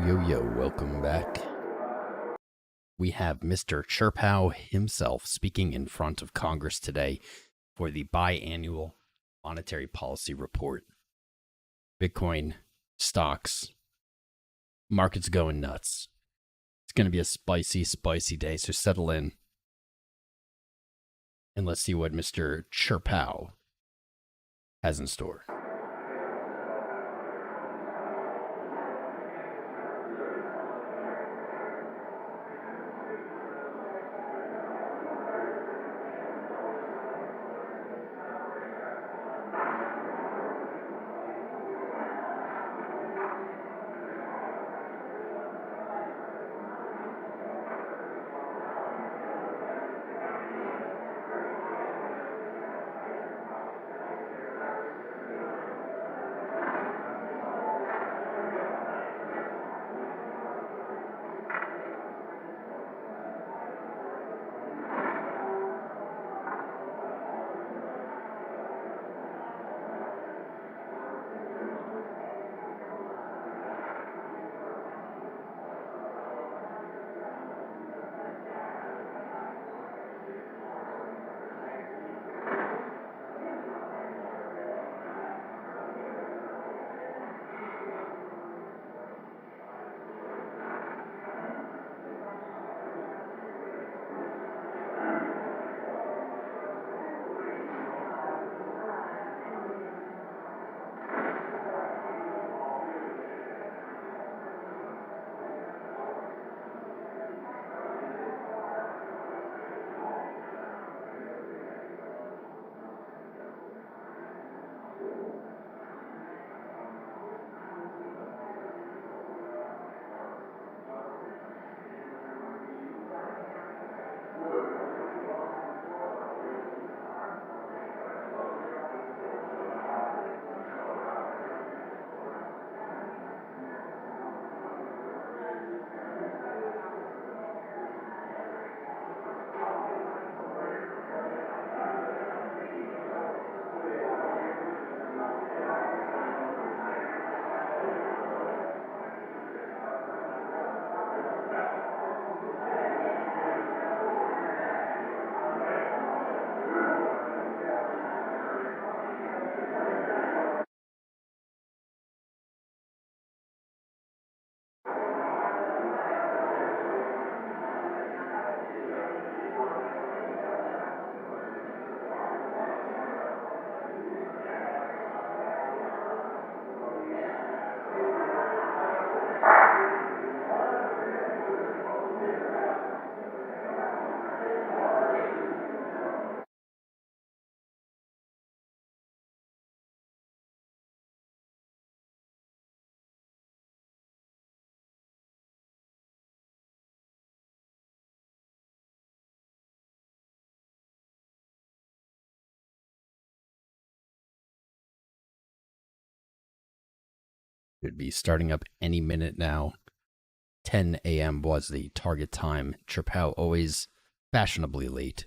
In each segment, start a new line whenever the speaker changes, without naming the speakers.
Yo, welcome back. We have Mr. Chirpow himself speaking in front of Congress today for the biannual monetary policy report. Bitcoin, stocks, markets going nuts. It's going to be a spicy day, so settle in. And let's see what Mr. Chirpow has in store. Should be starting up any minute now. 10 a.m. was the target time. Chirpow always fashionably late.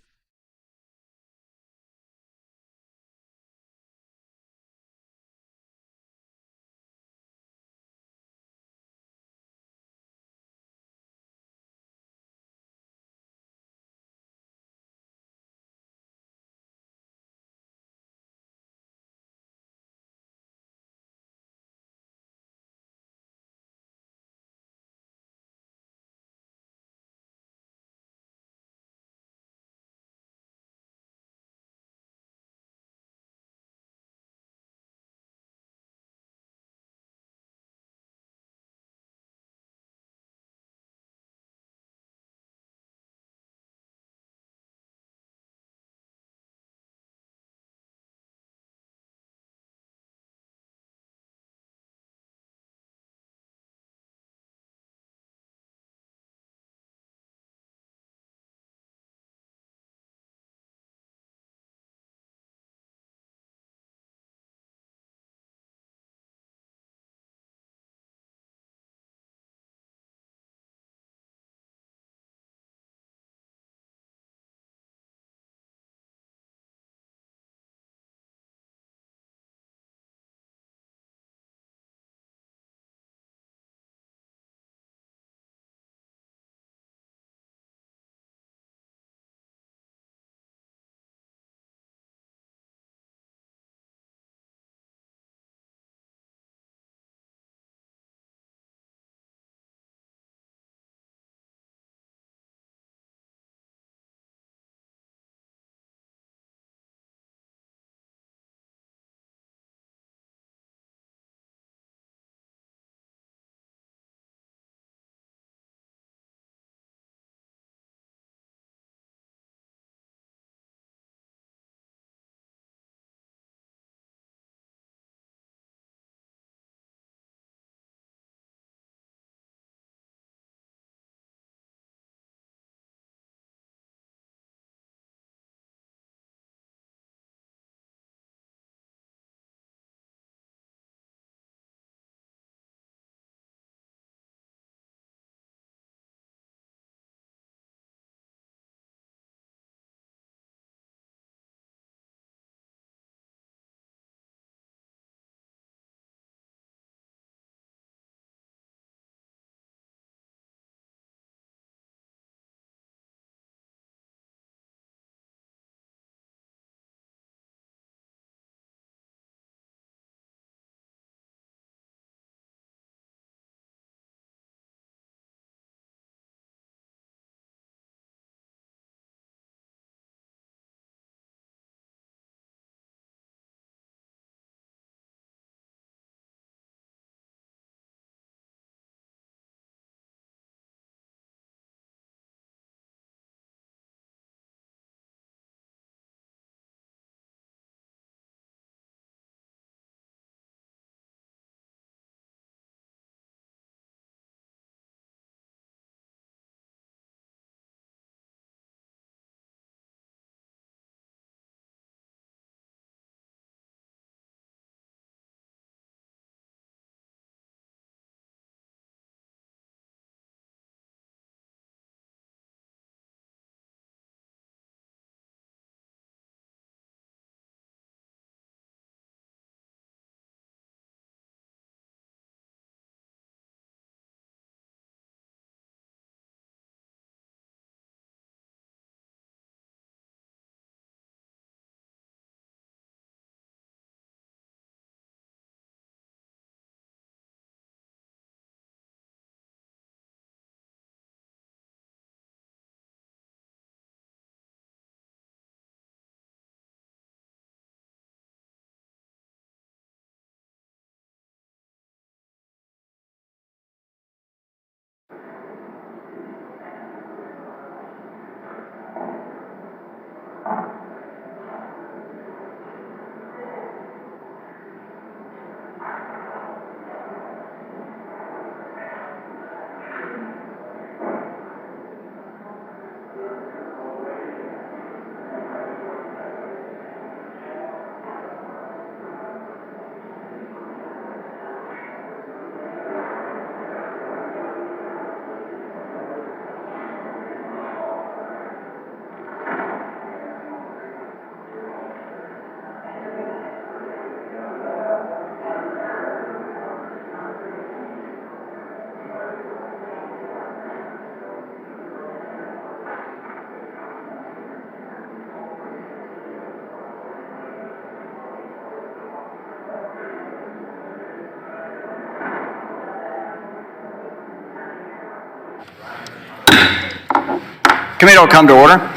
Committee will come to order.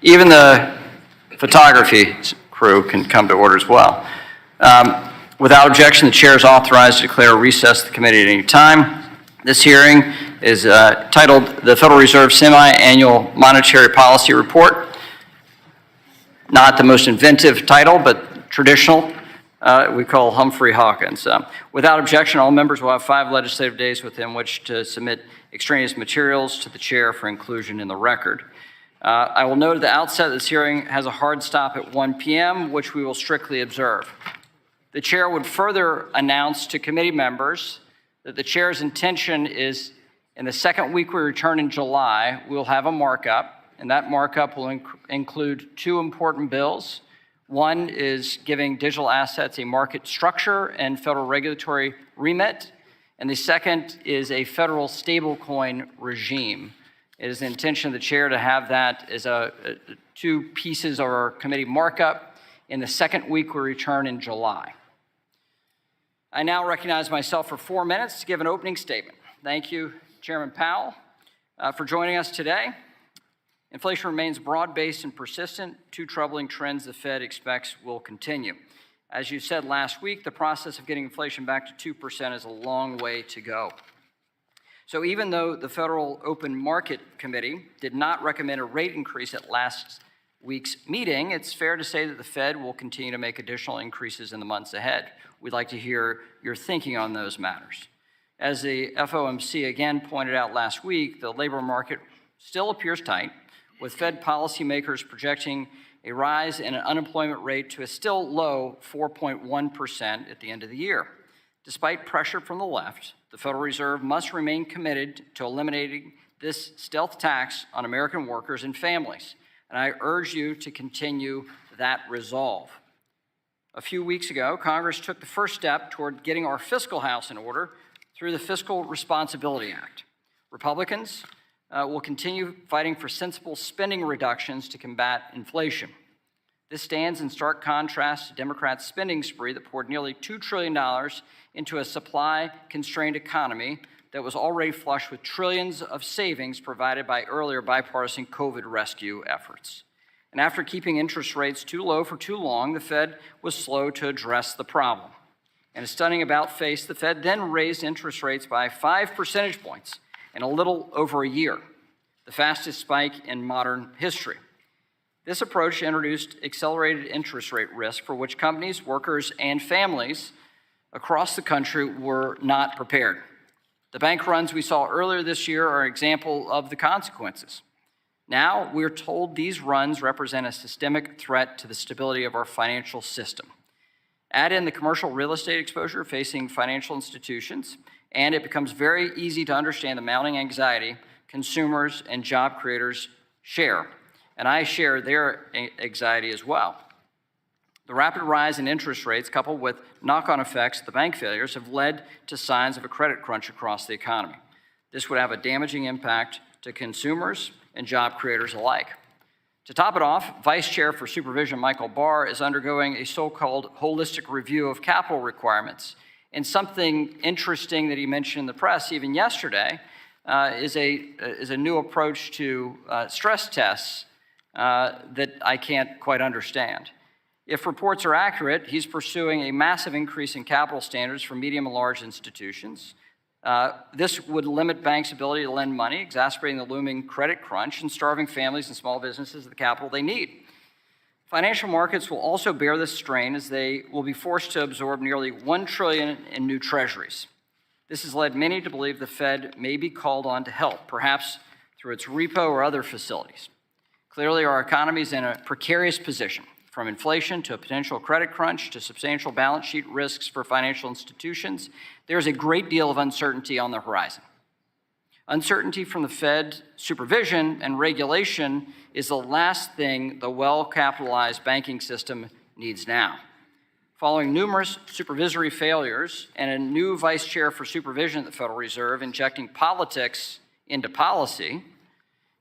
Even the photography crew can come to order as well. Without objection, the chair is authorized to declare a recess of the committee at any time. This hearing is titled the Federal Reserve Semi-Annual Monetary Policy Report. Not the most inventive title, but traditional. We call Humphrey Hawkins. Without objection, all members will have 5 legislative days within which to submit extraneous materials to the chair for inclusion in the record. I will note at the outset that this hearing has a hard stop at 1 p.m., which we will strictly observe. The chair would further announce to committee members that the chair's intention is in the second week we return in July, we'll have a markup, and that markup will include 2 important bills. One is giving digital assets a market structure and federal regulatory remit, and the second is a federal stablecoin regime. It is the intention of the chair to have that as 2 pieces of our committee markup in the second week we return in July. I now recognize myself for 4 minutes to give an opening statement. Thank you, Chairman Powell, for joining us today. Inflation remains broad-based and persistent, 2 troubling trends the Fed expects will continue. As you said last week, the process of getting inflation back to 2% is a long way to go. So even though the Federal Open Market Committee did not recommend a rate increase at last week's meeting, it's fair to say that the Fed will continue to make additional increases in the months ahead. We'd like to hear your thinking on those matters. As the FOMC again pointed out last week, the labor market still appears tight, with Fed policymakers projecting a rise in an unemployment rate to a still low 4.1% at the end of the year. Despite pressure from the left, the Federal Reserve must remain committed to eliminating this stealth tax on American workers and families, and I urge you to continue that resolve. A few weeks ago, Congress took the first step toward getting our fiscal house in order through the Fiscal Responsibility Act. Republicans will continue fighting for sensible spending reductions to combat inflation. This stands in stark contrast to Democrats' spending spree that poured nearly $2 trillion into a supply-constrained economy that was already flush with trillions of savings provided by earlier bipartisan COVID rescue efforts. And after keeping interest rates too low for too long, the Fed was slow to address the problem. In a stunning about-face, the Fed then raised interest rates by 5 percentage points in a little over a year, the fastest spike in modern history. This approach introduced accelerated interest rate risk for which companies, workers, and families across the country were not prepared. The bank runs we saw earlier this year are an example of the consequences. Now, we're told these runs represent a systemic threat to the stability of our financial system. Add in the commercial real estate exposure facing financial institutions, and it becomes very easy to understand the mounting anxiety consumers and job creators share. And I share their anxiety as well. The rapid rise in interest rates, coupled with knock-on effects of the bank failures, have led to signs of a credit crunch across the economy. This would have a damaging impact to consumers and job creators alike. To top it off, Vice Chair for Supervision Michael Barr is undergoing a so-called holistic review of capital requirements. And something interesting that he mentioned in the press even yesterday is a new approach to stress tests that I can't quite understand. If reports are accurate, he's pursuing a massive increase in capital standards for medium and large institutions. This would limit banks' ability to lend money, exacerbating the looming credit crunch and starving families and small businesses the capital they need. Financial markets will also bear this strain as they will be forced to absorb nearly $1 trillion in new treasuries. This has led many to believe the Fed may be called on to help, perhaps through its repo or other facilities. Clearly, our economy is in a precarious position, from inflation to a potential credit crunch to substantial balance sheet risks for financial institutions. There's a great deal of uncertainty on the horizon. Uncertainty from the Fed supervision and regulation is the last thing the well-capitalized banking system needs now. Following numerous supervisory failures and a new vice chair for supervision at the Federal Reserve injecting politics into policy,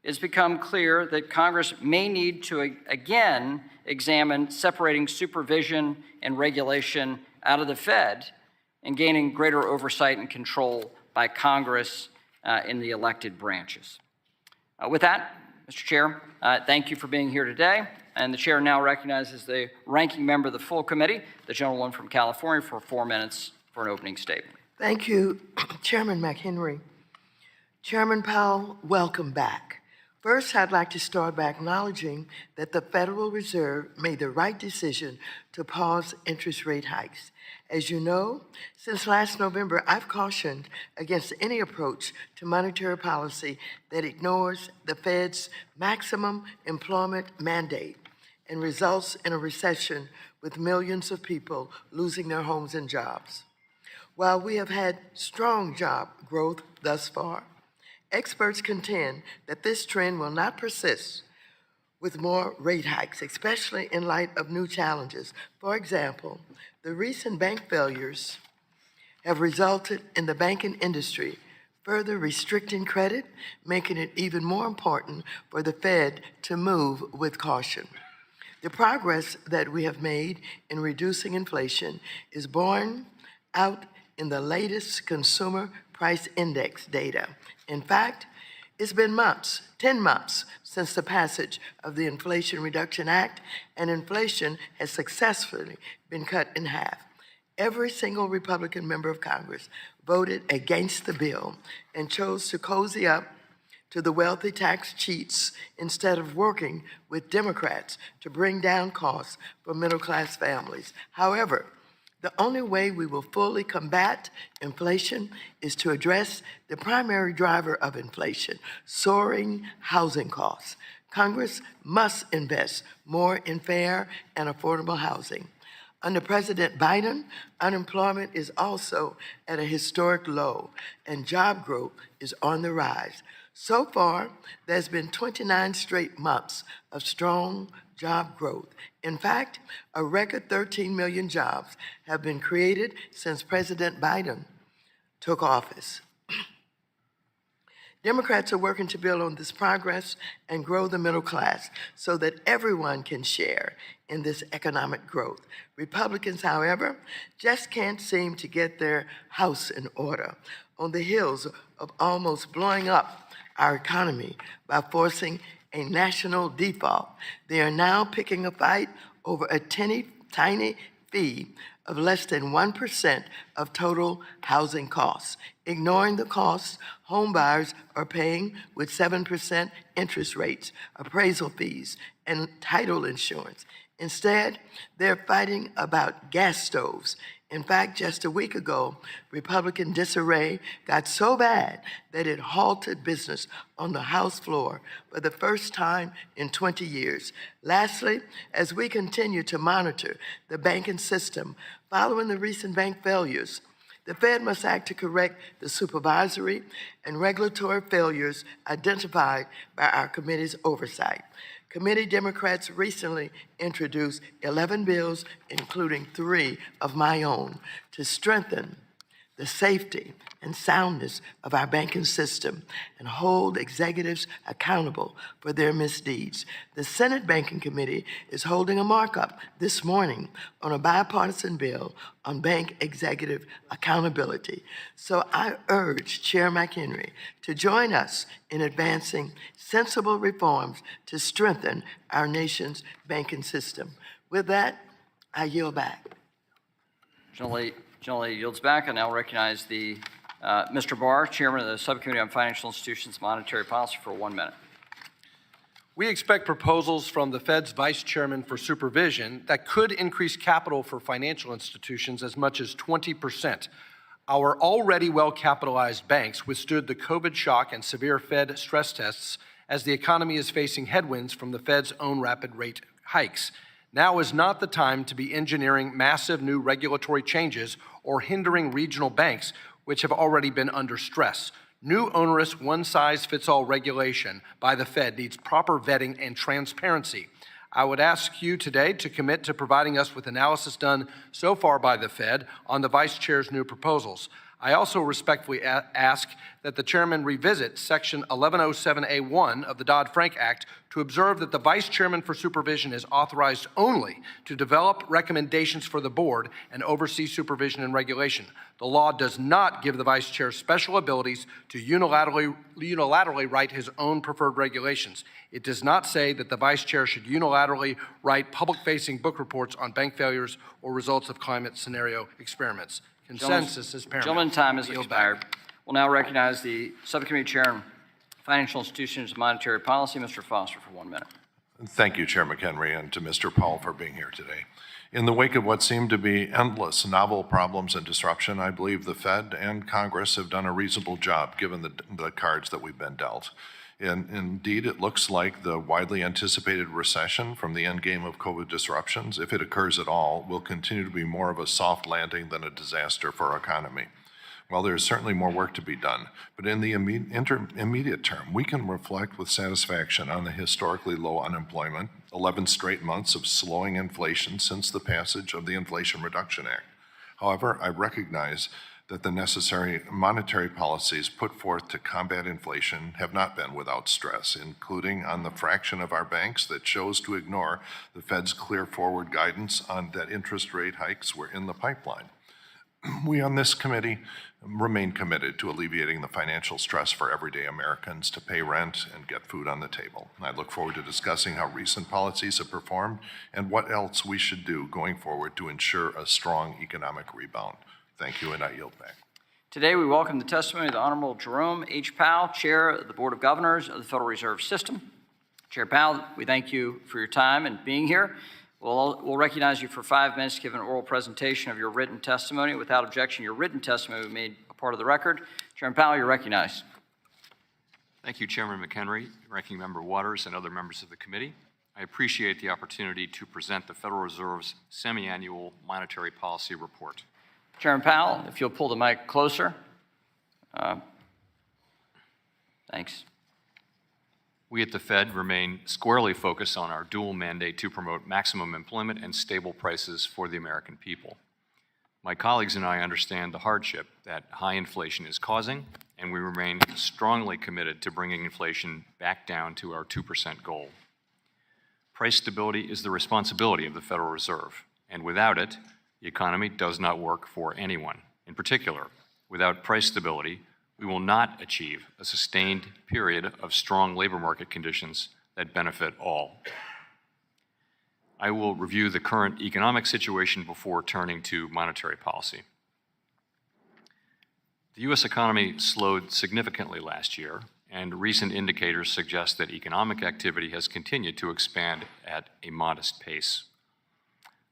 it's become clear that Congress may need to again examine separating supervision and regulation out of the Fed and gaining greater oversight and control by Congress in the elected branches. With that, Mr. Chair, thank you for being here today. And the chair now recognizes the ranking member of the full committee, the gentleman from California, for 4 minutes for an opening statement.
Thank you, Chairman McHenry. Chairman Powell, welcome back. First, I'd like to start by acknowledging that the Federal Reserve made the right decision to pause interest rate hikes. As you know, since last November, I've cautioned against any approach to monetary policy that ignores the Fed's maximum employment mandate and results in a recession with millions of people losing their homes and jobs. While we have had strong job growth thus far, experts contend that this trend will not persist with more rate hikes, especially in light of new challenges. For example, the recent bank failures have resulted in the banking industry further restricting credit, making it even more important for the Fed to move with caution. The progress that we have made in reducing inflation is borne out in the latest Consumer Price Index data. In fact, it's been 10 months, since the passage of the Inflation Reduction Act, and inflation has successfully been cut in half. Every single Republican member of Congress voted against the bill and chose to cozy up to the wealthy tax cheats instead of working with Democrats to bring down costs for middle-class families. However, the only way we will fully combat inflation is to address the primary driver of inflation, soaring housing costs. Congress must invest more in fair and affordable housing. Under President Biden, unemployment is also at a historic low, and job growth is on the rise. So far, there's been 29 straight months of strong job growth. In fact, a record 13 million jobs have been created since President Biden took office. Democrats are working to build on this progress and grow the middle class so that everyone can share in this economic growth. Republicans, however, just can't seem to get their house in order on the heels of almost blowing up our economy by forcing a national default. They are now picking a fight over a tiny fee of less than 1% of total housing costs, ignoring the costs home buyers are paying with 7% interest rates, appraisal fees, and title insurance. Instead, they're fighting about gas stoves. In fact, just a week ago, Republican disarray got so bad that it halted business on the House floor for the first time in 20 years. Lastly, as we continue to monitor the banking system following the recent bank failures, the Fed must act to correct the supervisory and regulatory failures identified by our committee's oversight. Committee Democrats recently introduced 11 bills, including 3 of my own, to strengthen the safety and soundness of our banking system and hold executives accountable for their misdeeds. The Senate Banking Committee is holding a markup this morning on a bipartisan bill on bank executive accountability. So I urge Chair McHenry to join us in advancing sensible reforms to strengthen our nation's banking system. With that, I yield back.
Generally yields back. I now recognize the Mr. Barr, Chairman of the Subcommittee on Financial Institutions and Monetary Policy, for 1 minute.
We expect proposals from the Fed's Vice Chairman for Supervision that could increase capital for financial institutions as much as 20%. Our already well-capitalized banks withstood the COVID shock and severe Fed stress tests as the economy is facing headwinds from the Fed's own rapid rate hikes. Now is not the time to be engineering massive new regulatory changes or hindering regional banks, which have already been under stress. New onerous one-size-fits-all regulation by the Fed needs proper vetting and transparency. I would ask you today to commit to providing us with analysis done so far by the Fed on the Vice Chair's new proposals. I also respectfully ask that the chairman revisit Section 1107A1 of the Dodd-Frank Act to observe that the vice chairman for supervision is authorized only to develop recommendations for the board and oversee supervision and regulation. The law does not give the vice chair special abilities to unilaterally write his own preferred regulations. It does not say that the vice chair should unilaterally write public-facing book reports on bank failures or results of climate scenario experiments. Consensus is paramount.
Gentlemen, time has
Yield
expired.
back.
We'll now recognize the Subcommittee Chair on Financial Institutions and Monetary Policy, Mr. Foster, for 1 minute.
Thank you, Chair McHenry, and to Mr. Powell for being here today. In the wake of what seem to be endless novel problems and disruption, I believe the Fed and Congress have done a reasonable job given the cards that we've been dealt. And indeed, it looks like the widely anticipated recession from the endgame of COVID disruptions, if it occurs at all, will continue to be more of a soft landing than a disaster for our economy. While there is certainly more work to be done, but in the intermediate term, we can reflect with satisfaction on the historically low unemployment, 11 straight months of slowing inflation since the passage of the Inflation Reduction Act. However, I recognize that the necessary monetary policies put forth to combat inflation have not been without stress, including on the fraction of our banks that chose to ignore the Fed's clear forward guidance on that interest rate hikes were in the pipeline. We on this committee remain committed to alleviating the financial stress for everyday Americans to pay rent and get food on the table. I look forward to discussing how recent policies have performed and what else we should do going forward to ensure a strong economic rebound. Thank you, and I yield back.
Today, we welcome the testimony of the Honorable Jerome H. Powell, Chair of the Board of Governors of the Federal Reserve System. Chair Powell, we thank you for your time and being here. We'll recognize you for 5 minutes to give an oral presentation of your written testimony. Without objection, your written testimony will be made a part of the record. Chairman Powell, you're recognized.
Thank you, Chairman McHenry, Ranking Member Waters, and other members of the committee. I appreciate the opportunity to present the Federal Reserve's semi-annual monetary policy report.
Chairman Powell, if you'll pull the mic closer. Thanks.
We at the Fed remain squarely focused on our dual mandate to promote maximum employment and stable prices for the American people. My colleagues and I understand the hardship that high inflation is causing, and we remain strongly committed to bringing inflation back down to our 2% goal. Price stability is the responsibility of the Federal Reserve, and without it, the economy does not work for anyone. In particular, without price stability, we will not achieve a sustained period of strong labor market conditions that benefit all. I will review the current economic situation before turning to monetary policy. The U.S. economy slowed significantly last year, and recent indicators suggest that economic activity has continued to expand at a modest pace.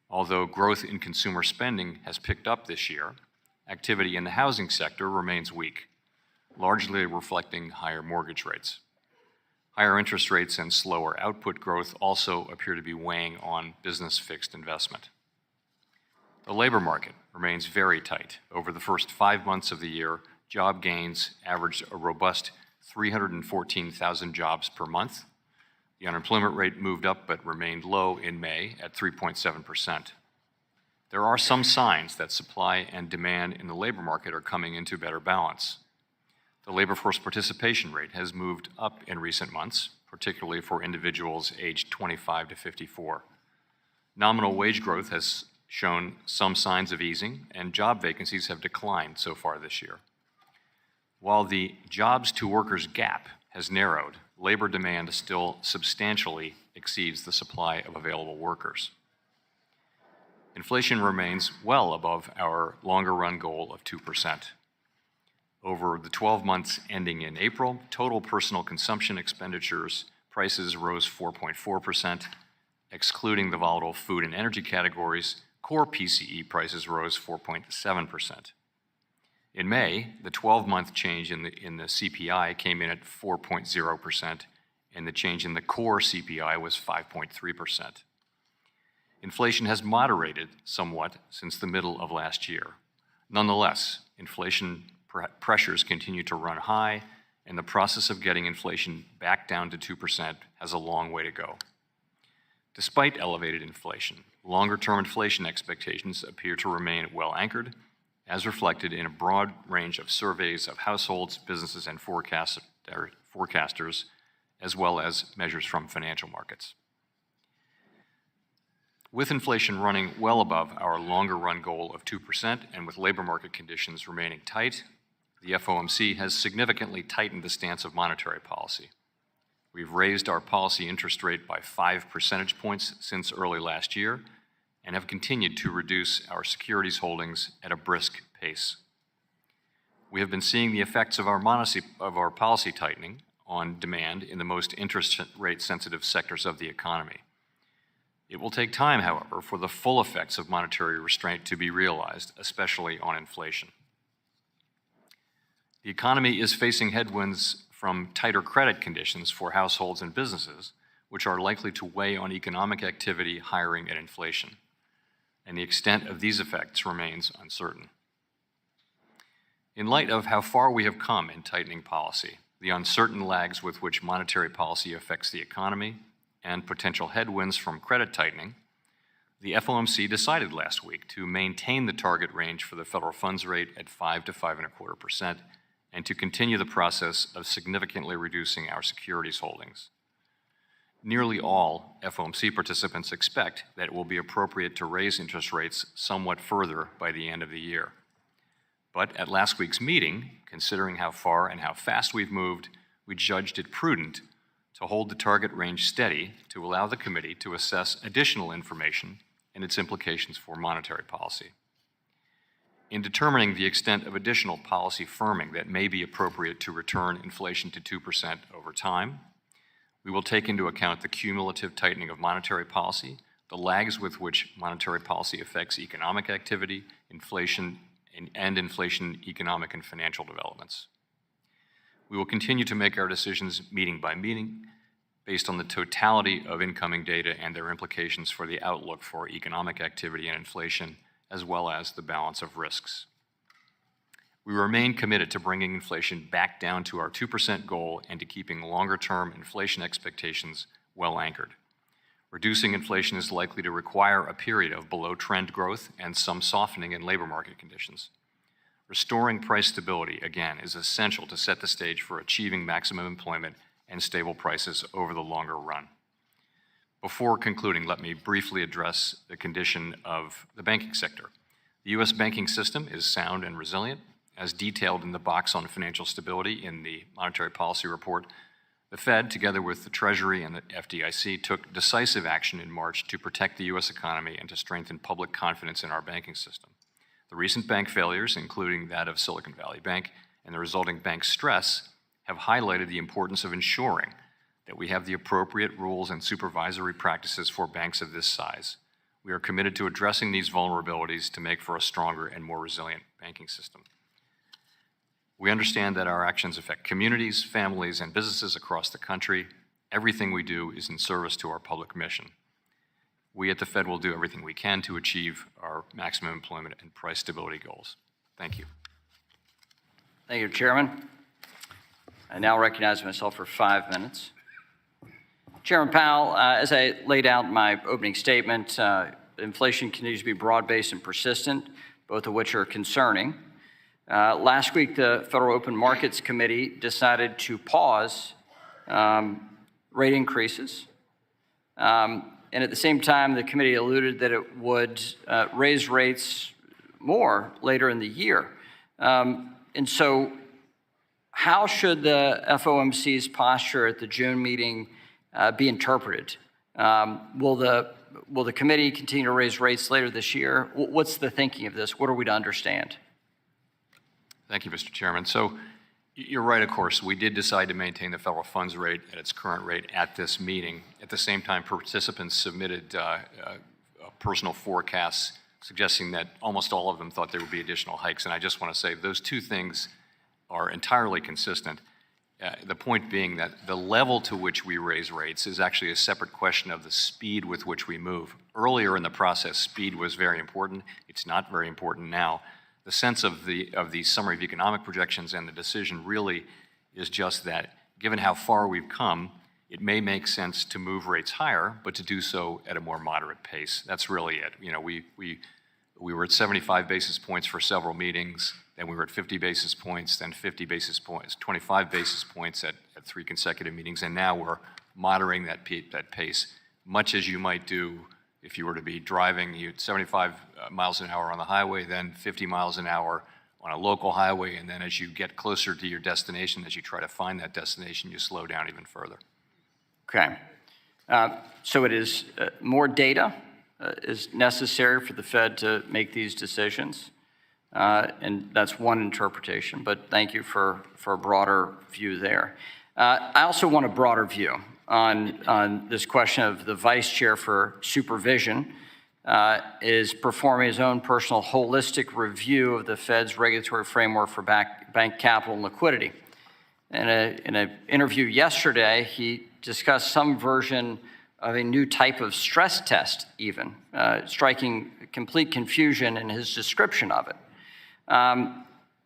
Although growth in consumer spending has picked up this year, activity in the housing sector remains weak, largely reflecting higher mortgage rates. Higher interest rates and slower output growth also appear to be weighing on business fixed investment. The labor market remains very tight. Over the first 5 months of the year, job gains averaged a robust 314,000 jobs per month. The unemployment rate moved up but remained low in May at 3.7%. There are some signs that supply and demand in the labor market are coming into better balance. The labor force participation rate has moved up in recent months, particularly for individuals aged 25 to 54. Nominal wage growth has shown some signs of easing, and job vacancies have declined so far this year. While the jobs to workers gap has narrowed, labor demand still substantially exceeds the supply of available workers. Inflation remains well above our longer-run goal of 2%. Over the 12 months ending in April, total personal consumption expenditures prices rose 4.4%. Excluding the volatile food and energy categories, core PCE prices rose 4.7%. In May, the 12-month change in the CPI came in at 4.0%, and the change in the core CPI was 5.3%. Inflation has moderated somewhat since the middle of last year. Nonetheless, inflation pressures continue to run high, and the process of getting inflation back down to 2% has a long way to go. Despite elevated inflation, longer-term inflation expectations appear to remain well anchored, as reflected in a broad range of surveys of households, businesses, and forecasters, as well as measures from financial markets. With inflation running well above our longer-run goal of 2% and with labor market conditions remaining tight, the FOMC has significantly tightened the stance of monetary policy. We've raised our policy interest rate by 5 percentage points since early last year and have continued to reduce our securities holdings at a brisk pace. We have been seeing the effects of our policy tightening on demand in the most interest rate sensitive sectors of the economy. It will take time, however, for the full effects of monetary restraint to be realized, especially on inflation. The economy is facing headwinds from tighter credit conditions for households and businesses, which are likely to weigh on economic activity, hiring, and inflation. And the extent of these effects remains uncertain. In light of how far we have come in tightening policy, the uncertain lags with which monetary policy affects the economy, and potential headwinds from credit tightening, the FOMC decided last week to maintain the target range for the federal funds rate at 5 to 5.25% and to continue the process of significantly reducing our securities holdings. Nearly all FOMC participants expect that it will be appropriate to raise interest rates somewhat further by the end of the year. But at last week's meeting, considering how far and how fast we've moved, we judged it prudent to hold the target range steady to allow the committee to assess additional information and its implications for monetary policy. In determining the extent of additional policy firming that may be appropriate to return inflation to 2% over time, we will take into account the cumulative tightening of monetary policy, the lags with which monetary policy affects economic activity, inflation, and inflation economic and financial developments. We will continue to make our decisions meeting by meeting based on the totality of incoming data and their implications for the outlook for economic activity and inflation, as well as the balance of risks. We remain committed to bringing inflation back down to our 2% goal and to keeping longer-term inflation expectations well anchored. Reducing inflation is likely to require a period of below-trend growth and some softening in labor market conditions. Restoring price stability, again, is essential to set the stage for achieving maximum employment and stable prices over the longer run. Before concluding, let me briefly address the condition of the banking sector. The U.S. banking system is sound and resilient. As detailed in the box on financial stability in the Monetary Policy Report, the Fed, together with the Treasury and the FDIC, took decisive action in March to protect the U.S. economy and to strengthen public confidence in our banking system. The recent bank failures, including that of Silicon Valley Bank and the resulting bank stress, have highlighted the importance of ensuring that we have the appropriate rules and supervisory practices for banks of this size. We are committed to addressing these vulnerabilities to make for a stronger and more resilient banking system. We understand that our actions affect communities, families, and businesses across the country. Everything we do is in service to our public mission. We at the Fed will do everything we can to achieve our maximum employment and price stability goals. Thank you.
Thank you, Chairman. I now recognize myself for 5 minutes. Chairman Powell, as I laid out in my opening statement, inflation continues to be broad-based and persistent, both of which are concerning. Last week, the Federal Open Markets Committee decided to pause rate increases. And at the same time, the committee alluded that it would raise rates more later in the year. And so how should the FOMC's posture at the June meeting be interpreted? Will the committee continue to raise rates later this year? What's the thinking of this? What are we to understand?
Thank you, Mr. Chairman. So you're right, of course. We did decide to maintain the federal funds rate at its current rate at this meeting. At the same time, participants submitted personal forecasts suggesting that almost all of them thought there would be additional hikes. And I just want to say those two things are entirely consistent. The point being that the level to which we raise rates is actually a separate question of the speed with which we move. Earlier in the process, speed was very important. It's not very important now. The sense of the summary of economic projections and the decision really is just that, given how far we've come, it may make sense to move rates higher, but to do so at a more moderate pace. That's really it. You know, We were at 75 basis points for several meetings, then we were at 50 basis points, then 50 basis points, 25 basis points at 3 consecutive meetings, and now we're moderating that pace, much as you might do if you were to be driving 75 miles an hour on the highway, then 50 miles an hour on a local highway, and then as you get closer to your destination, as you try to find that destination, you slow down even further.
Okay. So it is more data is necessary for the Fed to make these decisions, and that's one interpretation, but thank you for a broader view there. I also want a broader view on this question of the vice chair for supervision is performing his own personal holistic review of the Fed's regulatory framework for bank capital and liquidity. In an interview yesterday, he discussed some version of a new type of stress test even, striking complete confusion in his description of it. And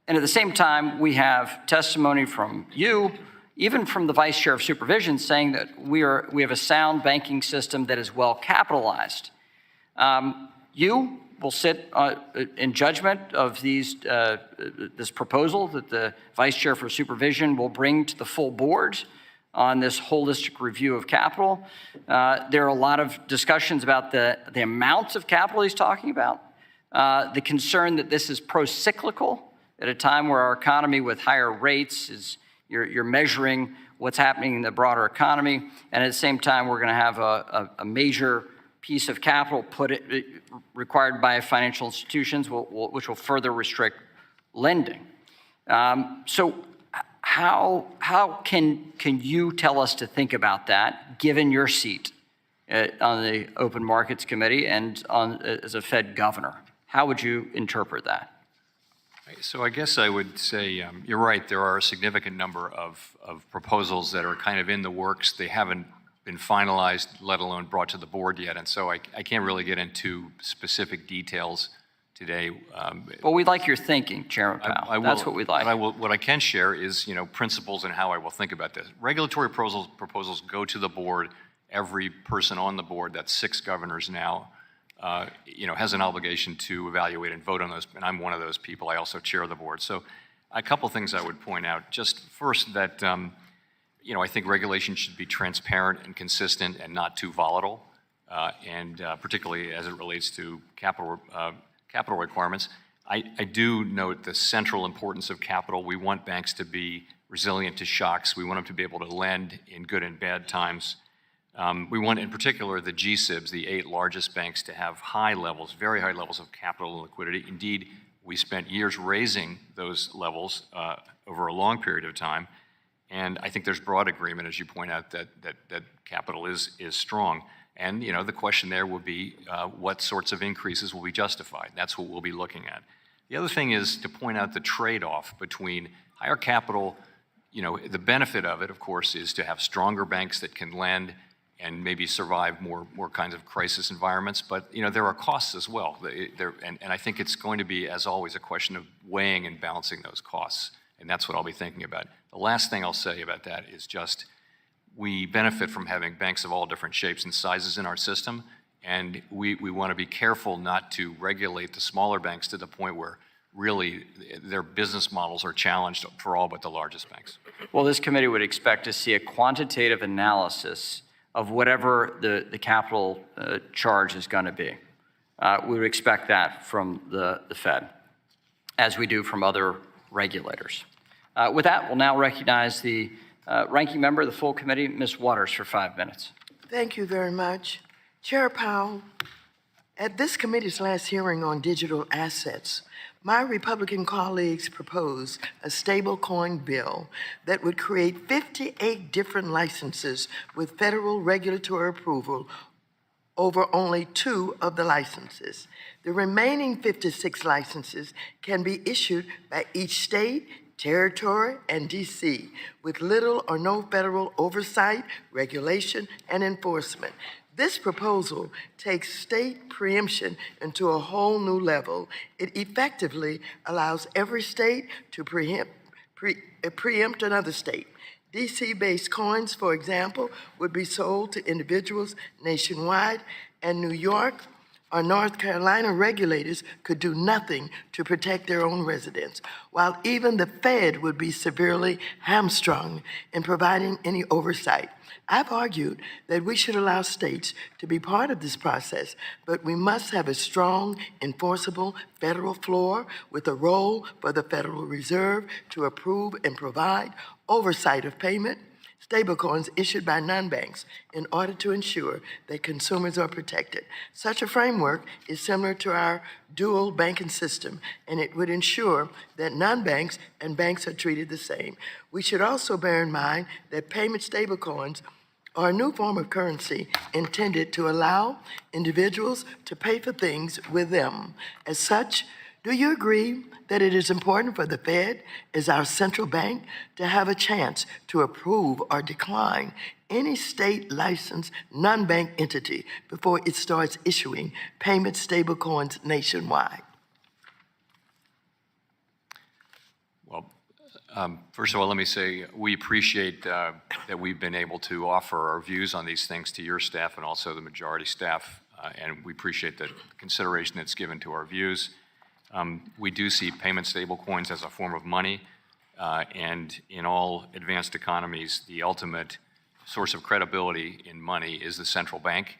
at the same time, we have testimony from you, even from the vice chair of supervision, saying that we have a sound banking system that is well capitalized. You will sit in judgment of this proposal that the vice chair for supervision will bring to the full board on this holistic review of capital. There are a lot of discussions about the amount of capital he's talking about, the concern that this is pro-cyclical at a time where our economy with higher rates is, you're measuring what's happening in the broader economy, and at the same time, we're going to have a major piece of capital required by financial institutions, which will further restrict lending. So how can you tell us to think about that, given your seat on the Open Markets Committee and as a Fed governor? How would you interpret that?
So I guess I would say you're right. There are a significant number of proposals that are kind of in the works. They haven't been finalized, let alone brought to the board yet. And so I can't really get into specific details today.
Well, we'd like your thinking, Chairman Powell. That's what we'd like.
What I can share is, principles and how I will think about this. Regulatory proposals go to the board. Every person on the board, that's 6 governors now, has an obligation to evaluate and vote on those, and I'm one of those people. I also chair the board. So a couple things I would point out. Just first that, I think regulation should be transparent and consistent and not too volatile, and particularly as it relates to capital requirements. I do note the central importance of capital. We want banks to be resilient to shocks. We want them to be able to lend in good and bad times. We want, in particular, the GSIBs, the 8 largest banks, to have high levels, very high levels of capital and liquidity. Indeed, we spent years raising those levels over a long period of time. And I think there's broad agreement, as you point out, that capital is strong. And, the question there will be what sorts of increases will be justified. That's what we'll be looking at. The other thing is to point out the trade-off between higher capital. The benefit of it, of course, is to have stronger banks that can lend and maybe survive more kinds of crisis environments. But there are costs as well. And I think it's going to be, as always, a question of weighing and balancing those costs. And that's what I'll be thinking about. The last thing I'll say about that is just we benefit from having banks of all different shapes and sizes in our system. And we want to be careful not to regulate the smaller banks to the point where really their business models are challenged for all but the largest banks.
Well, this committee would expect to see a quantitative analysis of whatever the capital charge is going to be. We would expect that from the Fed, as we do from other regulators. With that, we'll now recognize the ranking member of the full committee, Ms. Waters, for 5 minutes.
Thank you very much. Chair Powell, at this committee's last hearing on digital assets, my Republican colleagues proposed a stablecoin bill that would create 58 different licenses with federal regulatory approval over only 2 of the licenses. The remaining 56 licenses can be issued by each state, territory, and DC, with little or no federal oversight, regulation, and enforcement. This proposal takes state preemption into a whole new level. It effectively allows every state to preempt another state. DC-based coins, for example, would be sold to individuals nationwide, and New York or North Carolina regulators could do nothing to protect their own residents, while even the Fed would be severely hamstrung in providing any oversight. I've argued that we should allow states to be part of this process, but we must have a strong, enforceable federal floor with a role for the Federal Reserve to approve and provide oversight of payment stablecoins issued by non-banks in order to ensure that consumers are protected. Such a framework is similar to our dual banking system, and it would ensure that non-banks and banks are treated the same. We should also bear in mind that payment stablecoins are a new form of currency intended to allow individuals to pay for things with them. As such, do you agree that it is important for the Fed, as our central bank, to have a chance to approve or decline any state licensed non-bank entity before it starts issuing payment stablecoins nationwide?
Well, first of all, let me say we appreciate that we've been able to offer our views on these things to your staff and also the majority staff, and we appreciate the consideration that's given to our views. We do see payment stablecoins as a form of money, and in all advanced economies, the ultimate source of credibility in money is the central bank,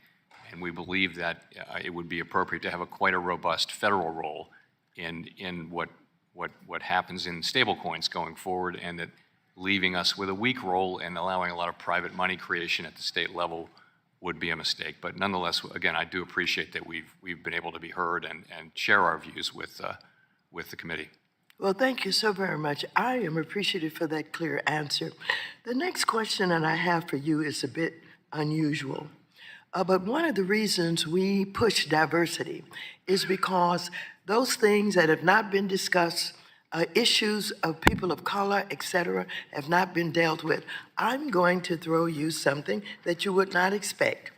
and we believe that it would be appropriate to have quite a robust federal role in what happens in stablecoins going forward, and that leaving us with a weak role and allowing a lot of private money creation at the state level would be a mistake. But nonetheless, again, I do appreciate that we've been able to be heard and share our views with the committee.
Well, thank you so very much. I am appreciative for that clear answer. The next question that I have for you is a bit unusual. But one of the reasons we push diversity is because those things that have not been discussed, issues of people of color, et cetera, have not been dealt with. I'm going to throw you something that you would not expect.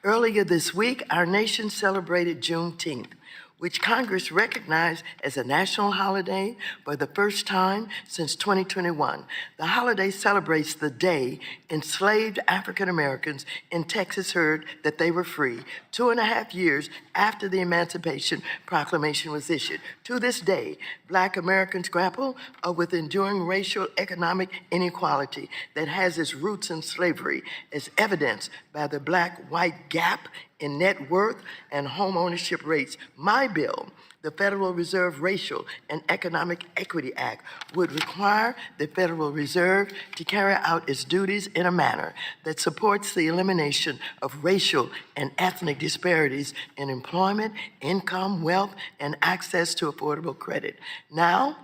Earlier this week, our nation celebrated Juneteenth, which Congress recognized as a national holiday for the first time since 2021. The holiday celebrates the day enslaved African Americans in Texas heard that they were free, 2.5 years after the Emancipation Proclamation was issued. To this day, Black Americans grapple with enduring racial economic inequality that has its roots in slavery, as evidenced by the Black-white gap in net worth and home ownership rates. My bill, the Federal Reserve Racial and Economic Equity Act, would require the Federal Reserve to carry out its duties in a manner that supports the elimination of racial and ethnic disparities in employment, income, wealth, and access to affordable credit. Now,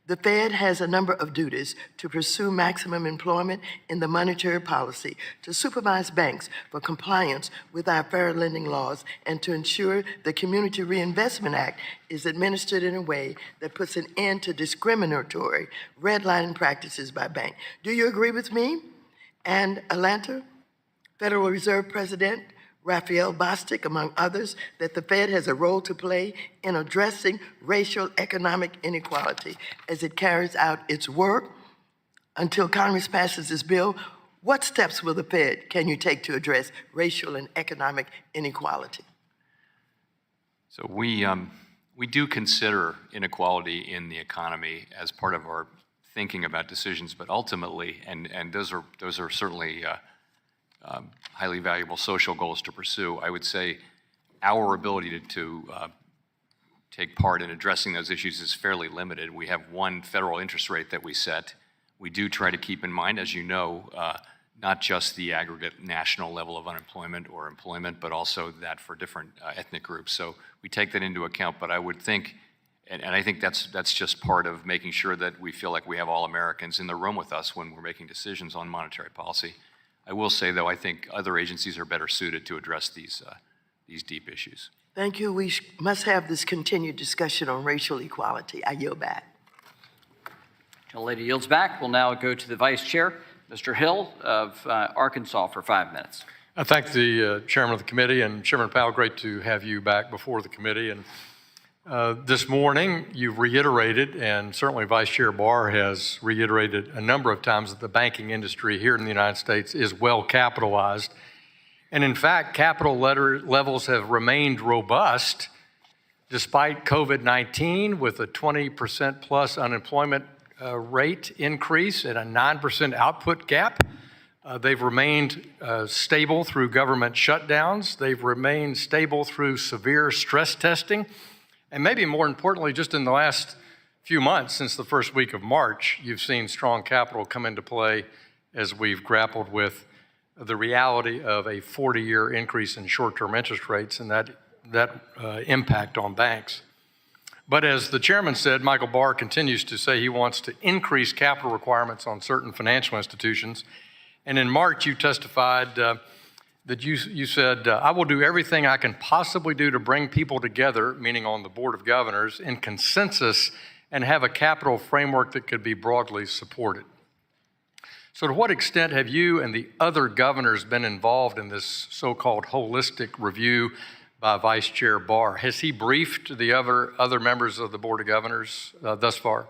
the Fed has a number of duties: to pursue maximum employment in the monetary policy, to supervise banks for compliance with our fair lending laws, and to ensure the Community Reinvestment Act is administered in a way that puts an end to discriminatory redlining practices by banks. Do you agree with me and Atlanta Federal Reserve President Raphael Bostic, among others, that the Fed has a role to play in addressing racial economic inequality as it carries out its work until Congress passes this bill? What steps will the Fed can you take to address racial and economic inequality?
So we do consider inequality in the economy as part of our thinking about decisions, but ultimately, and those are certainly highly valuable social goals to pursue. I would say our ability to take part in addressing those issues is fairly limited. We have one federal interest rate that we set. We do try to keep in mind, as you know, not just the aggregate national level of unemployment or employment, but also that for different ethnic groups. So we take that into account, but I would think, and I think that's just part of making sure that we feel like we have all Americans in the room with us when we're making decisions on monetary policy. I will say, though, I think other agencies are better suited to address these deep issues.
Thank you. We must have this continued discussion on racial equality. I yield back.
The lady yields back. We'll now go to the Vice Chair, Mr. Hill of Arkansas, for 5 minutes.
I thank the chairman of the committee, and Chairman Powell, great to have you back before the committee. And this morning, you've reiterated, and certainly Vice Chair Barr has reiterated a number of times, that the banking industry here in the United States is well capitalized. And in fact, capital levels have remained robust despite COVID-19, with a 20% plus unemployment rate increase and a 9% output gap. They've remained stable through government shutdowns. They've remained stable through severe stress testing. And maybe more importantly, just in the last few months, since the first week of March, you've seen strong capital come into play as we've grappled with the reality of a 40-year increase in short-term interest rates and that impact on banks. But as the chairman said, Michael Barr continues to say he wants to increase capital requirements on certain financial institutions. And in March, you testified that you said, I will do everything I can possibly do to bring people together, meaning on the Board of Governors, in consensus and have a capital framework that could be broadly supported. So to what extent have you and the other governors been involved in this so-called holistic review by Vice Chair Barr? Has he briefed the other members of the Board of Governors thus far?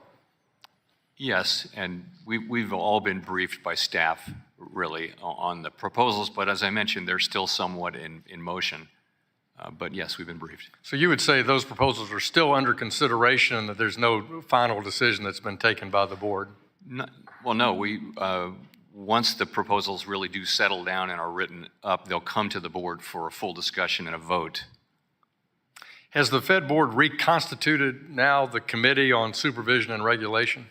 Yes, and we've all been briefed by staff, really, on the proposals, but as I mentioned, they're still somewhat in motion. But yes, we've been briefed.
So you would say those proposals are still under consideration and that there's no final decision that's been taken by the board?
No, well, no, once the proposals really do settle down and are written up, they'll come to the board for a full discussion and a vote.
Has the Fed board reconstituted now the Committee on Supervision and Regulation,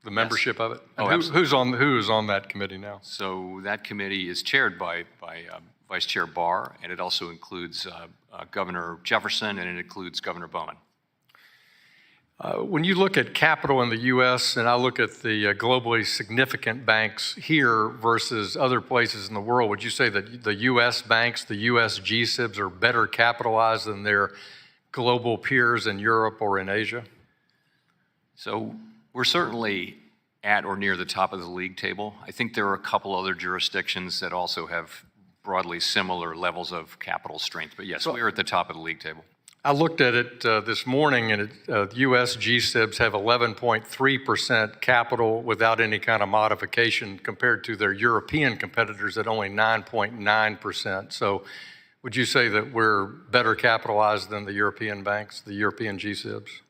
the membership of it?
Oh,
who's on that committee now?
So that committee is chaired by Vice Chair Barr, and it also includes Governor Jefferson, and it includes Governor Bowman.
When you look at capital in the U.S., and I look at the globally significant banks here versus other places in the world, would you say that the U.S. banks, the U.S. G-SIBs, are better capitalized than their global peers in Europe or in Asia?
So we're certainly at or near the top of the league table. I think there are a couple other jurisdictions that also have broadly similar levels of capital strength. But yes, we're at the top of the league table.
I looked at it this morning, and U.S. G-SIBs have 11.3% capital without any kind of modification compared to their European competitors at only 9.9%. So would you say that we're better capitalized than the European banks, the European G-SIBs?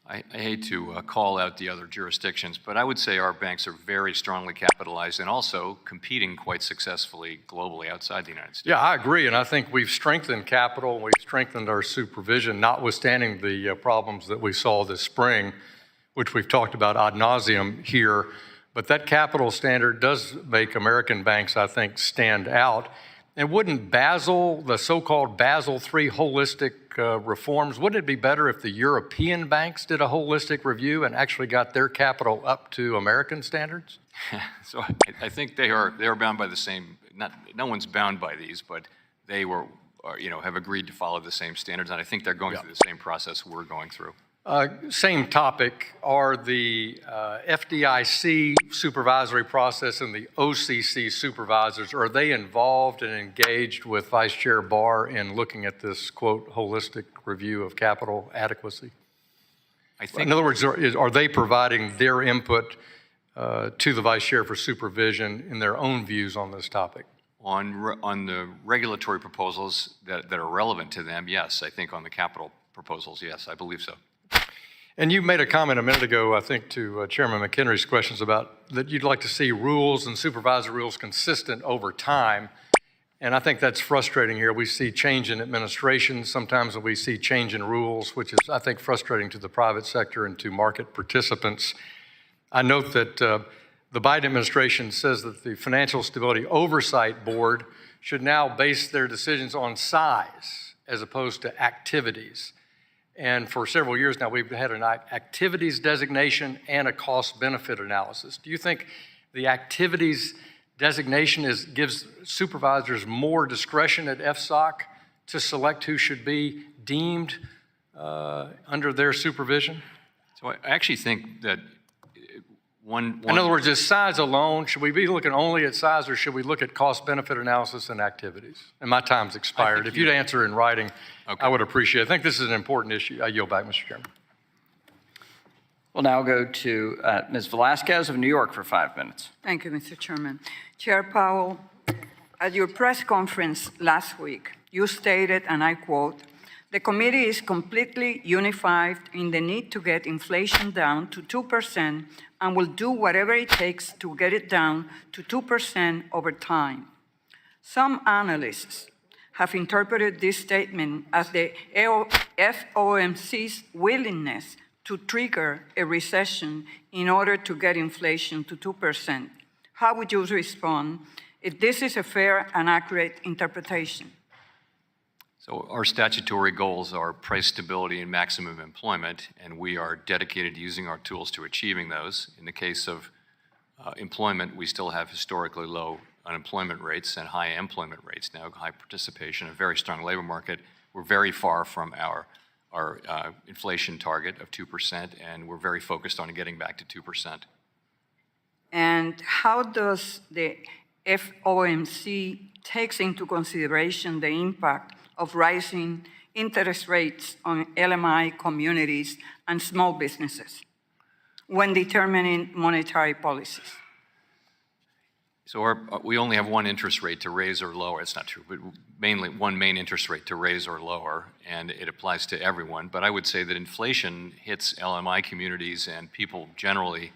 I hate to call out the other jurisdictions, but I would say our banks are very strongly capitalized and also competing quite successfully globally outside the United States.
Yeah, I agree, and I think we've strengthened capital, we've strengthened our supervision, notwithstanding the problems that we saw this spring, which we've talked about ad nauseum here. But that capital standard does make American banks, I think, stand out. And wouldn't Basel, the so-called Basel III holistic reforms, wouldn't it be better if the European banks did a holistic review and actually got their capital up to American standards?
So I think they are bound by the same, no one's bound by these, but they have agreed to follow the same standards, and I think they're going through the same process we're going through.
Same topic, are the FDIC supervisory process and the OCC supervisors, are they involved and engaged with Vice Chair Barr in looking at this, quote, holistic review of capital adequacy?
I think,
in other words, are they providing their input to the Vice Chair for supervision in their own views on this topic?
On the regulatory proposals that are relevant to them, yes. I think on the capital proposals, yes, I believe so.
And you made a comment a minute ago, I think, to Chairman McHenry's questions about that you'd like to see rules and supervisory rules consistent over time. And I think that's frustrating here. We see change in administration. Sometimes we see change in rules, which is, I think, frustrating to the private sector and to market participants. I note that the Biden administration says that the Financial Stability Oversight Board should now base their decisions on size as opposed to activities. And for several years now, we've had an activities designation and a cost-benefit analysis. Do you think the activities designation gives supervisors more discretion at FSOC to select who should be deemed under their supervision?
So I actually think that one...
In other words, is size alone, should we be looking only at size, or should we look at cost-benefit analysis and activities? And my time's expired. If you'd answer in writing, okay, I would appreciate it. I think this is an important issue. I yield back, Mr. Chairman.
We'll now go to Ms. Velasquez of New York for 5 minutes.
Thank you, Mr. Chairman. Chair Powell, At your press conference last week, you stated, and I quote, "The committee is completely unified in the need to get inflation down to 2% and will do whatever it takes to get it down to 2% over time." Some analysts have interpreted this statement as the FOMC's willingness to trigger a recession in order to get inflation to 2%. How would you respond if this is a fair and accurate interpretation?
So our statutory goals are price stability and maximum employment, and we are dedicated to using our tools to achieving those. In the case of employment, we still have historically low unemployment rates and high employment rates now, high participation, a very strong labor market. We're very far from our inflation target of 2%, and we're very focused on getting back to 2%.
And how does the FOMC takes into consideration the impact of rising interest rates on LMI communities and small businesses when determining monetary policies?
So we only have one interest rate to raise or lower. It's not true, but mainly one main interest rate to raise or lower, and it applies to everyone. But I would say that inflation hits LMI communities and people generally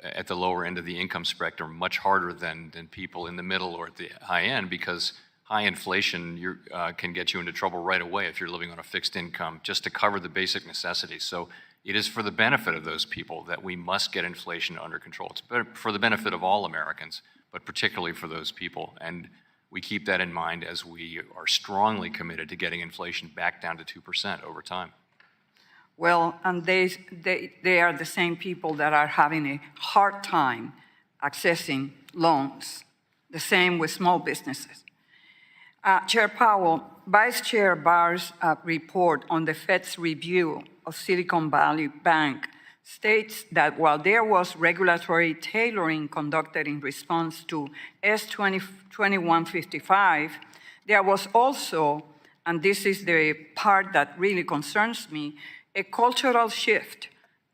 at the lower end of the income spectrum much harder than people in the middle or at the high end, because high inflation can get you into trouble right away if you're living on a fixed income just to cover the basic necessities. So it is for the benefit of those people that we must get inflation under control. It's for the benefit of all Americans, but particularly for those people. And we keep that in mind as we are strongly committed to getting inflation back down to 2% over time.
Well, and they are the same people that are having a hard time accessing loans, the same with small businesses. Chair Powell, Vice Chair Barr's report on the Fed's review of Silicon Valley Bank states that while there was regulatory tailoring conducted in response to S2155, there was also, and this is the part that really concerns me, a cultural shift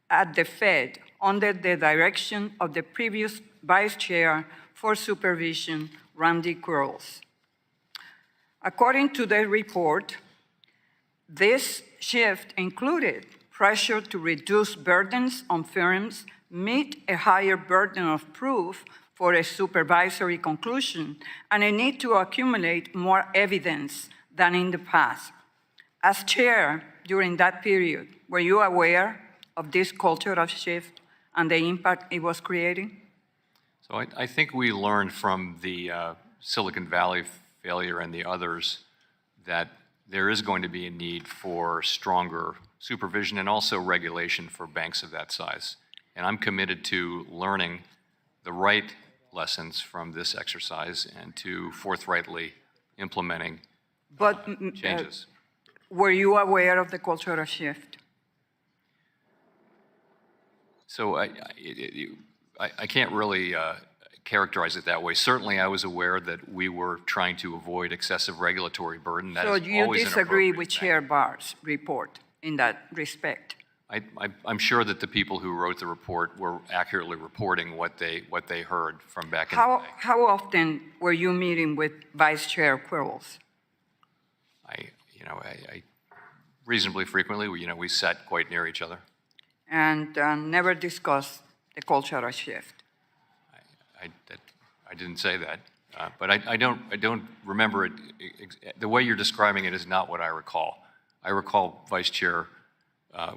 at the Fed under the direction of the previous Vice Chair for Supervision, Randy Quarles. According to the report, this shift included pressure to reduce burdens on firms, meet a higher burden of proof for a supervisory conclusion, and a need to accumulate more evidence than in the past. As chair during that period, were you aware of this cultural shift and the impact it was creating?
So I think we learned from the Silicon Valley failure and the others that there is going to be a need for stronger supervision and also regulation for banks of that size. And I'm committed to learning the right lessons from this exercise and to forthrightly implementing changes.
Were you aware of the cultural shift?
So I can't really characterize it that way. Certainly, I was aware that we were trying to avoid excessive regulatory burden. That
so
is
you
always
disagree
an
with
thing.
Chair Barr's report in that respect?
I'm sure that the people who wrote the report were accurately reporting what they heard from back in the day.
How often were you meeting with Vice Chair Quarles?
I reasonably frequently. We sat quite near each other.
And never discussed the cultural shift?
I didn't say that, but I don't remember it. The way you're describing it is not what I recall. I recall Vice Chair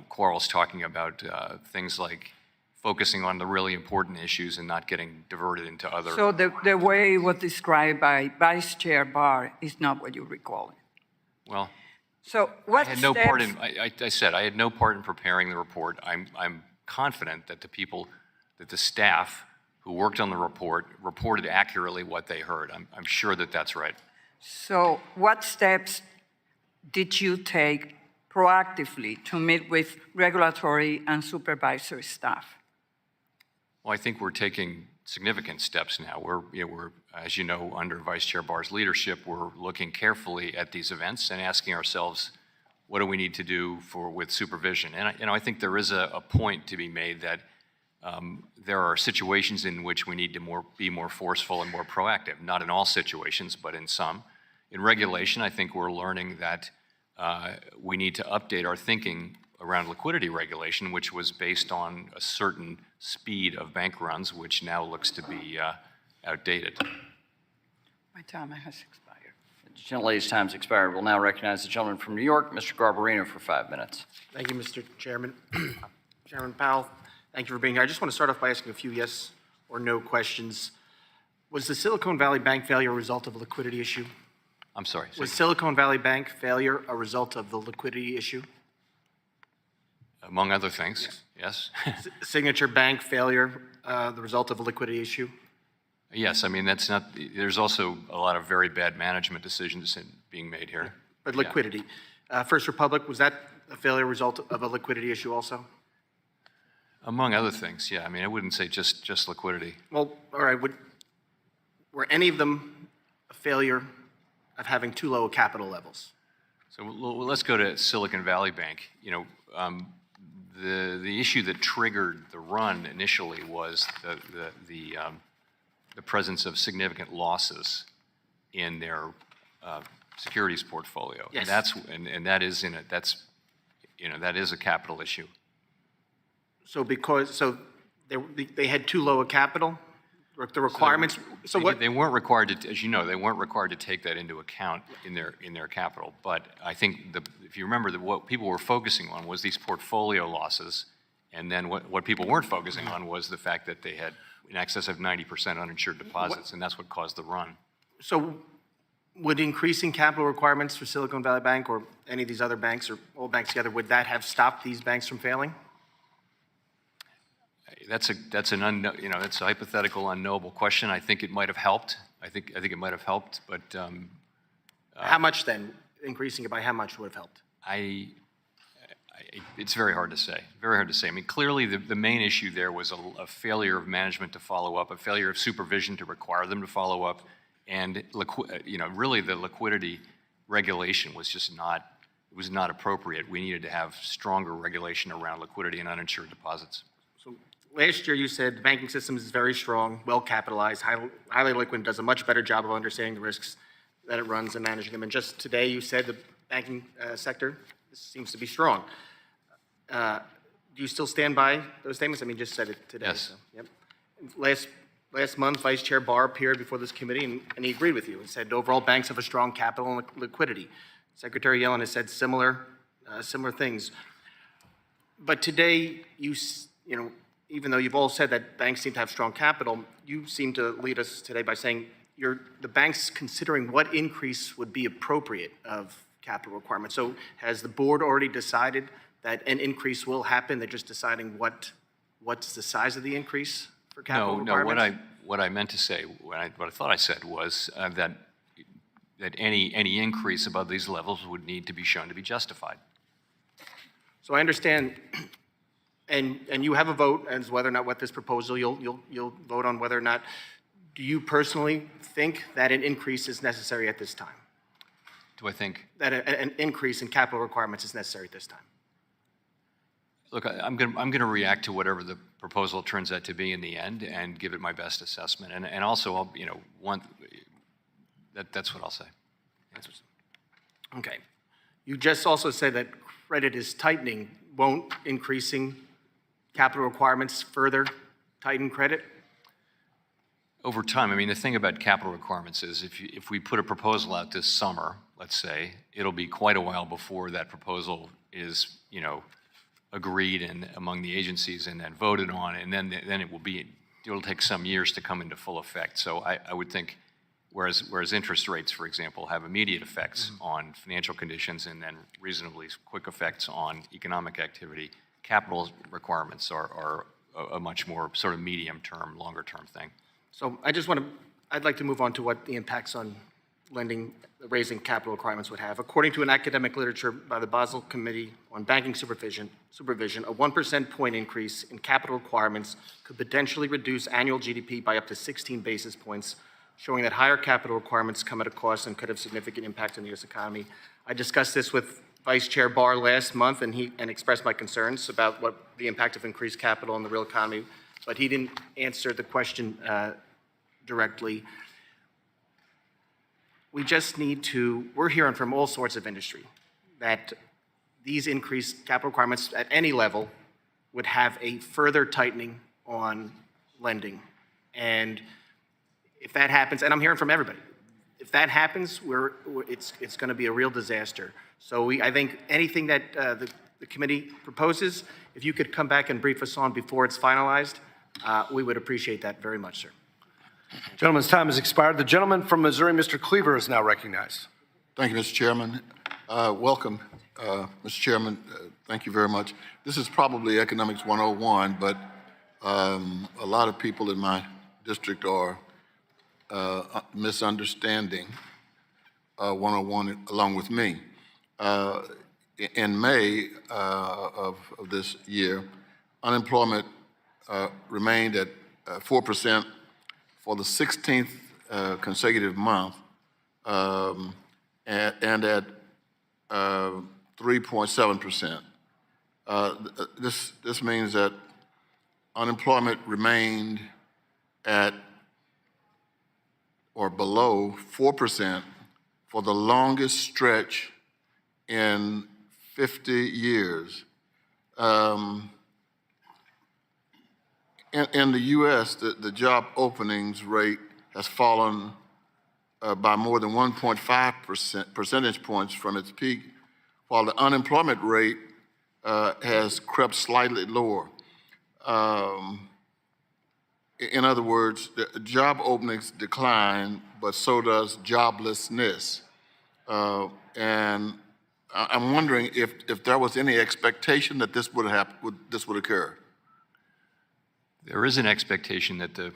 Quarles talking about things like focusing on the really important issues and not getting diverted into other.
So the way it was described by Vice Chair Barr is not what you recall?
Well,
so what
I had no part in. I said I had no part in preparing the report. I'm confident that the staff who worked on the report reported accurately what they heard. I'm sure that that's right.
So what steps did you take proactively to meet with regulatory and supervisory staff?
Well, I think we're taking significant steps now. We're, as you know, under Vice Chair Barr's leadership, we're looking carefully at these events and asking ourselves, what do we need to do with supervision? And I think there is a point to be made that There are situations in which we need to be more forceful and more proactive. Not in all situations, but in some. In regulation, I think we're learning that we need to update our thinking around liquidity regulation, which was based on a certain speed of bank runs, which now looks to be outdated.
My time has expired.
The gentlelady's time's expired. We'll now recognize the gentleman from New York, Mr. Garbarino, for 5 minutes.
Thank you, Mr. Chairman. Chairman Powell, thank you for being here. I just want to start off by asking a few yes or no questions. Was the Silicon Valley Bank failure a result of a liquidity issue?
I'm sorry.
Was Silicon Valley Bank failure a result of the liquidity issue?
Among other things, yes.
Signature Bank failure, the result of a liquidity issue?
Yes, I mean, that's not, there's also a lot of very bad management decisions being made here.
But liquidity. First Republic, was that a failure result of a liquidity issue also?
Among other things, yeah. I mean, I wouldn't say just liquidity.
Well, all right. Were any of them a failure of having too low capital levels?
So let's go to Silicon Valley Bank. You know, the issue that triggered the run initially was the presence of significant losses in their securities portfolio.
Yes.
And that is that is a capital issue.
So they had too low a capital, the requirements. So what?
They weren't required to, as you know, they weren't required to take that into account in their capital. But I think if you remember what people were focusing on was these portfolio losses, and then what people weren't focusing on was the fact that they had in excess of 90% uninsured deposits, and that's what caused the run.
So would increasing capital requirements for Silicon Valley Bank or any of these other banks or all banks together, would that have stopped these banks from failing?
That's a hypothetical, unknowable question. I think it might have helped. I think it might have helped, but
How much then? Increasing it by how much would have helped?
It's very hard to say. Very hard to say. I mean, clearly the main issue there was a failure of management to follow up, a failure of supervision to require them to follow up, and really the liquidity regulation was just not appropriate. We needed to have stronger regulation around liquidity and uninsured deposits.
So last year you said the banking system is very strong, well capitalized, highly liquid, does a much better job of understanding the risks that it runs and managing them. And just today you said the banking sector seems to be strong. Do you still stand by those statements? I mean, just said it today.
Yes.
So, yep. Last month, Vice Chair Barr appeared before this committee, and he agreed with you. He said overall banks have a strong capital and liquidity. Secretary Yellen has said similar things. But today, even though you've all said that banks seem to have strong capital, you seem to lead us today by saying the bank's considering what increase would be appropriate of capital requirements. So has the board already decided that an increase will happen? They're just deciding what's the size of the increase for capital requirements?
No. What I meant to say, what I thought I said was that any increase above these levels would need to be shown to be justified.
So I understand, and you have a vote as whether or not what this proposal you'll vote on whether or not. Do you personally think that an increase is necessary at this time?
Do I think?
That an increase in capital requirements is necessary at this time?
Look, I'm going to react to whatever the proposal turns out to be in the end, and give it my best assessment. And also, that's what I'll say.
Okay. You just also said that credit is tightening. Won't increasing capital requirements further tighten credit?
Over time, I mean, the thing about capital requirements is if we put a proposal out this summer, let's say, it'll be quite a while before that proposal is, agreed among the agencies and then voted on, and then it'll take some years to come into full effect. So I would think, whereas interest rates, for example, have immediate effects on financial conditions and then reasonably quick effects on economic activity, capital requirements are a much more sort of medium-term, longer-term thing.
So I'd like to move on to what the impacts on lending, raising capital requirements would have. According to an academic literature by the Basel Committee on Banking Supervision, a 1% point increase in capital requirements could potentially reduce annual GDP by up to 16 basis points, showing that higher capital requirements come at a cost and could have significant impact on the U.S. economy. I discussed this with Vice Chair Barr last month, and expressed my concerns about what the impact of increased capital on the real economy but he didn't answer the question directly. We just need to, we're hearing from all sorts of industry that these increased capital requirements at any level would have a further tightening on lending. And if that happens, and I'm hearing from everybody, if that happens, it's going to be a real disaster. So I think anything that the committee proposes, if you could come back and brief us on before it's finalized, we would appreciate that very much, sir.
Gentleman's time has expired. The gentleman from Missouri, Mr. Cleaver, is now recognized.
Thank you, Mr. Chairman. Welcome, Mr. Chairman. Thank you very much. This is probably Economics 101, but a lot of people in my district are misunderstanding 101 along with me. In May of this year, unemployment remained at 4% for the 16th consecutive month, and at 3.7%. This means that unemployment remained at or below 4% for the longest stretch in 50 years. In the U.S., the job openings rate has fallen by more than 1.5 percentage points from its peak, while the unemployment rate has crept slightly lower. In other words, the job openings decline, but so does joblessness. And I'm wondering if there was any expectation that this would occur.
There is an expectation that the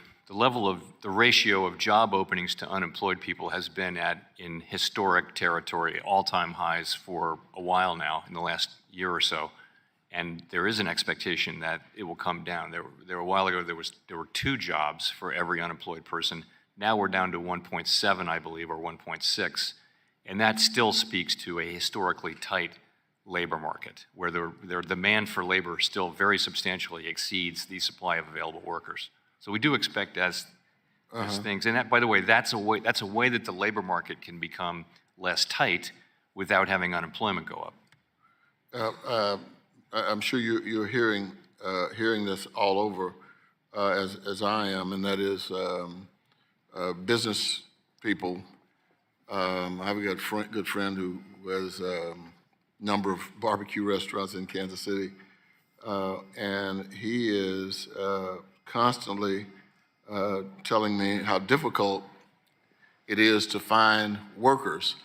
ratio of job openings to unemployed people has been in historic territory, all-time highs for a while now, in the last year or so. And there is an expectation that it will come down. There a while ago, there were 2 jobs for every unemployed person. Now we're down to 1.7, I believe, or 1.6. And that still speaks to a historically tight labor market, where their demand for labor still very substantially exceeds the supply of available workers. So we do expect as things, and that, by the way, that's a way that the labor market can become less tight without having unemployment go up.
I'm sure you're hearing this all over, as I am, and that is business people. I've got a good friend who has a number of barbecue restaurants in Kansas City, and he is constantly telling me how difficult it is to find workers,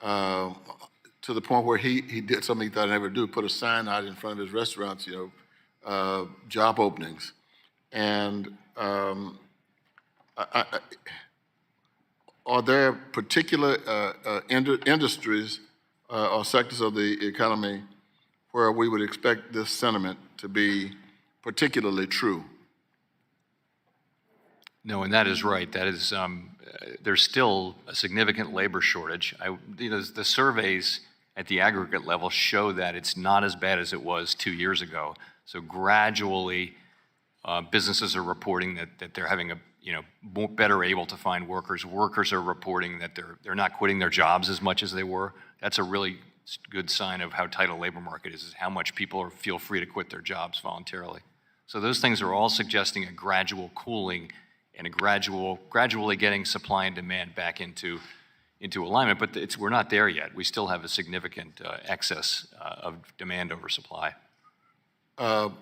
to the point where he did something he thought I'd never do, put a sign out in front of his restaurants, job openings. And are there particular industries or sectors of the economy where we would expect this sentiment to be particularly true?
No, and that is right. That is, there's still a significant labor shortage. The surveys at the aggregate level show that it's not as bad as it was 2 years ago. So gradually, businesses are reporting that they're having better able to find workers. Workers are reporting that they're not quitting their jobs as much as they were. That's a really good sign of how tight a labor market is how much people feel free to quit their jobs voluntarily. So those things are all suggesting a gradual cooling and a gradually getting supply and demand back into alignment, but we're not there yet. We still have a significant excess of demand over supply.
Are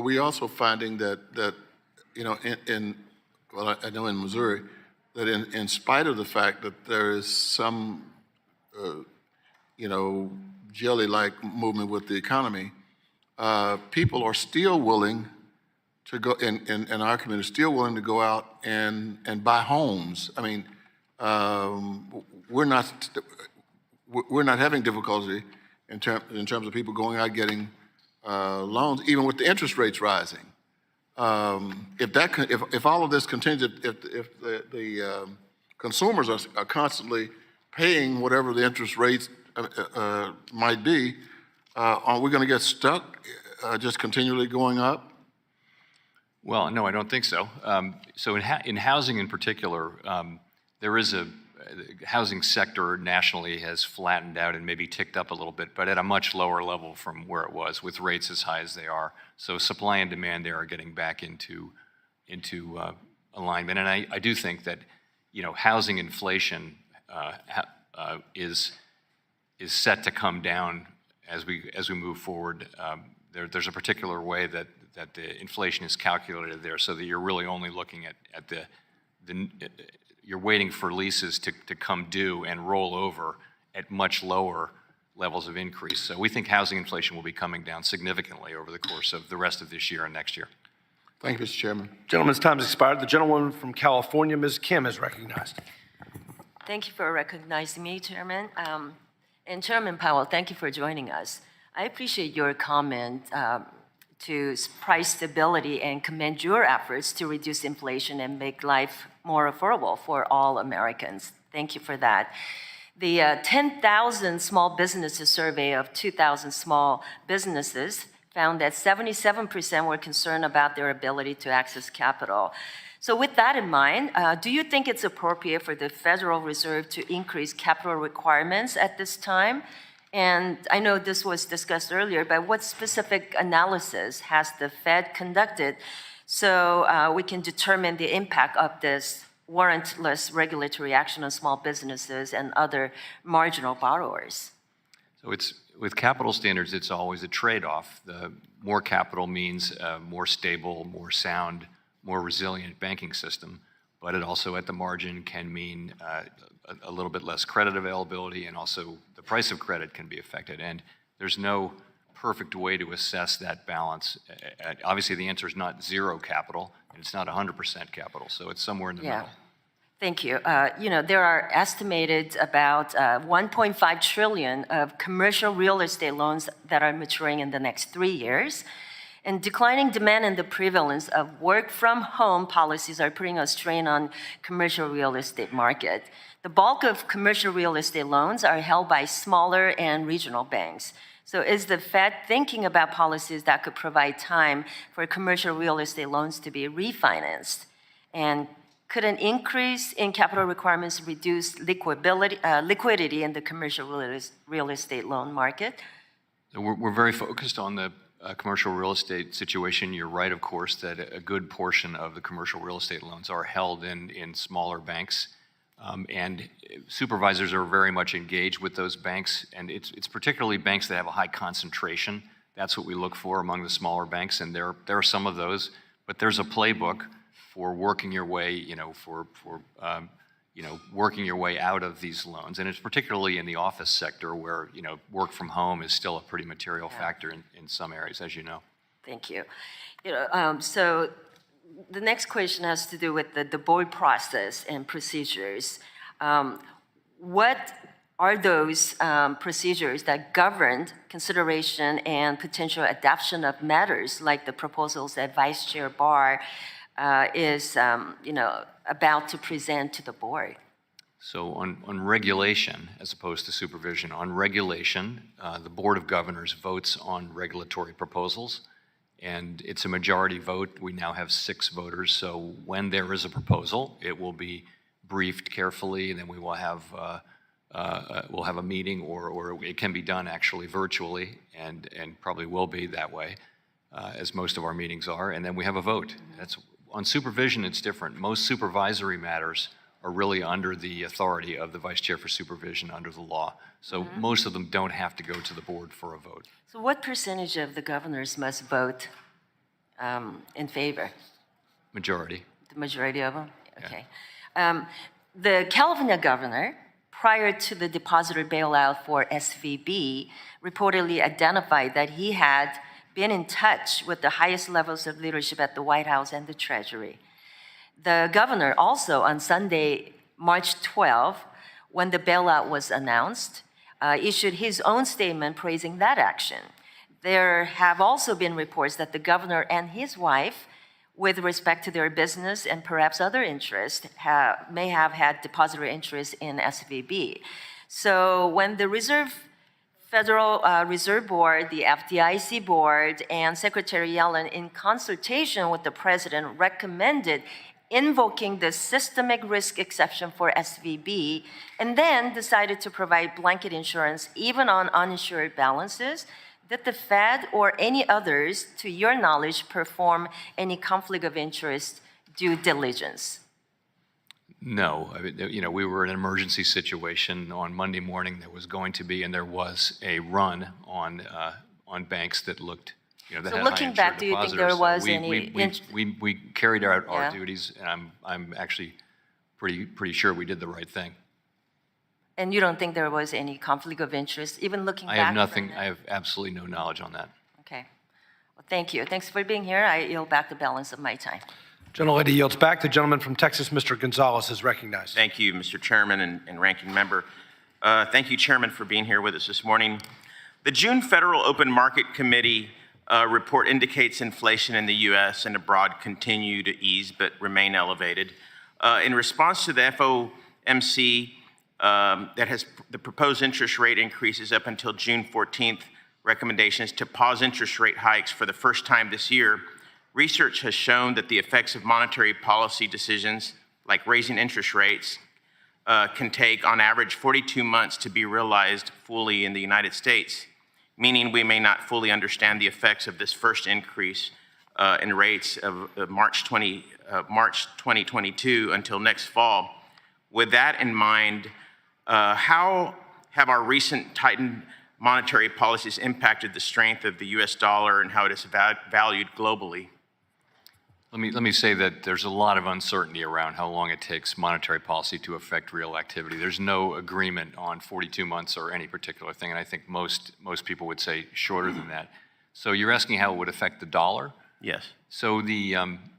we also finding that I know in Missouri, that in spite of the fact that there is some, jelly-like movement with the economy, people are still willing to go, in our community, still willing to go out and buy homes. I mean, we're not having difficulty in terms of people going out getting loans, even with the interest rates rising. If all of this continues, if the consumers are constantly paying whatever the interest rates might be, are we going to get stuck just continually going up?
Well, no, I don't think so. So in housing in particular, there is housing sector nationally has flattened out and maybe ticked up a little bit, but at a much lower level from where it was with rates as high as they are. So supply and demand there are getting back into alignment. And I do think that, housing inflation is set to come down as we move forward. There's a particular way that the inflation is calculated there, so that you're really only looking at you're waiting for leases to come due and roll over at much lower levels of increase. So we think housing inflation will be coming down significantly over the course of the rest of this year and next year.
Thank you, Mr. Chairman.
Gentleman's time has expired. The gentlewoman from California, Ms. Kim, is recognized.
Thank you for recognizing me, Chairman. And Chairman Powell, thank you for joining us. I appreciate your comment to price stability and commend your efforts to reduce inflation and make life more affordable for all Americans. Thank you for that. The 10,000 small businesses survey of 2,000 small businesses found that 77% were concerned about their ability to access capital. So with that in mind, do you think it's appropriate for the Federal Reserve to increase capital requirements at this time? And I know this was discussed earlier, but what specific analysis has the Fed conducted so we can determine the impact of this warrantless regulatory action on small businesses and other marginal borrowers?
So with capital standards, it's always a trade-off. The more capital means a more stable, more sound, more resilient banking system, but it also at the margin can mean a little bit less credit availability, and also the price of credit can be affected. And there's no perfect way to assess that balance. Obviously, the answer is not zero capital, and it's not 100% capital, so it's somewhere in the middle.
Thank you. There are estimated about 1.5 trillion of commercial real estate loans that are maturing in the next 3 years. And declining demand and the prevalence of work-from-home policies are putting a strain on commercial real estate market. The bulk of commercial real estate loans are held by smaller and regional banks. So is the Fed thinking about policies that could provide time for commercial real estate loans to be refinanced? And could an increase in capital requirements reduce liquidity in the commercial real estate loan market?
We're very focused on the commercial real estate situation. You're right, of course, that a good portion of the commercial real estate loans are held in smaller banks. And supervisors are very much engaged with those banks, and it's particularly banks that have a high concentration. That's what we look for among the smaller banks, and there are some of those, but there's a playbook for working your way, working your way out of these loans, and it's particularly in the office sector where work from home is still a pretty material factor in some areas, as you know.
Thank you. So the next question has to do with the board process and procedures. What are those procedures that govern consideration and potential adoption of matters like the proposals that Vice Chair Barr is about to present to the board?
So on regulation, as opposed to supervision, on regulation, the Board of Governors votes on regulatory proposals, and it's a majority vote. We now have 6 voters, so when there is a proposal, it will be briefed carefully, and then we will have we'll have a meeting, or it can be done actually virtually, and probably will be that way, as most of our meetings are, and then we have a vote. On supervision, it's different. Most supervisory matters are really under the authority of the Vice Chair for Supervision under the law. So most of them don't have to go to the board for a vote.
So what percentage of the governors must vote in favor?
Majority.
The majority of them? Okay. The California governor, prior to the depositor bailout for SVB, reportedly identified that he had been in touch with the highest levels of leadership at the White House and the Treasury. The governor also, on Sunday, March 12, when the bailout was announced, issued his own statement praising that action. There have also been reports that the governor and his wife, with respect to their business and perhaps other interests, may have had depository interest in SVB. So when the Reserve Federal Reserve Board, the FDIC Board, and Secretary Yellen, in consultation with the President, recommended invoking the systemic risk exception for SVB, and then decided to provide blanket insurance even on uninsured balances, did the Fed or any others, to your knowledge, perform any conflict of interest due diligence?
No, I mean, we were in an emergency situation on Monday morning. There was going to be, and there was a run on banks that looked, that
So
had
looking
high
back,
insured
do you think
depositors.
there was
So
any
we carried out our
Yeah.
duties, and I'm actually pretty sure we did the right thing.
And you don't think there was any conflict of interest, even looking
I
back?
have nothing.
from that?
I have absolutely no knowledge on that.
Okay. Well, thank you. Thanks for being here. I yield back the balance of my time.
Gentlelady yields back. The gentleman from Texas, Mr. Gonzalez, is recognized.
Thank you, Mr. Chairman and Ranking Member. Thank you, Chairman, for being here with us this morning. The June Federal Open Market Committee report indicates inflation in the U.S. and abroad continue to ease but remain elevated. In response to the FOMC that has the proposed interest rate increases up until June 14th, recommendations to pause interest rate hikes for the first time this year, research has shown that the effects of monetary policy decisions, like raising interest rates, can take, on average, 42 months to be realized fully in the United States, meaning we may not fully understand the effects of this first increase in rates of March 2022 until next fall. With that in mind, how have our recent tightened monetary policies impacted the strength of the U.S. dollar and how it is valued globally?
Let me say that there's a lot of uncertainty around how long it takes monetary policy to affect real activity. There's no agreement on 42 months or any particular thing, and I think most people would say shorter than that. So you're asking how it would affect the dollar?
Yes.
So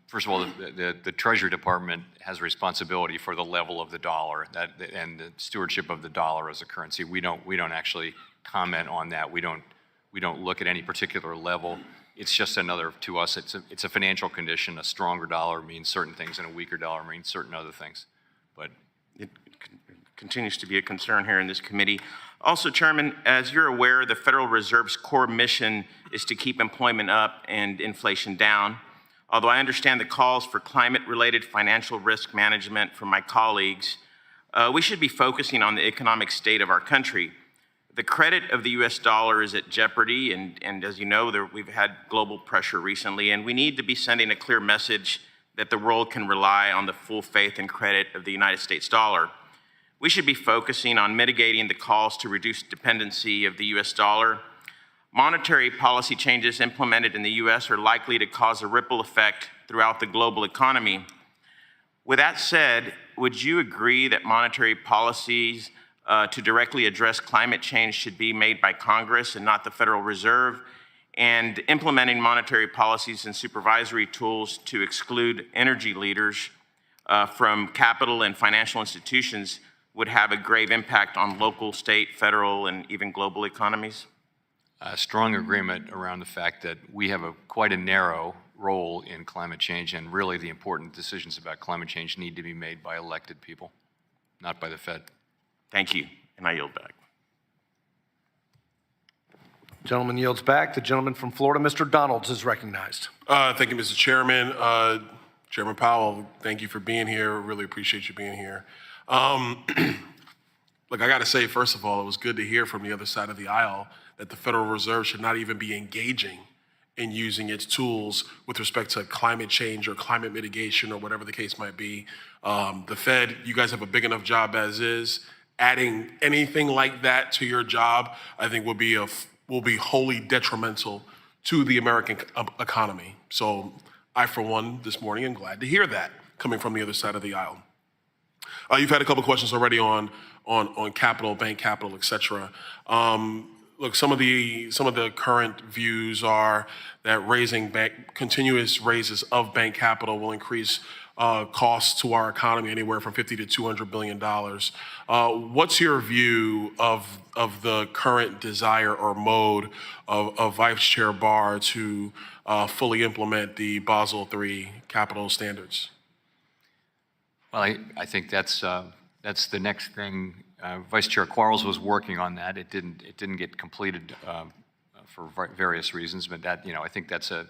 first of all, the Treasury Department has responsibility for the level of the dollar and the stewardship of the dollar as a currency. We don't actually comment on that. We don't look at any particular level. It's just another, to us, it's a financial condition. A stronger dollar means certain things, and a weaker dollar means certain other things. But
it continues to be a concern here in this committee. Also, Chairman, as you're aware, the Federal Reserve's core mission is to keep employment up and inflation down. Although I understand the calls for climate-related financial risk management from my colleagues, we should be focusing on the economic state of our country. The credit of the U.S. dollar is at jeopardy, and as you know, we've had global pressure recently, and we need to be sending a clear message that the world can rely on the full faith and credit of the United States dollar. We should be focusing on mitigating the calls to reduce dependency of the U.S. dollar. Monetary policy changes implemented in the U.S. are likely to cause a ripple effect throughout the global economy. With that said, would you agree that monetary policies to directly address climate change should be made by Congress and not the Federal Reserve, and implementing monetary policies and supervisory tools to exclude energy leaders from capital and financial institutions would have a grave impact on local, state, federal, and even global economies?
a strong agreement around the fact that we have quite a narrow role in climate change, and really the important decisions about climate change need to be made by elected people, not by the Fed.
Thank you, and I yield back.
Gentleman yields back. The gentleman from Florida, Mr. Donalds, is recognized.
Thank you, Mr. Chairman. Chairman Powell, thank you for being here. Really appreciate you being here. Look, I got to say, first of all, it was good to hear from the other side of the aisle that the Federal Reserve should not even be engaging in using its tools with respect to climate change or climate mitigation or whatever the case might be. The Fed, you guys have a big enough job as is. Adding anything like that to your job, I think will be wholly detrimental to the American economy. So I, for one, this morning am glad to hear that coming from the other side of the aisle. You've had a couple questions already on capital, bank capital, et cetera. Look, some of the current views are that continuous raises of bank capital will increase costs to our economy anywhere from $50 to $200 billion. What's your view of the current desire or mode of Vice Chair Barr to fully implement the Basel III capital standards?
Well, I think that's the next thing Vice Chair Quarles was working on that. It didn't get completed for various reasons, but that, I think that's an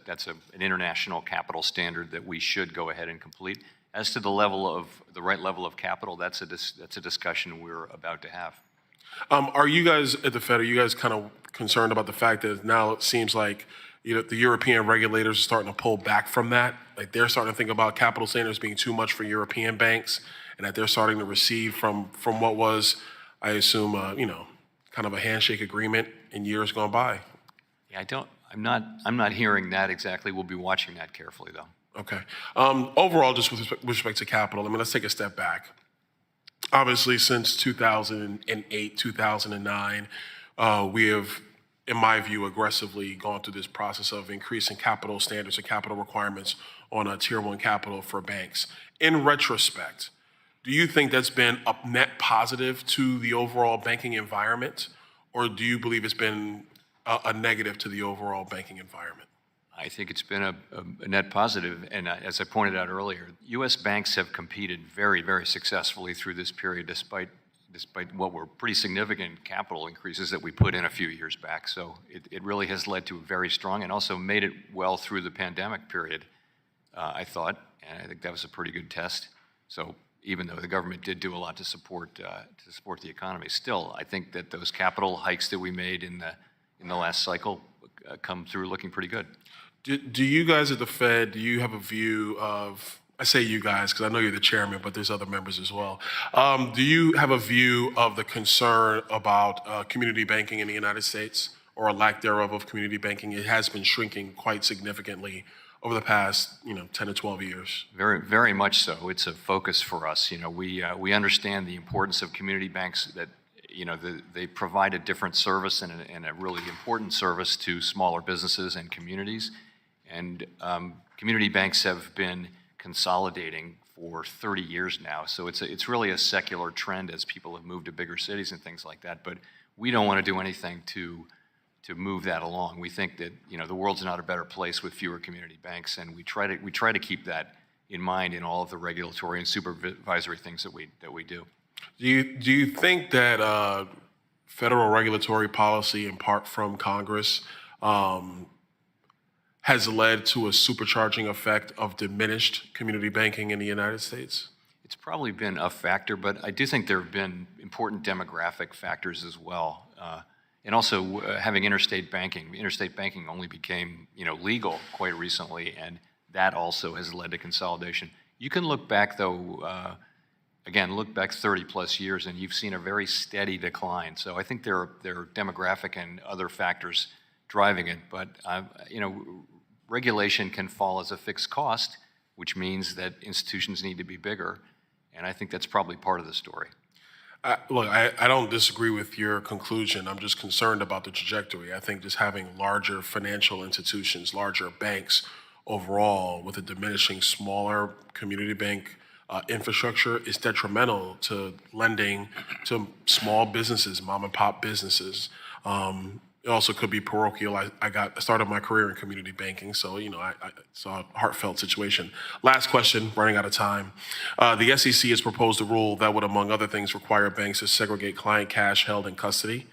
international capital standard that we should go ahead and complete. As to the right level of capital, that's a discussion we're about to have.
Are you guys at the Fed, are you guys kind of concerned about the fact that now it seems like the European regulators are starting to pull back from that? Like they're starting to think about capital standards being too much for European banks, and that they're starting to recede from what was, I assume, kind of a handshake agreement in years gone by.
Yeah, I'm not hearing that exactly. We'll be watching that carefully, though.
Okay. Overall, just with respect to capital, let's take a step back. Obviously, since 2008, 2009, we have, in my view, aggressively gone through this process of increasing capital standards and capital requirements on a Tier 1 capital for banks. In retrospect, do you think that's been a net positive to the overall banking environment, or do you believe it's been a negative to the overall banking environment?
I think it's been a net positive, and as I pointed out earlier, U.S. banks have competed very, very successfully through this period, despite what were pretty significant capital increases that we put in a few years back. So it really has led to very strong, and also made it well through the pandemic period, I thought, and I think that was a pretty good test. So even though the government did do a lot to support the economy, still, I think that those capital hikes that we made in the last cycle come through looking pretty good.
Do you guys at the Fed, do you have a view of, I say you guys because I know you're the chairman, but there's other members as well. Do you have a view of the concern about community banking in the United States, or a lack thereof of community banking? It has been shrinking quite significantly over the past 10 to 12 years.
Very, very much so. It's a focus for us. We understand the importance of community banks, that they provide a different service and a really important service to smaller businesses and communities. And community banks have been consolidating for 30 years now. So it's really a secular trend as people have moved to bigger cities and things like that. But we don't want to do anything to move that along. We think that the world's not a better place with fewer community banks, and we try to keep that in mind in all of the regulatory and supervisory things that we do.
Do you think that federal regulatory policy, in part from Congress, has led to a supercharging effect of diminished community banking in the United States?
It's probably been a factor, but I do think there have been important demographic factors as well. And also having interstate banking. Interstate banking only became legal quite recently, and that also has led to consolidation. You can look back, though, look back 30 plus years, and you've seen a very steady decline. So I think there are demographic and other factors driving it, but regulation can fall as a fixed cost, which means that institutions need to be bigger, and I think that's probably part of the story.
Look, I don't disagree with your conclusion. I'm just concerned about the trajectory. I think just having larger financial institutions, larger banks overall, with a diminishing smaller community bank infrastructure is detrimental to lending to small businesses, mom and pop businesses. It also could be parochial. I started my career in community banking, so I saw a heartfelt situation. Last question, running out of time. The SEC has proposed a rule that would, among other things, require banks to segregate client cash held in custody,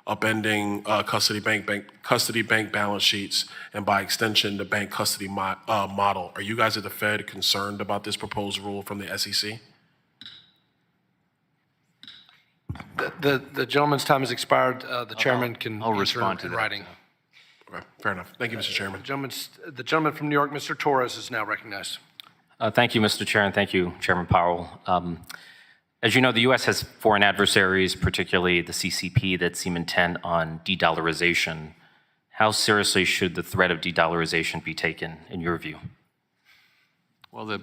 upending custody bank balance sheets, and by extension, the bank custody model. Are you guys at the Fed concerned about this proposed rule from the SEC?
The gentleman's time has expired. The chairman can
I'll respond to
in
that.
writing.
Okay, fair enough. Thank you, Mr. Chairman.
The gentleman from New York, Mr. Torres, is now recognized.
Thank you, Mr. Chair, and thank you, Chairman Powell. As you know, the U.S. has foreign adversaries, particularly the CCP, that seem intent on de-dollarization. How seriously should the threat of de-dollarization be taken, in your view?
Well, the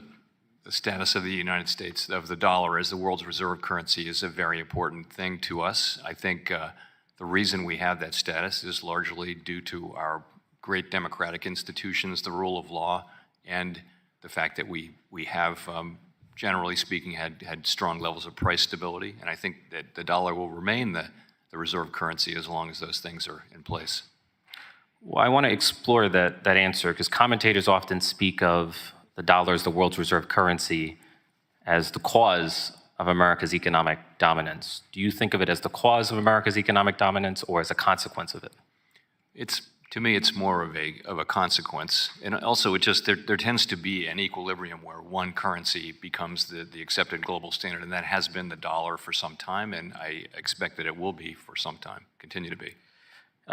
status of the United States, of the dollar as the world's reserve currency, is a very important thing to us. I think the reason we have that status is largely due to our great democratic institutions, the rule of law, and the fact that we have, generally speaking, had strong levels of price stability. And I think that the dollar will remain the reserve currency as long as those things are in place.
Well, I want to explore that answer, because commentators often speak of the dollar as the world's reserve currency as the cause of America's economic dominance. Do you think of it as the cause of America's economic dominance or as a consequence of it?
To me, it's more of a consequence. And also, there tends to be an equilibrium where one currency becomes the accepted global standard, and that has been the dollar for some time, and I expect that it will be for some time, continue to be.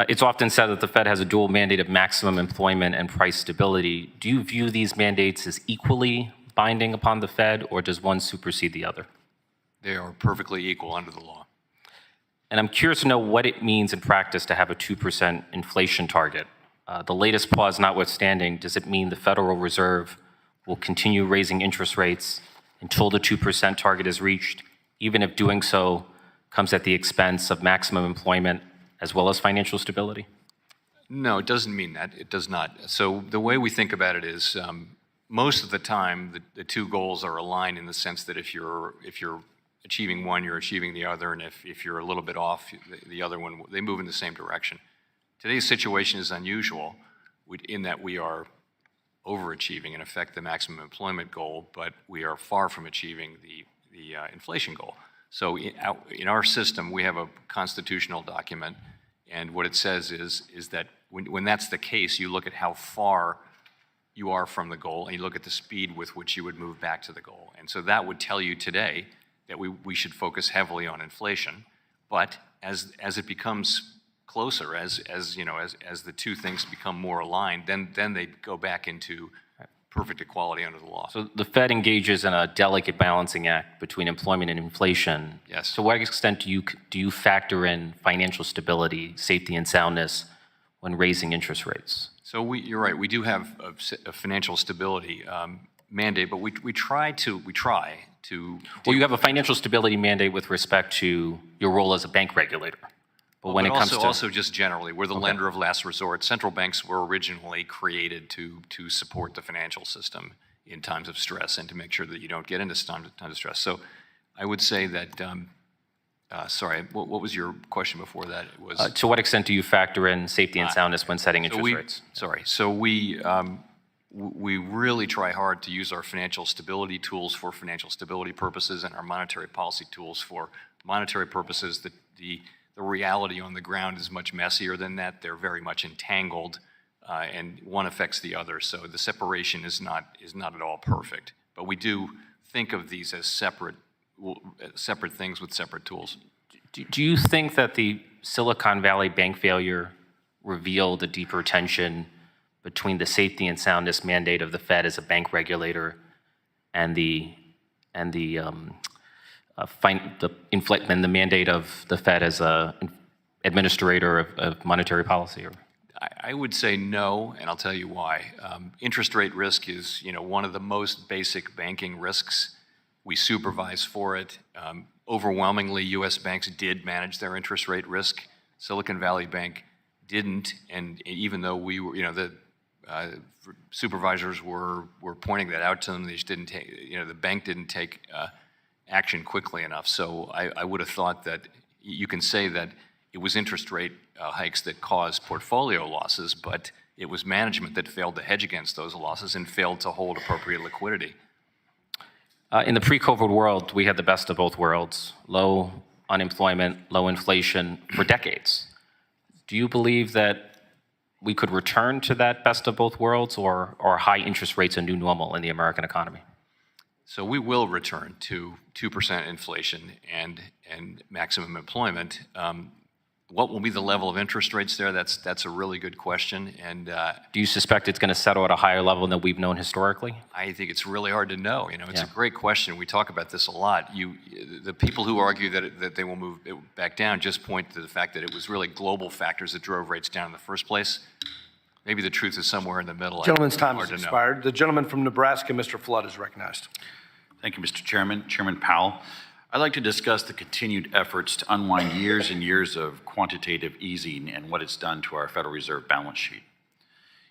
It's often said that the Fed has a dual mandate of maximum employment and price stability. Do you view these mandates as equally binding upon the Fed, or does one supersede the other?
They are perfectly equal under the law.
And I'm curious to know what it means in practice to have a 2% inflation target. The latest pause notwithstanding, does it mean the Federal Reserve will continue raising interest rates until the 2% target is reached, even if doing so comes at the expense of maximum employment as well as financial stability?
No, it doesn't mean that. It does not. So the way we think about it is most of the time the two goals are aligned in the sense that if you're achieving one, you're achieving the other, and if you're a little bit off, the other one, they move in the same direction. Today's situation is unusual in that we are overachieving, in effect, the maximum employment goal, but we are far from achieving the inflation goal. So in our system, we have a constitutional document, and what it says is that when that's the case, you look at how far you are from the goal, and you look at the speed with which you would move back to the goal. And so that would tell you today that we should focus heavily on inflation, but as it becomes closer, as the two things become more aligned, then they go back into perfect equality under the law.
So the Fed engages in a delicate balancing act between employment and inflation.
Yes.
To what extent do you factor in financial stability, safety, and soundness when raising interest rates?
So you're right. We do have a financial stability mandate, but we try to.
Well, you have a financial stability mandate with respect to your role as a bank regulator. But when it comes to
also just generally, we're the lender of last resort. Central banks were originally created to support the financial system in times of stress and to make sure that you don't get into times of stress. So I would say that. Sorry, what was your question before that? It was
to what extent do you factor in safety and soundness when setting interest rates?
Sorry. So we really try hard to use our financial stability tools for financial stability purposes and our monetary policy tools for monetary purposes. The reality on the ground is much messier than that. They're very much entangled, and one affects the other. So the separation is not at all perfect. But we do think of these as separate things with separate tools.
Do you think that the Silicon Valley bank failure revealed a deeper tension between the safety and soundness mandate of the Fed as a bank regulator and the mandate of the Fed as a administrator of monetary policy?
I would say no, and I'll tell you why. Interest rate risk is one of the most basic banking risks. We supervise for it. Overwhelmingly, U.S. banks did manage their interest rate risk. Silicon Valley Bank didn't, and even though we were, the supervisors were pointing that out to them, they just didn't take, the bank didn't take action quickly enough. So I would have thought that you can say that it was interest rate hikes that caused portfolio losses, but it was management that failed to hedge against those losses and failed to hold appropriate liquidity.
In the pre-COVID world, we had the best of both worlds: low unemployment, low inflation for decades. Do you believe that we could return to that best of both worlds, or are high interest rates a new normal in the American economy?
So we will return to 2% inflation and maximum employment. What will be the level of interest rates there? That's a really good question. And
do you suspect it's going to settle at a higher level than we've known historically?
I think it's really hard to know. It's a great question. We talk about this a lot. The people who argue that they will move it back down just point to the fact that it was really global factors that drove rates down in the first place. Maybe the truth is somewhere in the middle.
Gentleman's time has expired. The gentleman from Nebraska, Mr. Flood, is recognized.
Thank you, Mr. Chairman. Chairman Powell, I'd like to discuss the continued efforts to unwind years and years of quantitative easing and what it's done to our Federal Reserve balance sheet.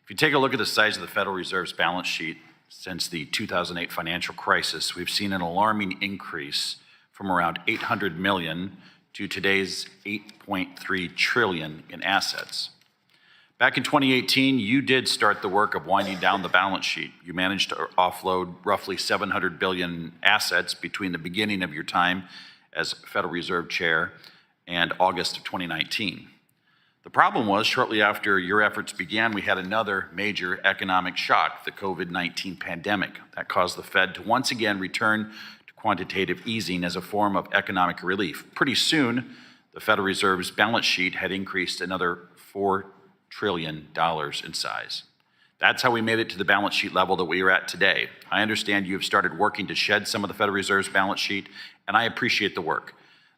If you take a look at the size of the Federal Reserve's balance sheet since the 2008 financial crisis, we've seen an alarming increase from around $800 million to today's $8.3 trillion in assets. Back in 2018, you did start the work of winding down the balance sheet. You managed to offload roughly $700 billion assets between the beginning of your time as Federal Reserve Chair and August of 2019. The problem was, shortly after your efforts began, we had another major economic shock, the COVID-19 pandemic. That caused the Fed to once again return to quantitative easing as a form of economic relief. Pretty soon, the Federal Reserve's balance sheet had increased another $4 trillion in size. That's how we made it to the balance sheet level that we are at today. I understand you have started working to shed some of the Federal Reserve's balance sheet, and I appreciate the work.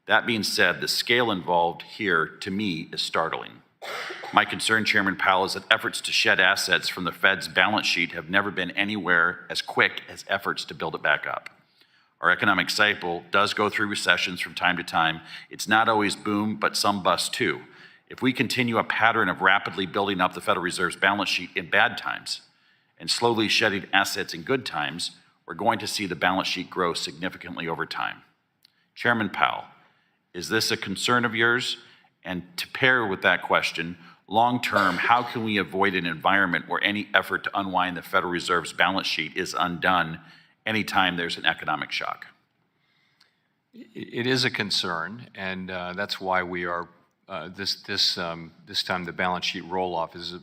That being said, the scale involved here, to me, is startling. My concern, Chairman Powell, is that efforts to shed assets from the Fed's balance sheet have never been anywhere as quick as efforts to build it back up. Our economic cycle does go through recessions from time to time. It's not always boom, but some bust too. If we continue a pattern of rapidly building up the Federal Reserve's balance sheet in bad times and slowly shedding assets in good times, we're going to see the balance sheet grow significantly over time. Chairman Powell, is this a concern of yours? And to pair with that question, long-term, how can we avoid an environment where any effort to unwind the Federal Reserve's balance sheet is undone anytime there's an economic shock?
It is a concern, and that's why we are this time the balance sheet roll-off is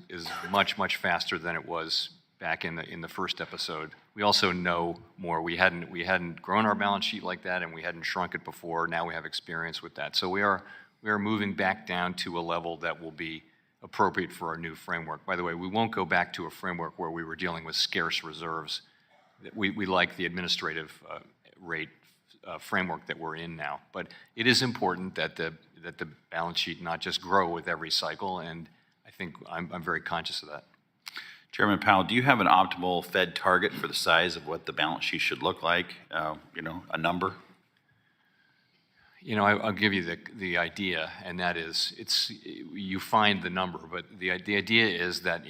much faster than it was back in the first episode. We also know more. We hadn't grown our balance sheet like that, and we hadn't shrunk it before. Now we have experience with that. So we are moving back down to a level that will be appropriate for our new framework. By the way, we won't go back to a framework where we were dealing with scarce reserves. We like the administrative rate framework that we're in now. But it is important that the balance sheet not just grow with every cycle, and I think I'm very conscious of that.
Chairman Powell, do you have an optimal Fed target for the size of what the balance sheet should look like? A number?
I'll give you the idea, and that is, you find the number, but the idea is that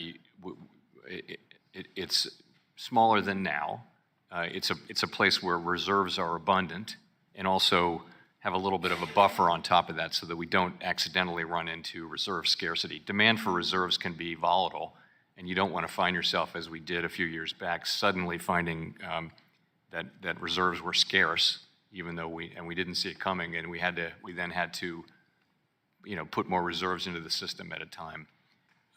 it's smaller than now. It's a place where reserves are abundant, and also have a little bit of a buffer on top of that so that we don't accidentally run into reserve scarcity. Demand for reserves can be volatile, and you don't want to find yourself, as we did a few years back, suddenly finding that reserves were scarce, even though we didn't see it coming, and we then had to put more reserves into the system at a time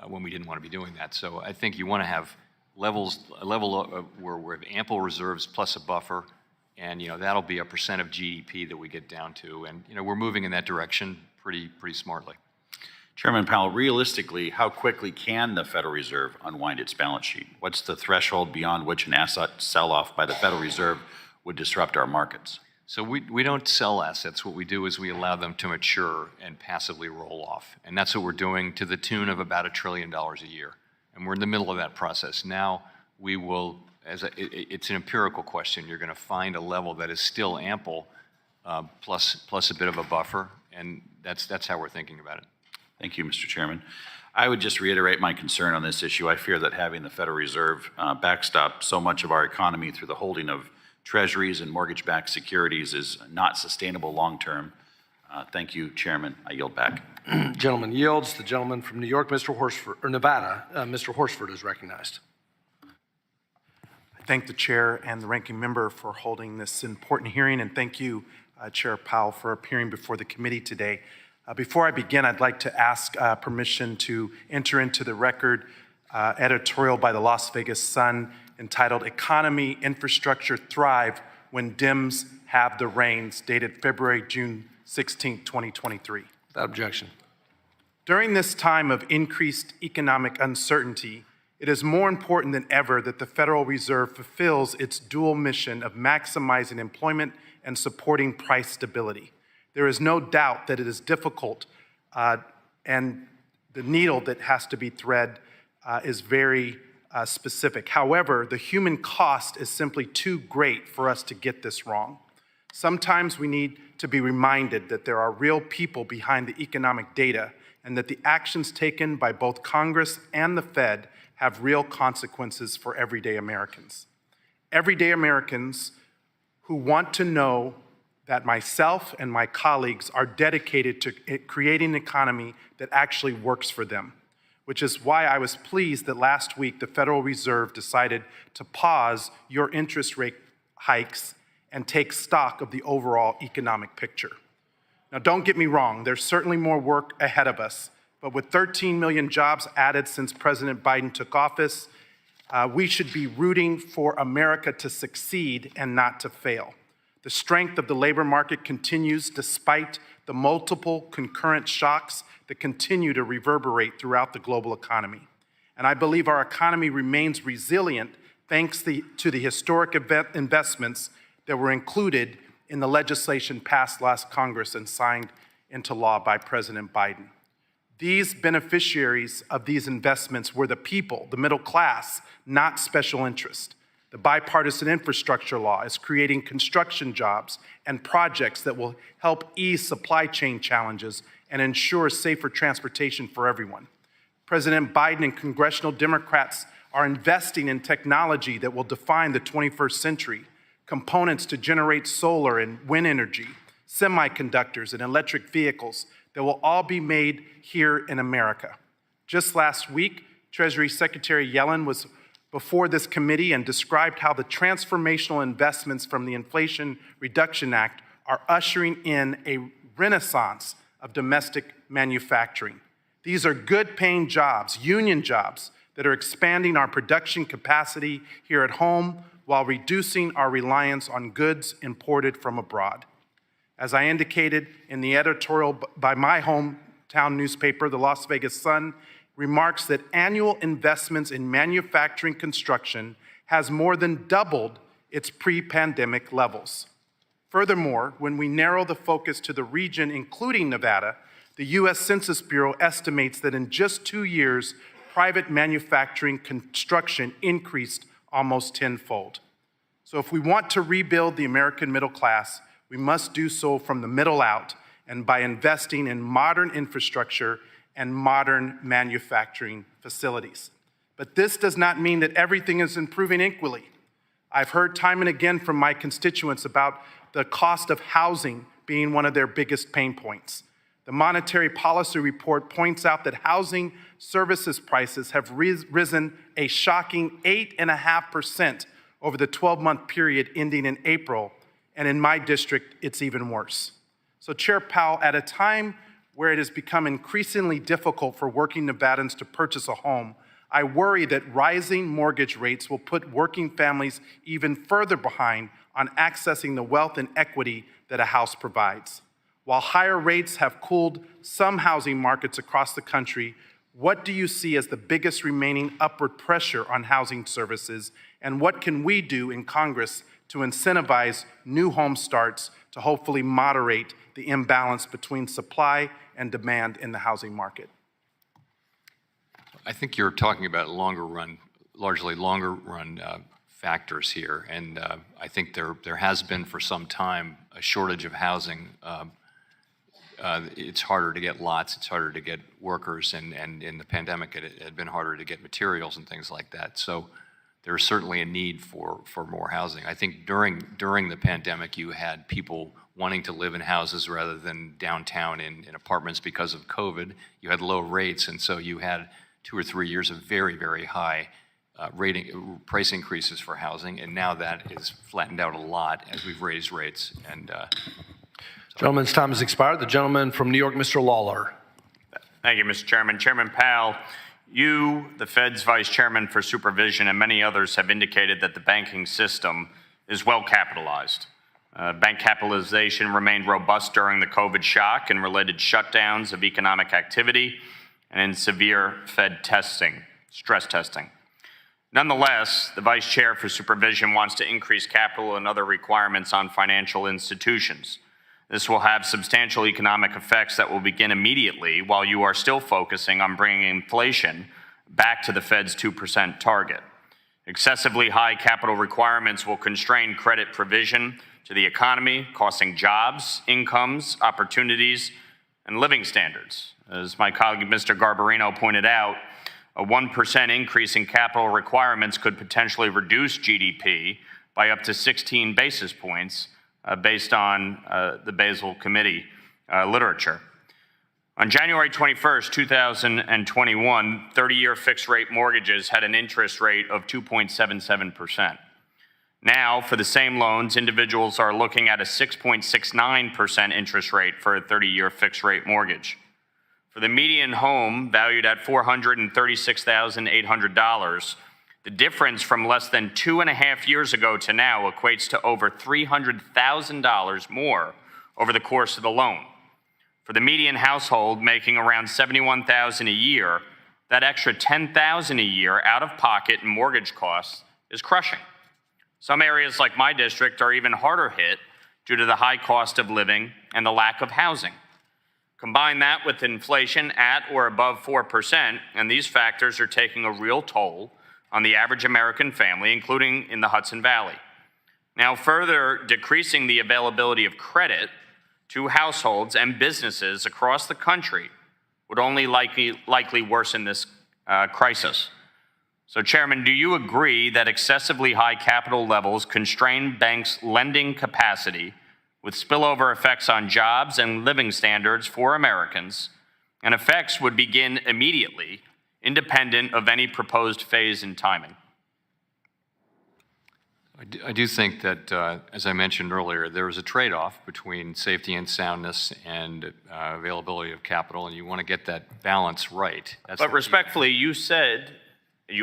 when we didn't want to be doing that. So I think you want to have a level where we have ample reserves plus a buffer, and that'll be a percent of GDP that we get down to, and we're moving in that direction pretty smartly.
Chairman Powell, realistically, how quickly can the Federal Reserve unwind its balance sheet? What's the threshold beyond which an asset sell-off by the Federal Reserve would disrupt our markets?
So we don't sell assets. What we do is we allow them to mature and passively roll off, and that's what we're doing to the tune of about $1 trillion a year. And we're in the middle of that process. Now we will, it's an empirical question. You're going to find a level that is still ample, plus a bit of a buffer, and that's how we're thinking about it.
Thank you, Mr. Chairman. I would just reiterate my concern on this issue. I fear that having the Federal Reserve backstop so much of our economy through the holding of treasuries and mortgage-backed securities is not sustainable long-term. Thank you, Chairman. I yield back.
Gentleman yields. The gentleman from New York, Mr. Horsford, or Nevada, Mr. Horsford is recognized.
I thank the chair and the ranking member for holding this important hearing, and thank you, Chair Powell, for appearing before the committee today. Before I begin, I'd like to ask permission to enter into the record editorial by the Las Vegas Sun entitled "Economy Infrastructure Thrive When Dems Have the Reins," dated June 16, 2023.
Without objection.
During this time of increased economic uncertainty, it is more important than ever that the Federal Reserve fulfills its dual mission of maximizing employment and supporting price stability. There is no doubt that it is difficult, and the needle that has to be threaded is very specific. However, the human cost is simply too great for us to get this wrong. Sometimes we need to be reminded that there are real people behind the economic data, and that the actions taken by both Congress and the Fed have real consequences for everyday Americans. Everyday Americans who want to know that myself and my colleagues are dedicated to creating an economy that actually works for them. which is why I was pleased that last week the Federal Reserve decided to pause your interest rate hikes and take stock of the overall economic picture. Now, don't get me wrong, there's certainly more work ahead of us, but with 13 million jobs added since President Biden took office, we should be rooting for America to succeed and not to fail. The strength of the labor market continues despite the multiple concurrent shocks that continue to reverberate throughout the global economy. And I believe our economy remains resilient thanks to the historic investments that were included in the legislation passed last Congress and signed into law by President Biden. These beneficiaries of these investments were the people, the middle class, not special interest. The bipartisan infrastructure law is creating construction jobs and projects that will help ease supply chain challenges and ensure safer transportation for everyone. President Biden and congressional Democrats are investing in technology that will define the 21st century, components to generate solar and wind energy, semiconductors and electric vehicles that will all be made here in America. Just last week, Treasury Secretary Yellen was before this committee and described how the transformational investments from the Inflation Reduction Act are ushering in a renaissance of domestic manufacturing. These are good-paying jobs, union jobs, that are expanding our production capacity here at home while reducing our reliance on goods imported from abroad. As I indicated in the editorial by my hometown newspaper, the Las Vegas Sun, remarks that annual investments in manufacturing construction has more than doubled its pre-pandemic levels. Furthermore, when we narrow the focus to the region, including Nevada, the U.S. Census Bureau estimates that in just 2 years, private manufacturing construction increased almost tenfold. So if we want to rebuild the American middle class, we must do so from the middle out and by investing in modern infrastructure and modern manufacturing facilities. But this does not mean that everything is improving equally. I've heard time and again from my constituents about the cost of housing being one of their biggest pain points. The Monetary Policy Report points out that housing services prices have risen a shocking 8.5% over the 12-month period ending in April, and in my district, it's even worse. So Chair Powell, at a time where it has become increasingly difficult for working Nevadans to purchase a home, I worry that rising mortgage rates will put working families even further behind on accessing the wealth and equity that a house provides. While higher rates have cooled some housing markets across the country, what do you see as the biggest remaining upward pressure on housing services, and what can we do in Congress to incentivize new home starts to hopefully moderate the imbalance between supply and demand in the housing market?
I think you're talking about largely longer run factors here, and I think there has been for some time a shortage of housing. It's harder to get lots, it's harder to get workers, and in the pandemic it had been harder to get materials and things like that. So there's certainly a need for more housing. I think during the pandemic you had people wanting to live in houses rather than downtown in apartments because of COVID. You had low rates, and so you had 2 or 3 years of very, very high price increases for housing, and now that is flattened out a lot as we've raised rates. And
Gentleman's time has expired. The gentleman from New York, Mr. Lawler.
Thank you, Mr. Chairman. Chairman Powell, you, the Fed's Vice Chairman for Supervision, and many others have indicated that the banking system is well capitalized. Bank capitalization remained robust during the COVID shock and related shutdowns of economic activity and in severe Fed testing, stress testing. Nonetheless, the Vice Chair for Supervision wants to increase capital and other requirements on financial institutions. This will have substantial economic effects that will begin immediately while you are still focusing on bringing inflation back to the Fed's 2% target. Excessively high capital requirements will constrain credit provision to the economy, costing jobs, incomes, opportunities, and living standards. As my colleague Mr. Garbarino pointed out, a 1% increase in capital requirements could potentially reduce GDP by up to 16 basis points based on the Basel Committee literature.
On January 21st, 2021, 30-year fixed-rate mortgages had an interest rate of 2.77%. Now, for the same loans, individuals are looking at a 6.69% interest rate for a 30-year fixed-rate mortgage. For the median home, valued at $436,800, the difference from less than 2.5 years ago to now equates to over $300,000 more over the course of the loan. For the median household making around $71,000 a year, that extra $10,000 a year out of pocket in mortgage costs is crushing. Some areas like my district are even harder hit due to the high cost of living and the lack of housing. Combine that with inflation at or above 4%, and these factors are taking a real toll on the average American family, including in the Hudson Valley. Now, further decreasing the availability of credit to households and businesses across the country would only likely worsen this crisis. So, Chairman, do you agree that excessively high capital levels constrain banks' lending capacity with spillover effects on jobs and living standards for Americans, and effects would begin immediately, independent of any proposed phase in timing?
I do think that, as I mentioned earlier, there is a trade-off between safety and soundness and availability of capital, and you want to get that balance right.
But respectfully, you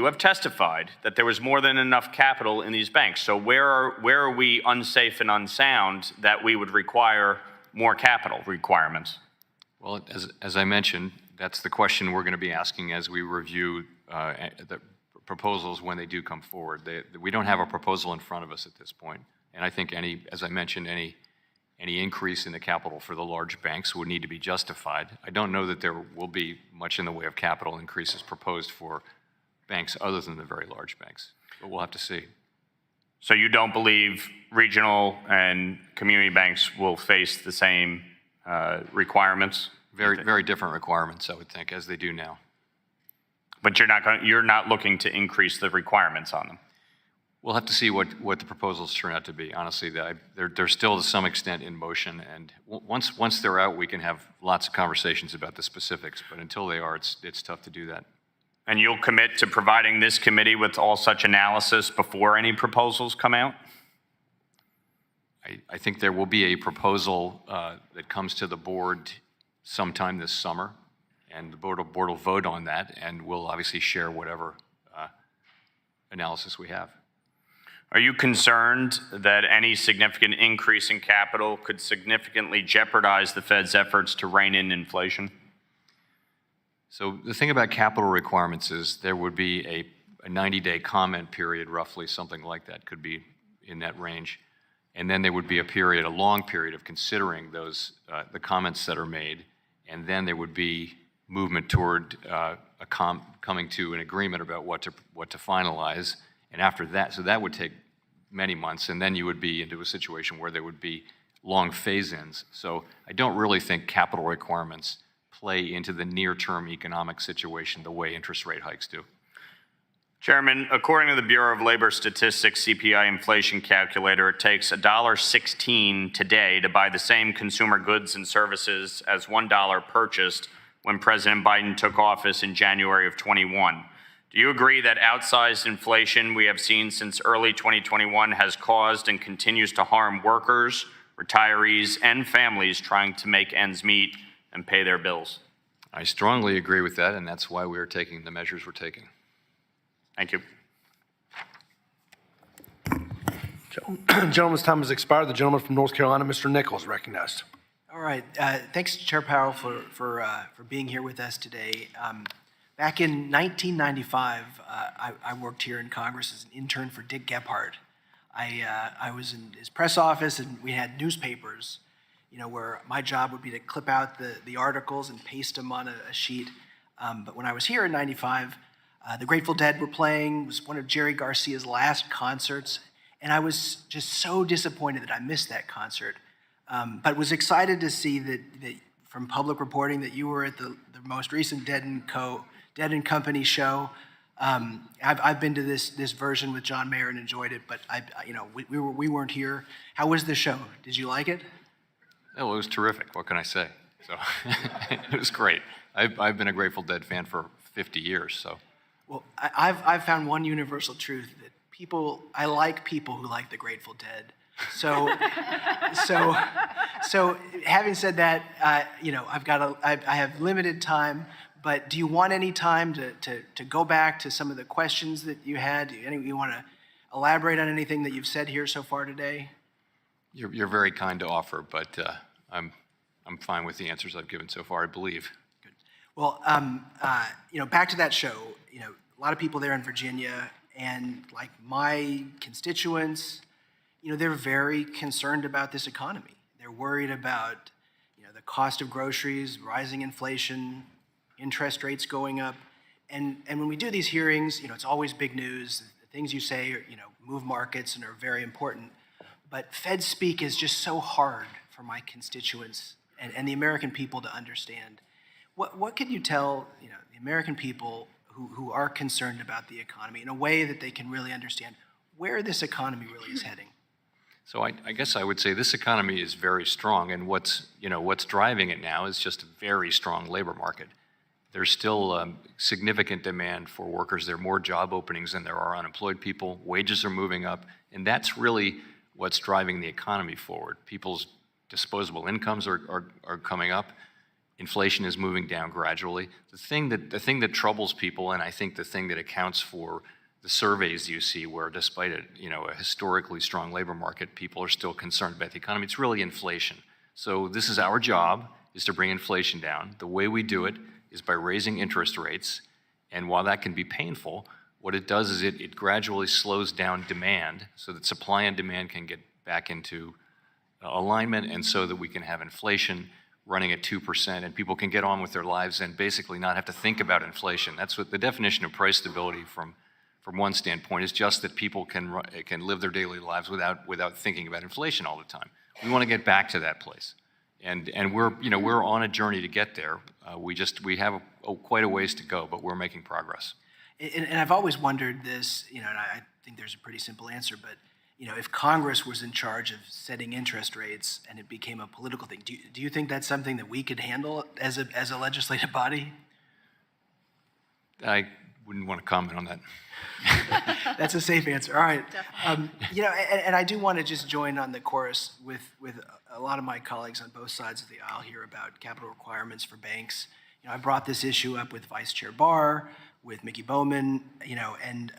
have testified that there was more than enough capital in these banks. So where are we unsafe and unsound that we would require more capital requirements?
Well, as I mentioned, that's the question we're going to be asking as we review the proposals when they do come forward. We don't have a proposal in front of us at this point, and I think as I mentioned, any increase in the capital for the large banks would need to be justified. I don't know that there will be much in the way of capital increases proposed for banks other than the very large banks, but we'll have to see.
So you don't believe regional and community banks will face the same requirements?
Very different requirements, I would think, as they do now.
But you're not looking to increase the requirements on them?
We'll have to see what the proposals turn out to be. Honestly, they're still to some extent in motion, and once they're out, we can have lots of conversations about the specifics. But until they are, it's tough to do that.
And you'll commit to providing this committee with all such analysis before any proposals come out?
I think there will be a proposal that comes to the board sometime this summer, and the board will vote on that, and we'll obviously share whatever analysis we have.
Are you concerned that any significant increase in capital could significantly jeopardize the Fed's efforts to rein in inflation?
So the thing about capital requirements is there would be a 90-day comment period, roughly, something like that, could be in that range. And then there would be a long period of considering those, the comments that are made, and then there would be movement toward coming to an agreement about what to finalize. And after that, so that would take many months, and then you would be into a situation where there would be long phase-ins. So I don't really think capital requirements play into the near-term economic situation the way interest rate hikes do.
Chairman, according to the Bureau of Labor Statistics CPI inflation calculator, it takes $1.16 today to buy the same consumer goods and services as $1 purchased when President Biden took office in January of 21. Do you agree that outsized inflation we have seen since early 2021 has caused and continues to harm workers, retirees, and families trying to make ends meet and pay their bills?
I strongly agree with that, and that's why we are taking the measures we're taking.
Thank you.
Gentleman's time has expired. The gentleman from North Carolina, Mr. Nichols, recognized.
All right. Thanks, Chair Powell, for being here with us today. Back in 1995, I worked here in Congress as an intern for Dick Gephardt. I was in his press office, and we had newspapers, where my job would be to clip out the articles and paste them on a sheet. But when I was here in 95, the Grateful Dead were playing. It was one of Jerry Garcia's last concerts, and I was just so disappointed that I missed that concert. But was excited to see that from public reporting that you were at the most recent Dead and Company show. I've been to this version with John Mayer and enjoyed it, but we weren't here. How was the show? Did you like it?
Oh, it was terrific. What can I say? So it was great. I've been a Grateful Dead fan for 50 years, so.
Well, I've found one universal truth that I like people who like the Grateful Dead. So, so having said that, I have limited time, but do you want any time to go back to some of the questions that you had? You want to elaborate on anything that you've said here so far today?
You're very kind to offer, but I'm fine with the answers I've given so far, I believe.
Good. Well, back to that show, a lot of people there in Virginia, and like my constituents, they're very concerned about this economy. They're worried about, the cost of groceries, rising inflation, interest rates going up. And when we do these hearings, it's always big news. The things you say, move markets and are very important. But Fed speak is just so hard for my constituents and the American people to understand. What can you tell, the American people who are concerned about the economy in a way that they can really understand where this economy really is heading?
So I guess I would say this economy is very strong, and what's driving it now is just a very strong labor market. There's still significant demand for workers. There are more job openings than there are unemployed people. Wages are moving up, and that's really what's driving the economy forward. People's disposable incomes are coming up. Inflation is moving down gradually. The thing that troubles people, and I think the thing that accounts for the surveys you see where despite a historically strong labor market, people are still concerned about the economy, it's really inflation. So this is our job, is to bring inflation down. The way we do it is by raising interest rates, and while that can be painful, what it does is it gradually slows down demand so that supply and demand can get back into alignment, and so that we can have inflation running at 2% and people can get on with their lives and basically not have to think about inflation. That's what the definition of price stability from one standpoint is, just that people can live their daily lives without thinking about inflation all the time. We want to get back to that place. And we're on a journey to get there. We have quite a ways to go, but we're making progress.
And I've always wondered this, and I think there's a pretty simple answer, but if Congress was in charge of setting interest rates and it became a political thing, do you think that's something that we could handle as a legislative body?
I wouldn't want to comment on that.
That's a safe answer. All right. And I do want to just join on the chorus with a lot of my colleagues on both sides of the aisle here about capital requirements for banks. I brought this issue up with Vice Chair Barr, with Mickey Bowman, and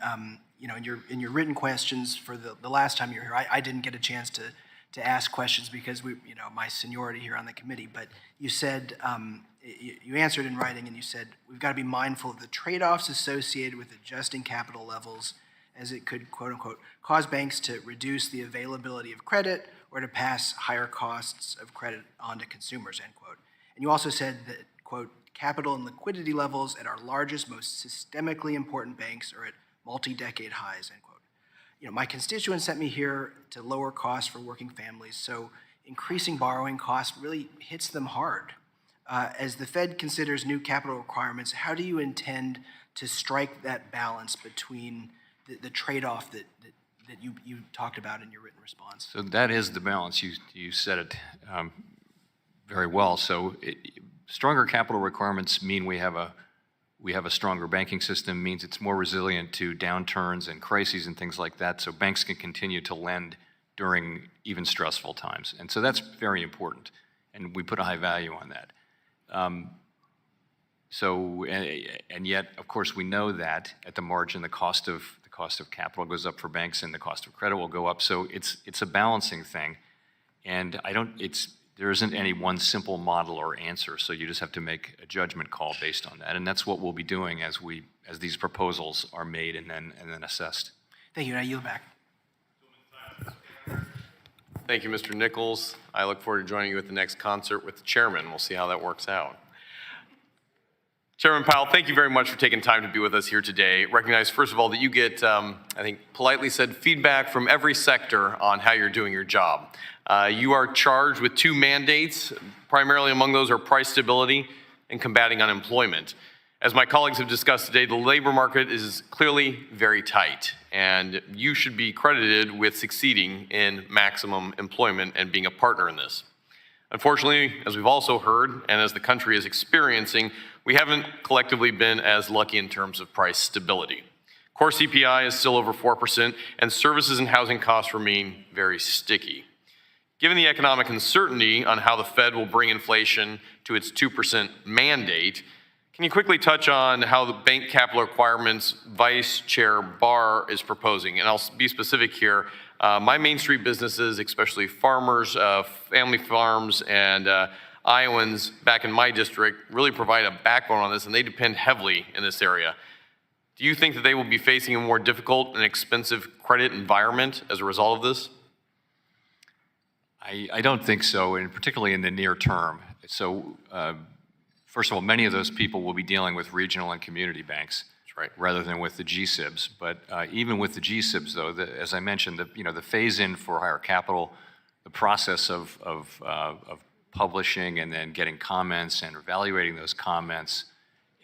in your written questions for the last time you were here, I didn't get a chance to ask questions because my seniority here on the committee. But you said you answered in writing, and you said we've got to be mindful of the trade-offs associated with adjusting capital levels, as it could, quote unquote, cause banks to reduce the availability of credit or to pass higher costs of credit on to consumers, end quote. And you also said that, quote, capital and liquidity levels at our largest, most systemically important banks are at multi-decade highs, end quote. My constituents sent me here to lower costs for working families, so increasing borrowing costs really hits them hard. As the Fed considers new capital requirements, how do you intend to strike that balance between the trade-off that you talked about in your written response?
So that is the balance. You said it very well. So stronger capital requirements mean we have a stronger banking system, means it's more resilient to downturns and crises and things like that, so banks can continue to lend during even stressful times. And so that's very important, and we put a high value on that. And yet, of course, we know that at the margin, the cost of capital goes up for banks, and the cost of credit will go up. So it's a balancing thing, and there isn't any one simple model or answer. So you just have to make a judgment call based on that, and that's what we'll be doing as these proposals are made and then assessed.
Thank you. And I yield back.
Thank you, Mr. Nichols. I look forward to joining you at the next concert with the chairman. We'll see how that works out. Chairman Powell, thank you very much for taking time to be with us here today. Recognize, first of all, that you get, I think politely said, feedback from every sector on how you're doing your job. You are charged with two mandates. Primarily among those are price stability and combating unemployment. As my colleagues have discussed today, the labor market is clearly very tight, and you should be credited with succeeding in maximum employment and being a partner in this. Unfortunately, as we've also heard, and as the country is experiencing, we haven't collectively been as lucky in terms of price stability. Core CPI is still over 4%, and services and housing costs remain very sticky. Given the economic uncertainty on how the Fed will bring inflation to its 2% mandate, can you quickly touch on how the bank capital requirements Vice Chair Barr is proposing? And I'll be specific here. My Main Street businesses, especially farmers, family farms, and Iowans back in my district, really provide a backbone on this, and they depend heavily in this area. Do you think that they will be facing a more difficult and expensive credit environment as a result of this?
I don't think so, and particularly in the near term. So, first of all, many of those people will be dealing with regional and community banks, right, rather than with the GSIBs. But even with the GSIBs, though, as I mentioned, the phase-in for higher capital, the process of publishing and then getting comments and evaluating those comments,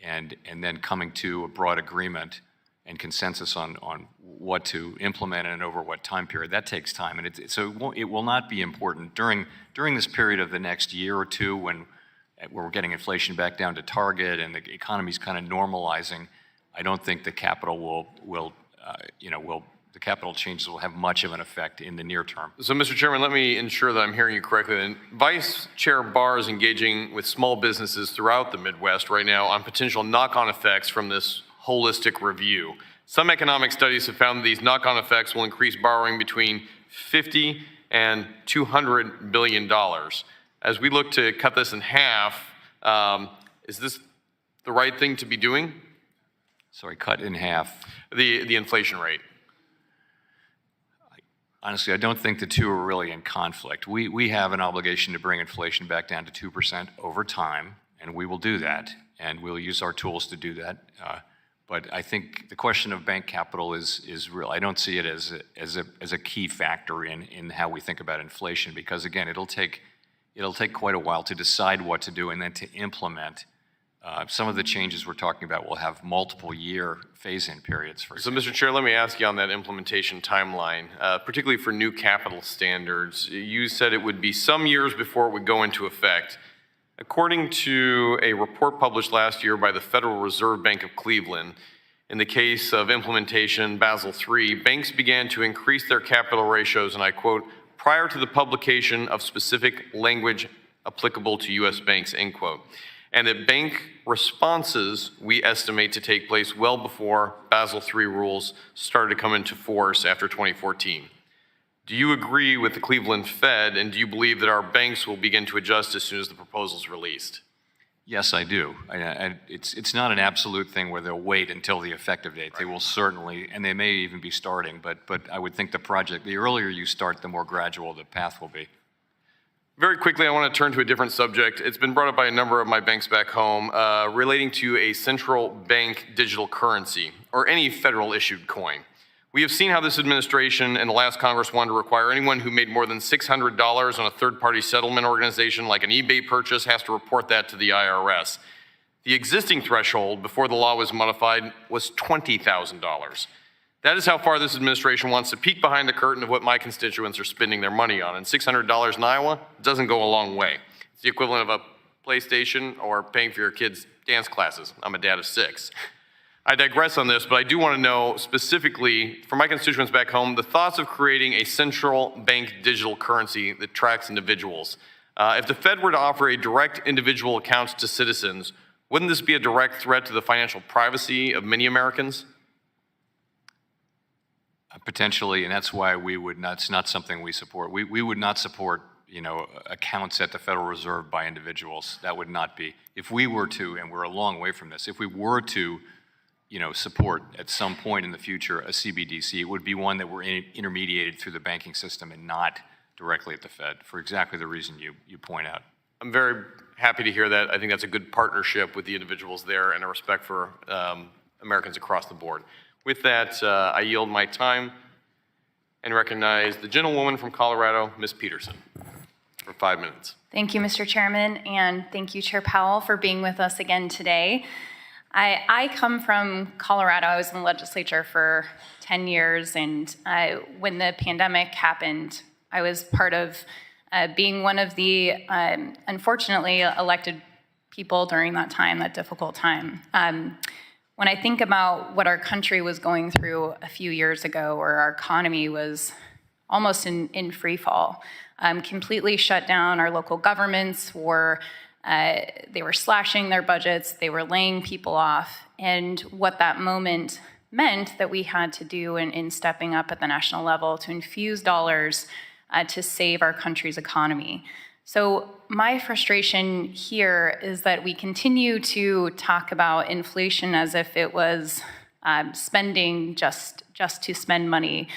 and then coming to a broad agreement and consensus on what to implement and over what time period, that takes time. And so it will not be important during this period of the next year or two when we're getting inflation back down to target and the economy's kind of normalizing. I don't think the capital the capital changes will have much of an effect in the near term.
So, Mr. Chairman, let me ensure that I'm hearing you correctly. Then, Vice Chair Barr is engaging with small businesses throughout the Midwest right now on potential knock-on effects from this holistic review. Some economic studies have found that these knock-on effects will increase borrowing between $50 and $200 billion. As we look to cut this in half, is this the right thing to be doing?
Sorry, cut in half.
The inflation rate.
Honestly, I don't think the two are really in conflict. We have an obligation to bring inflation back down to 2% over time, and we will do that, and we'll use our tools to do that. But I think the question of bank capital is real. I don't see it as a key factor in how we think about inflation, because again, it'll take quite a while to decide what to do and then to implement. Some of the changes we're talking about will have multiple year phase-in periods, for example.
So, Mr. Chair, let me ask you on that implementation timeline, particularly for new capital standards. You said it would be some years before it would go into effect. According to a report published last year by the Federal Reserve Bank of Cleveland, in the case of implementation Basel III, banks began to increase their capital ratios, and I quote, prior to the publication of specific language applicable to U.S. banks, end quote. And that bank responses, we estimate to take place well before Basel III rules started to come into force after 2014. Do you agree with the Cleveland Fed, and do you believe that our banks will begin to adjust as soon as the proposal is released?
Yes, I do. It's not an absolute thing where they'll wait until the effective date. They will certainly, and they may even be starting, but I would think the earlier you start, the more gradual the path will be.
Very quickly, I want to turn to a different subject. It's been brought up by a number of my banks back home relating to a central bank digital currency, or any federal issued coin. We have seen how this administration and the last Congress wanted to require anyone who made more than $600 on a third-party settlement organization like an eBay purchase has to report that to the IRS. The existing threshold before the law was modified was $20,000. That is how far this administration wants to peek behind the curtain of what my constituents are spending their money on. And $600 in Iowa doesn't go a long way. It's the equivalent of a PlayStation or paying for your kids' dance classes. I'm a dad of 6. I digress on this, but I do want to know specifically, for my constituents back home, the thoughts of creating a central bank digital currency that tracks individuals. If the Fed were to offer a direct individual account to citizens, wouldn't this be a direct threat to the financial privacy of many Americans?
Potentially, and that's why it's not something we support. We would not support, accounts at the Federal Reserve by individuals. That would not be. If we were to, and we're a long way from this, if we were to, support at some point in the future a CBDC, it would be one that were intermediated through the banking system and not directly at the Fed, for exactly the reason you point out.
I'm very happy to hear that. I think that's a good partnership with the individuals there and a respect for Americans across the board. With that, I yield my time and recognize the gentlewoman from Colorado, Ms. Peterson, for 5 minutes.
Thank you, Mr. Chairman, and thank you, Chair Powell, for being with us again today. I come from Colorado. I was in the legislature for 10 years, and when the pandemic happened, I was part of being one of the unfortunately elected people during that time, that difficult time. When I think about what our country was going through a few years ago, where our economy was almost in free fall, completely shut down, our local governments were they were slashing their budgets, they were laying people off, and what that moment meant that we had to do in stepping up at the national level to infuse dollars to save our country's economy. So my frustration here is that we continue to talk about inflation as if it was spending just to spend money,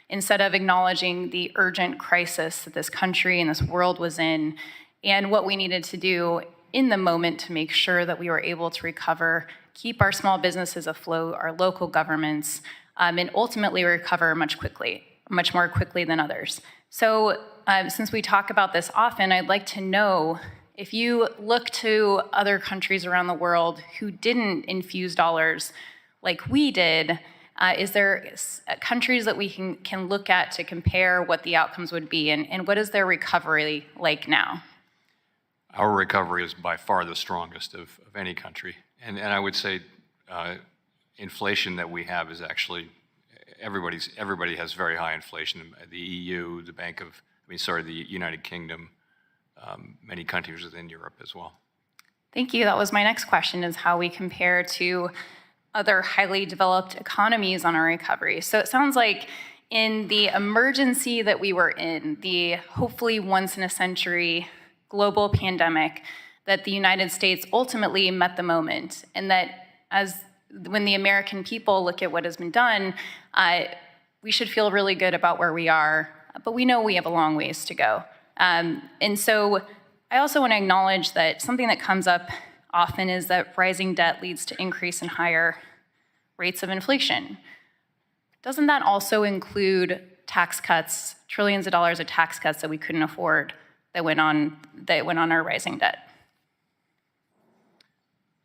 instead of acknowledging the urgent crisis that this country and this world was in, and what we needed to do in the moment to make sure that we were able to recover, keep our small businesses afloat, our local governments, and ultimately recover much more quickly than others. So since we talk about this often, I'd like to know, if you look to other countries around the world who didn't infuse dollars like we did, is there countries that we can look at to compare what the outcomes would be, and what is their recovery like now?
Our recovery is by far the strongest of any country. And I would say inflation that we have is actually, everybody has very high inflation. The EU, the United Kingdom, many countries within Europe as well.
Thank you. That was my next question, is how we compare to other highly developed economies on our recovery. So it sounds like in the emergency that we were in, the hopefully once in a century global pandemic, that the United States ultimately met the moment, and that when the American people look at what has been done, we should feel really good about where we are, but we know we have a long ways to go. And so I also want to acknowledge that something that comes up often is that rising debt leads to increase in higher rates of inflation. Doesn't that also include tax cuts, trillions of dollars of tax cuts that we couldn't afford that went on our rising debt?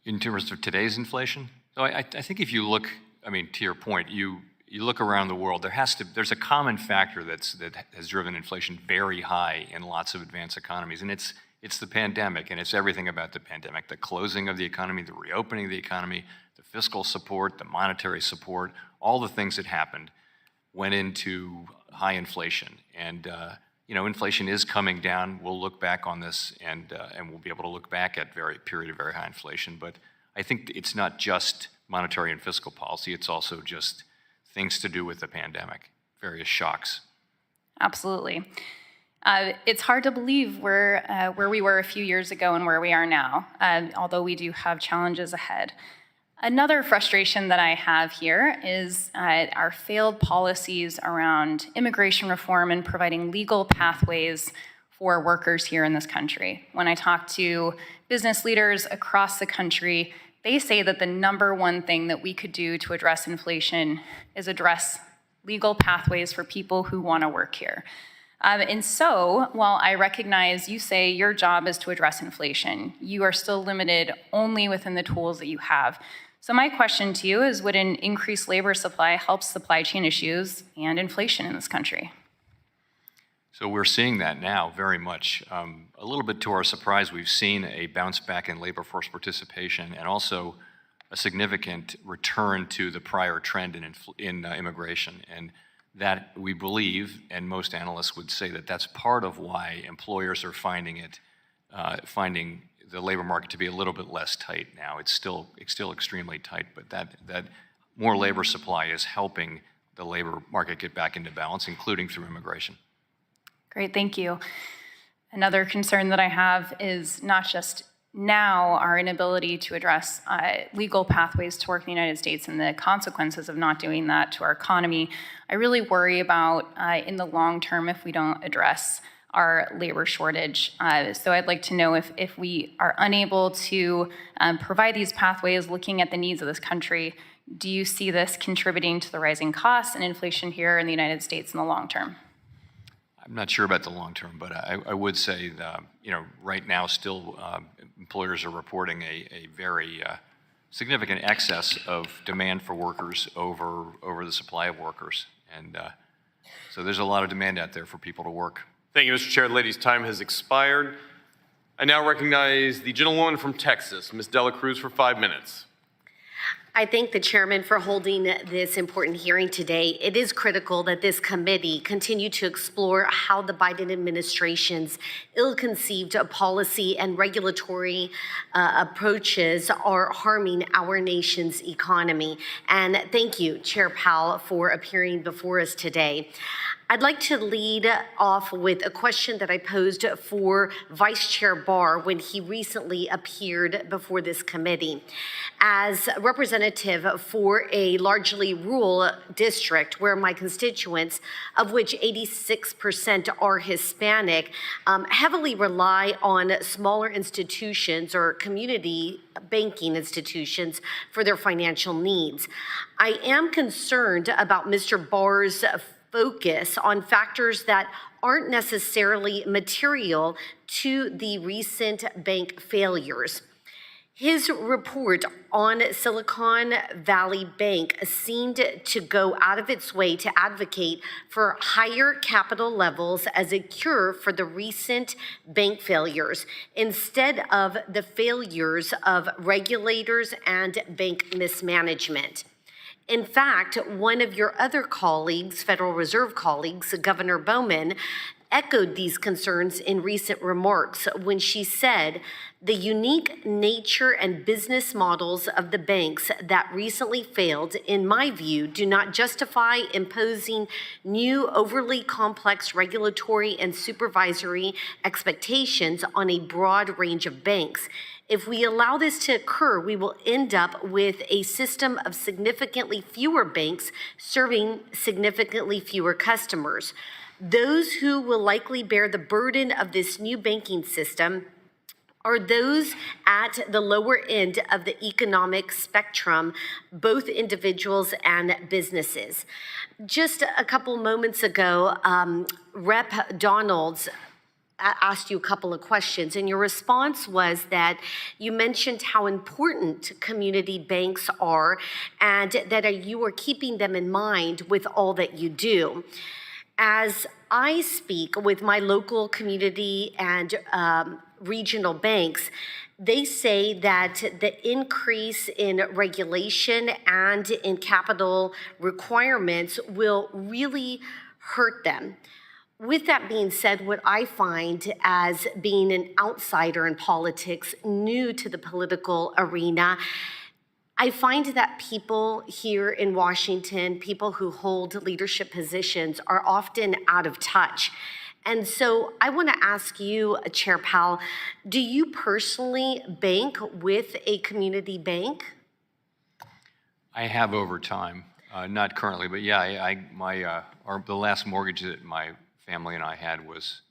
In terms of today's inflation? So I think if you look, to your point, you look around the world, there's a common factor that has driven inflation very high in lots of advanced economies, and it's the pandemic, and it's everything about the pandemic: the closing of the economy, the reopening of the economy, the fiscal support, the monetary support, all the things that happened went into high inflation. And inflation is coming down. We'll look back on this, and we'll be able to look back at period of very high inflation. But I think it's not just monetary and fiscal policy; it's also just things to do with the pandemic, various shocks.
Absolutely. It's hard to believe where we were a few years ago and where we are now, although we do have challenges ahead. Another frustration that I have here is our failed policies around immigration reform and providing legal pathways for workers here in this country. When I talk to business leaders across the country, they say that the number one thing that we could do to address inflation is address legal pathways for people who want to work here. And so, while I recognize you say your job is to address inflation, you are still limited only within the tools that you have. So my question to you is, would an increased labor supply help supply chain issues and inflation in this country?
So we're seeing that now very much. A little bit to our surprise, we've seen a bounce back in labor force participation, and also a significant return to the prior trend in immigration. And that, we believe, and most analysts would say that that's part of why employers are finding the labor market to be a little bit less tight now. It's still extremely tight, but that more labor supply is helping the labor market get back into balance, including through immigration.
Great, thank you. Another concern that I have is not just now our inability to address legal pathways to work in the United States and the consequences of not doing that to our economy. I really worry about in the long term if we don't address our labor shortage. So I'd like to know if we are unable to provide these pathways looking at the needs of this country, do you see this contributing to the rising costs and inflation here in the United States in the long term?
I'm not sure about the long term, but I would say that, right now still employers are reporting a very significant excess of demand for workers over the supply of workers. And so there's a lot of demand out there for people to work.
Thank you, Mr. Chair. The lady's time has expired. I now recognize the gentlewoman from Texas, Ms. Dela Cruz, for 5 minutes.
I thank the chairman for holding this important hearing today. It is critical that this committee continue to explore how the Biden administration's ill-conceived policy and regulatory approaches are harming our nation's economy. And thank you, Chair Powell, for appearing before us today. I'd like to lead off with a question that I posed for Vice Chair Barr when he recently appeared before this committee. As representative for a largely rural district where my constituents, of which 86% are Hispanic, heavily rely on smaller institutions or community banking institutions for their financial needs, I am concerned about Mr. Barr's focus on factors that aren't necessarily material to the recent bank failures. His report on Silicon Valley Bank seemed to go out of its way to advocate for higher capital levels as a cure for the recent bank failures, instead of the failures of regulators and bank mismanagement. In fact, one of your other colleagues, Federal Reserve colleagues, Governor Bowman, echoed these concerns in recent remarks when she said, "The unique nature and business models of the banks that recently failed, in my view, do not justify imposing new overly complex regulatory and supervisory expectations on a broad range of banks. If we allow this to occur, we will end up with a system of significantly fewer banks serving significantly fewer customers. Those who will likely bear the burden of this new banking system are those at the lower end of the economic spectrum, both individuals and businesses." Just a couple moments ago, Rep. Donalds asked you a couple of questions, and your response was that you mentioned how important community banks are and that you are keeping them in mind with all that you do. As I speak with my local community and regional banks, they say that the increase in regulation and in capital requirements will really hurt them. With that being said, what I find as being an outsider in politics, new to the political arena, I find that people here in Washington, people who hold leadership positions, are often out of touch. And so I want to ask you, Chair Powell, do you personally bank with a community bank?
I have over time, not currently, but yeah, the last mortgage that my family and I had was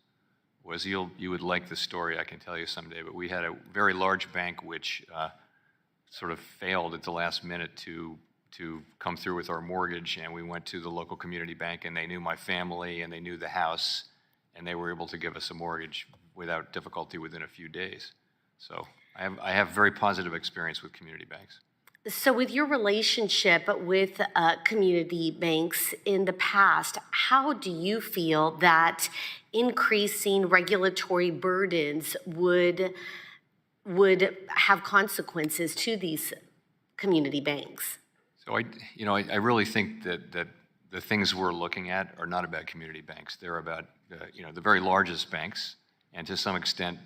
you would like the story, I can tell you someday, but we had a very large bank which sort of failed at the last minute to come through with our mortgage, and we went to the local community bank, and they knew my family and they knew the house, and they were able to give us a mortgage without difficulty within a few days. So I have very positive experience with community banks.
So with your relationship with community banks in the past, how do you feel that increasing regulatory burdens would have consequences to these community banks?
So I really think that the things we're looking at are not about community banks. They're about the very largest banks, and to some extent,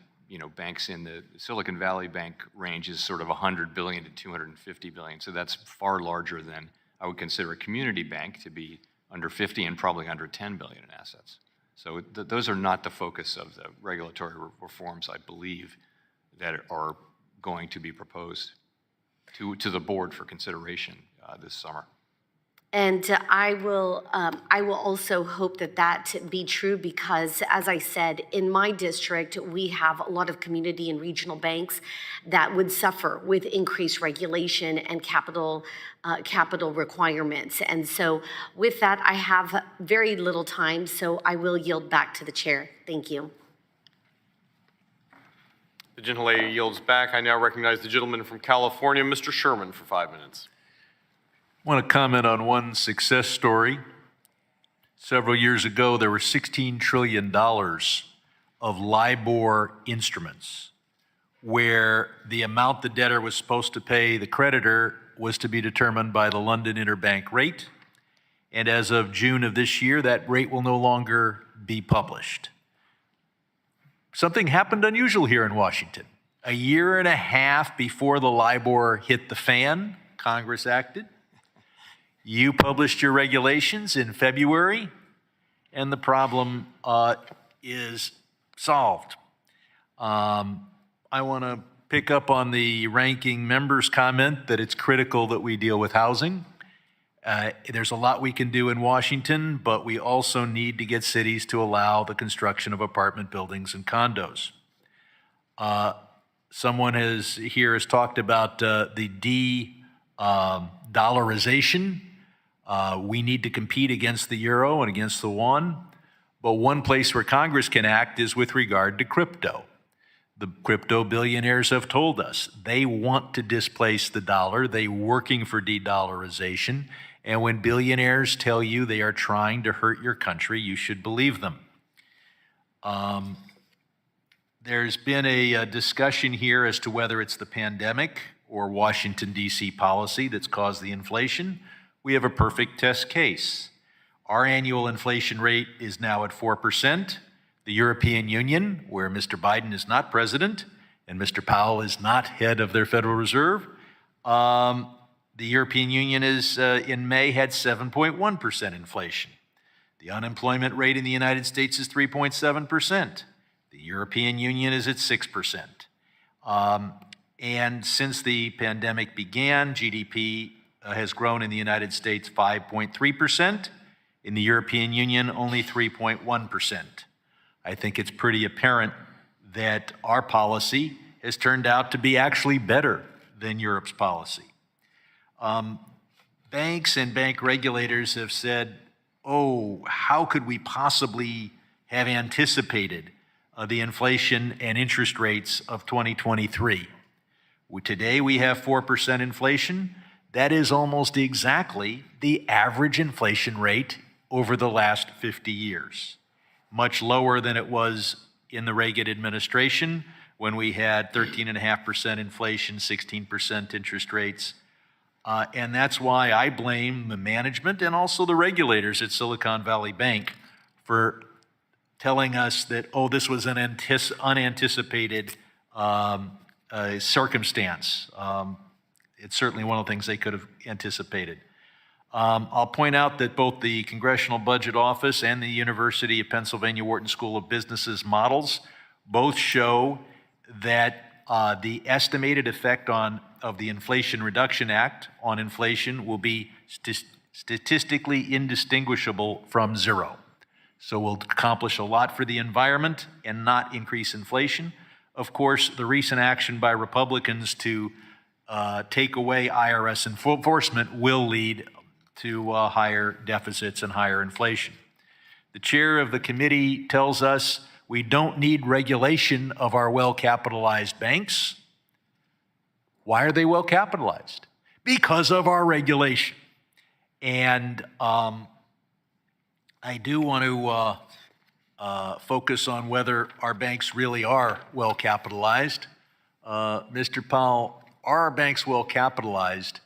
banks in the Silicon Valley Bank range is sort of 100 billion to 250 billion. So that's far larger than I would consider a community bank to be, under 50 and probably under 10 billion in assets. So those are not the focus of the regulatory reforms, I believe, that are going to be proposed to the board for consideration this summer.
And I will also hope that be true, because, as I said, in my district, we have a lot of community and regional banks that would suffer with increased regulation and capital requirements. And so with that, I have very little time, so I will yield back to the chair. Thank you.
The gentlelady yields back. I now recognize the gentleman from California, Mr. Sherman, for 5 minutes.
I want to comment on one success story.
several years ago, there were $16 trillion of LIBOR instruments where the amount the debtor was supposed to pay the creditor was to be determined by the London Interbank Rate. And as of June of this year, that rate will no longer be published. Something happened unusual here in Washington. A year and a half before the LIBOR hit the fan, Congress acted. You published your regulations in February, and the problem is solved. I want to pick up on the ranking member's comment that it's critical that we deal with housing. There's a lot we can do in Washington, but we also need to get cities to allow the construction of apartment buildings and condos. Someone has talked about the de-dollarization. We need to compete against the euro and against the yuan, but one place where Congress can act is with regard to crypto. The crypto billionaires have told us they want to displace the dollar. They're working for de-dollarization. And when billionaires tell you they are trying to hurt your country, you should believe them. There's been a discussion here as to whether it's the pandemic or Washington, D.C. policy that's caused the inflation. We have a perfect test case. Our annual inflation rate is now at 4%. The European Union, where Mr. Biden is not president and Mr. Powell is not head of their Federal Reserve, the European Union is, in May, had 7.1% inflation. The unemployment rate in the United States is 3.7%. The European Union is at 6%. And since the pandemic began, GDP has grown in the United States 5.3%. In the European Union, only 3.1%. I think it's pretty apparent that our policy has turned out to be actually better than Europe's policy. Banks and bank regulators have said, oh, how could we possibly have anticipated the inflation and interest rates of 2023? Today we have 4% inflation. That is almost exactly the average inflation rate over the last 50 years. Much lower than it was in the Reagan administration when we had 13.5% inflation, 16% interest rates. And that's why I blame the management and also the regulators at Silicon Valley Bank for telling us that, oh, this was an unanticipated circumstance. It's certainly one of the things they could have anticipated. I'll point out that both the Congressional Budget Office and the University of Pennsylvania Wharton School of Business's models both show that the estimated effect of the Inflation Reduction Act on inflation will be statistically indistinguishable from zero. So we'll accomplish a lot for the environment and not increase inflation. Of course, the recent action by Republicans to take away IRS enforcement will lead to higher deficits and higher inflation. The chair of the committee tells us we don't need regulation of our well-capitalized banks. Why are they well-capitalized? Because of our regulation. And I do want to focus on whether our banks really are well-capitalized. Mr. Powell, are our banks well-capitalized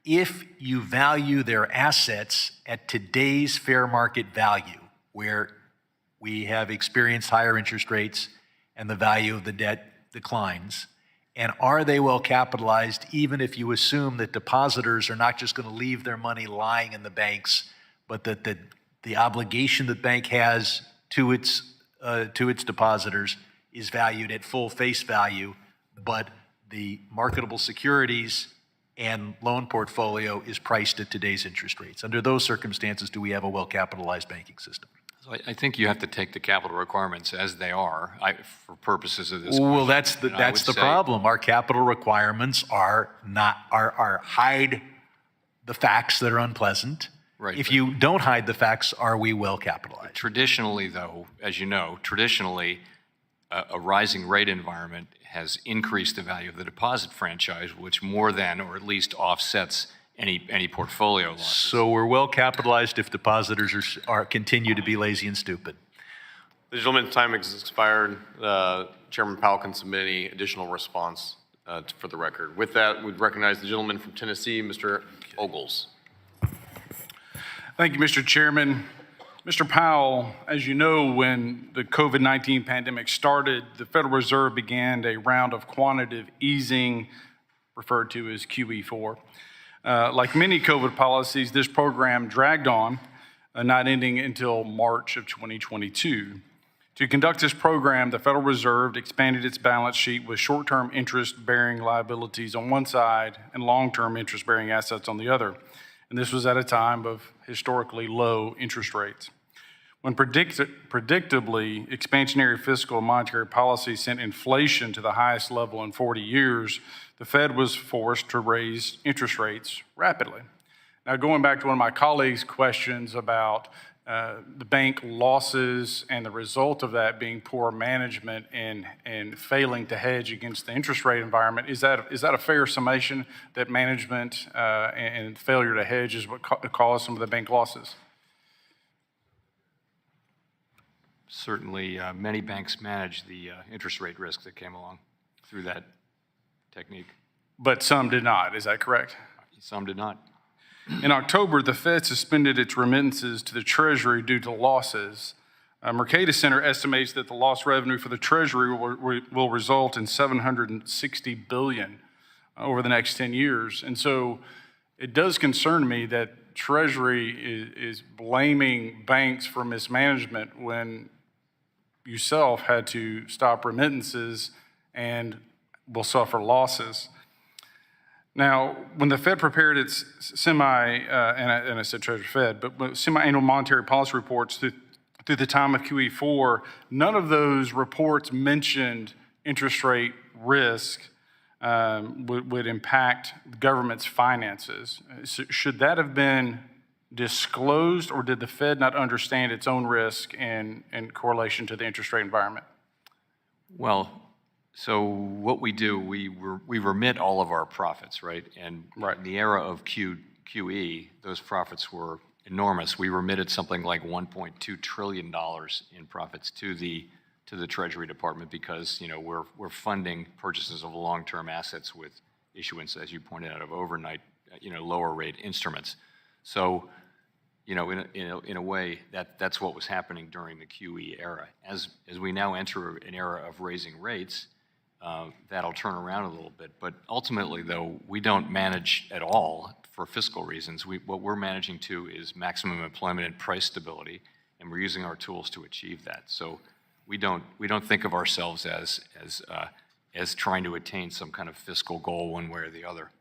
if you value their assets at today's fair market value, where we have experienced higher interest rates and the value of the debt declines? And are they well capitalized even if you assume that depositors are not just going to leave their money lying in the banks, but that the obligation the bank has to its depositors is valued at full face value, but the marketable securities and loan portfolio is priced at today's interest rates? Under those circumstances, do we have a well-capitalized banking system?
So I think you have to take the capital requirements as they are for purposes of this.
Well,
question.
that's the problem. Our capital requirements are hide the facts that are unpleasant.
Right.
If you don't hide the facts, are we well capitalized?
Traditionally, though, as you know, a rising rate environment has increased the value of the deposit franchise, which more than or at least offsets any portfolio losses.
So we're well capitalized if depositors continue to be lazy and stupid.
The gentleman's time has expired. Chairman Powell can submit any additional response for the record. With that, we'd recognize the gentleman from Tennessee, Mr. Ogles.
Thank you, Mr. Chairman. Mr. Powell, as you know, when the COVID-19 pandemic started, the Federal Reserve began a round of quantitative easing, referred to as QE4. Like many COVID policies, this program dragged on, not ending until March of 2022. To conduct this program, the Federal Reserve expanded its balance sheet with short-term interest-bearing liabilities on one side and long-term interest-bearing assets on the other. And this was at a time of historically low interest rates. When predictably, expansionary fiscal and monetary policy sent inflation to the highest level in 40 years, the Fed was forced to raise interest rates rapidly. Now, going back to one of my colleagues' questions about the bank losses and the result of that being poor management and failing to hedge against the interest rate environment, is that a fair summation that management and failure to hedge is what caused some of the bank losses?
Certainly, many banks managed the interest rate risk that came along through that technique.
But some did not, is that correct?
Some did not.
In October, the Fed suspended its remittances to the Treasury due to losses. Mercatus Center estimates that the lost revenue for the Treasury will result in $760 billion over the next 10 years. And so it does concern me that Treasury is blaming banks for mismanagement when you yourself had to stop remittances and will suffer losses. Now, when the Fed prepared its and I said Treasury Fed, but semi-annual monetary policy reports through the time of QE4, none of those reports mentioned interest rate risk would impact the government's finances. Should that have been disclosed, or did the Fed not understand its own risk in correlation to the interest rate environment?
Well, so what we do, we remit all of our profits, right? And in the era of QE, those profits were enormous. We remitted something like $1.2 trillion in profits to the Treasury Department because, you know, we're funding purchases of long-term assets with issuance, as you pointed out, of overnight, lower rate instruments. So, in a way, that's what was happening during the QE era. As we now enter an era of raising rates, that'll turn around a little bit. But ultimately, though, we don't manage at all for fiscal reasons. What we're managing to is maximum employment and price stability, and we're using our tools to achieve that. So we don't think of ourselves as trying to attain some kind of fiscal goal one way or the other.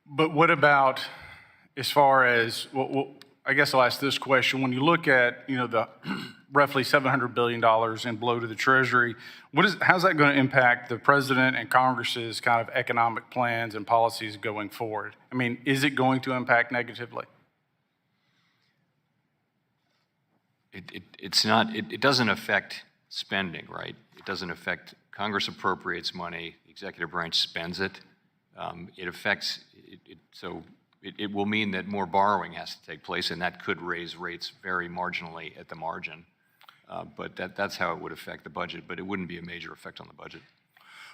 But what about as far as, well, I guess I'll ask this question. When you look at, the roughly $700 billion in blow to the Treasury, how's that going to impact the President and Congress's kind of economic plans and policies going forward? I mean, is it going to impact negatively?
It doesn't affect spending, right? It doesn't affect, Congress appropriates money, the executive branch spends it. It will mean that more borrowing has to take place, and that could raise rates very marginally at the margin. But that's how it would affect the budget, but it wouldn't be a major effect on the budget.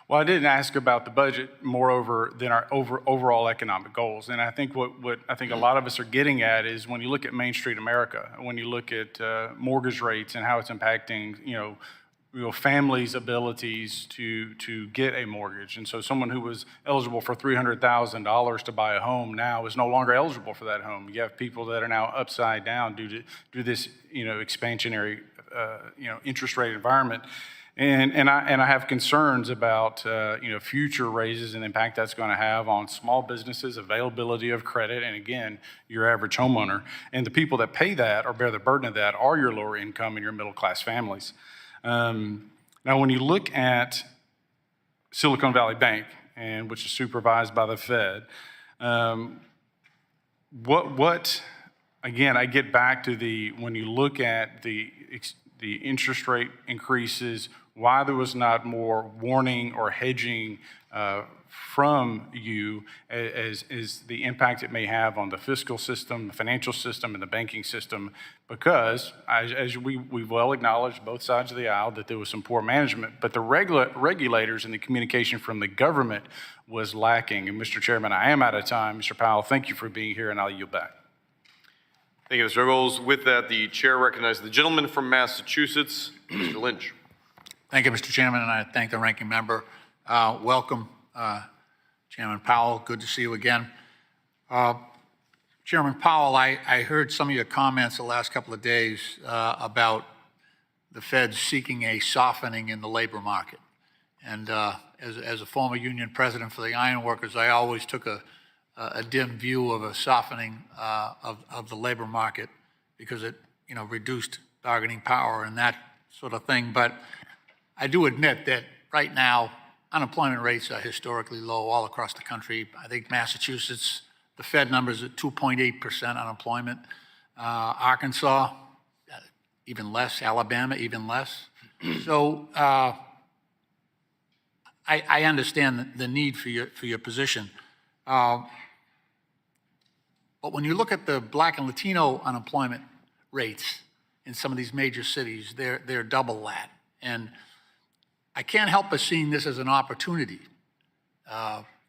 Well, I didn't ask about the budget moreover than our overall economic goals. And I think what I think a lot of us are getting at is when you look at Main Street America, when you look at mortgage rates and how it's impacting, families' abilities to get a mortgage. And so someone who was eligible for $300,000 to buy a home now is no longer eligible for that home. You have people that are now upside down due to this, expansionary, interest rate environment. And I have concerns about, future raises and the impact that's going to have on small businesses, availability of credit, and again, your average homeowner. And the people that pay that or bear the burden of that are your lower income and your middle class families. Now, when you look at Silicon Valley Bank, which is supervised by the Fed, again, I get back to when you look at the interest rate increases, why there was not more warning or hedging from you as the impact it may have on the fiscal system, the financial system, and the banking system, because as we've well acknowledged, both sides of the aisle, that there was some poor management, but the regulators and the communication from the government was lacking. And Mr. Chairman, I am out of time. Mr. Powell, thank you for being here, and I'll yield back.
Thank you, Mr. Echols. With that, the chair recognizes the gentleman from Massachusetts, Mr. Lynch.
Thank you, Mr. Chairman, and I thank the ranking member. Welcome, Chairman Powell. Good to see you again. Chairman Powell, I heard some of your comments the last couple of days about the Fed seeking a softening in the labor market. And as a former union president for the iron workers, I always took a dim view of a softening of the labor market because it, reduced bargaining power and that sort of thing. But I do admit that right now, unemployment rates are historically low all across the country. I think Massachusetts, the Fed numbers at 2.8% unemployment. Arkansas, even less. Alabama, even less. So I understand the need for your position. But when you look at the Black and Latino unemployment rates in some of these major cities, they're double that. And I can't help but seeing this as an opportunity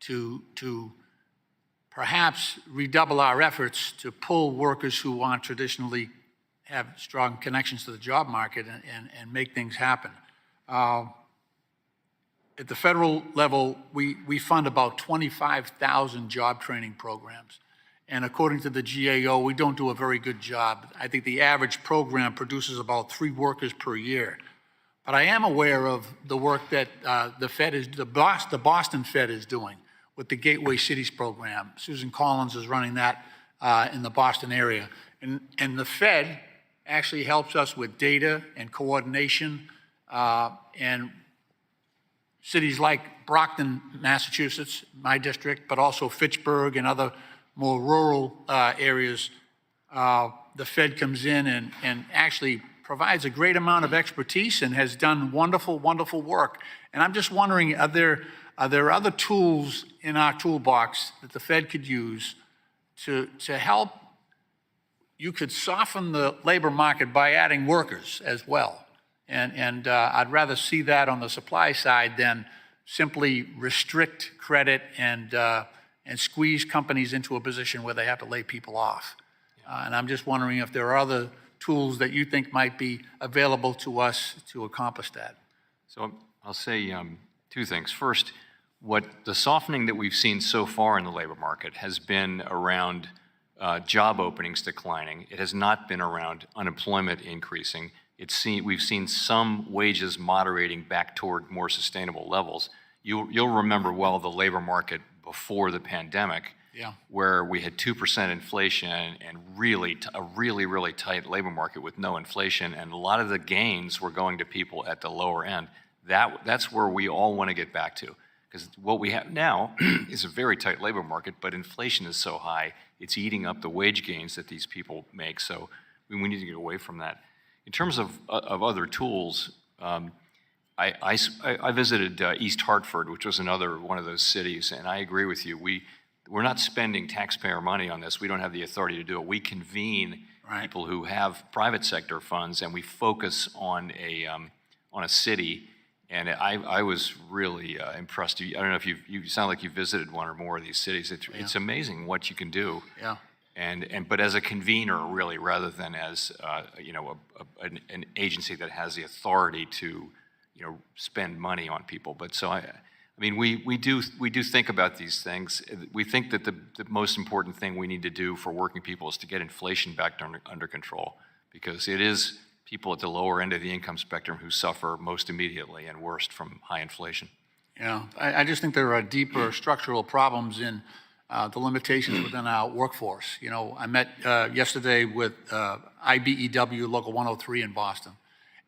to perhaps redouble our efforts to pull workers who aren't traditionally have strong connections to the job market and make things happen. At the federal level, we fund about 25,000 job training programs. And according to the GAO, we don't do a very good job. I think the average program produces about 3 workers per year. But I am aware of the work that the Boston Fed is doing with the Gateway Cities program. Susan Collins is running that in the Boston area. And the Fed actually helps us with data and coordination. And cities like Brockton, Massachusetts, my district, but also Fitchburg and other more rural areas, the Fed comes in and actually provides a great amount of expertise and has done wonderful, wonderful work. And I'm just wondering, are there other tools in our toolbox that the Fed could use to help? You could soften the labor market by adding workers as well. And I'd rather see that on the supply side than simply restrict credit and squeeze companies into a position where they have to lay people off. And I'm just wondering if there are other tools that you think might be available to us to accomplish that.
So I'll say 2 things. First, what the softening that we've seen so far in the labor market has been around job openings declining. It has not been around unemployment increasing. We've seen some wages moderating back toward more sustainable levels. You'll remember well the labor market before the pandemic, where we had 2% inflation and a really tight labor market with no inflation, and a lot of the gains were going to people at the lower end. That's where we all want to get back to, because what we have now is a very tight labor market, but inflation is so high, it's eating up the wage gains that these people make. So we need to get away from that. In terms of other tools, I visited East Hartford, which was another one of those cities, and I agree with you. We're not spending taxpayer money on this. We don't have the authority to do it. We convene people who have private sector funds, and we focus on a city. And I was really impressed. I don't know if you sound like you visited one or more of these cities. It's amazing what you can do.
Yeah.
But as a convener, really, rather than as an agency that has the authority to spend money on people. But so I mean, we do think about these things. We think that the most important thing we need to do for working people is to get inflation back under control, because it is people at the lower end of the income spectrum who suffer most immediately and worst from high inflation.
Yeah, I just think there are deeper structural problems in the limitations within our workforce. I met yesterday with IBEW Local 103 in Boston,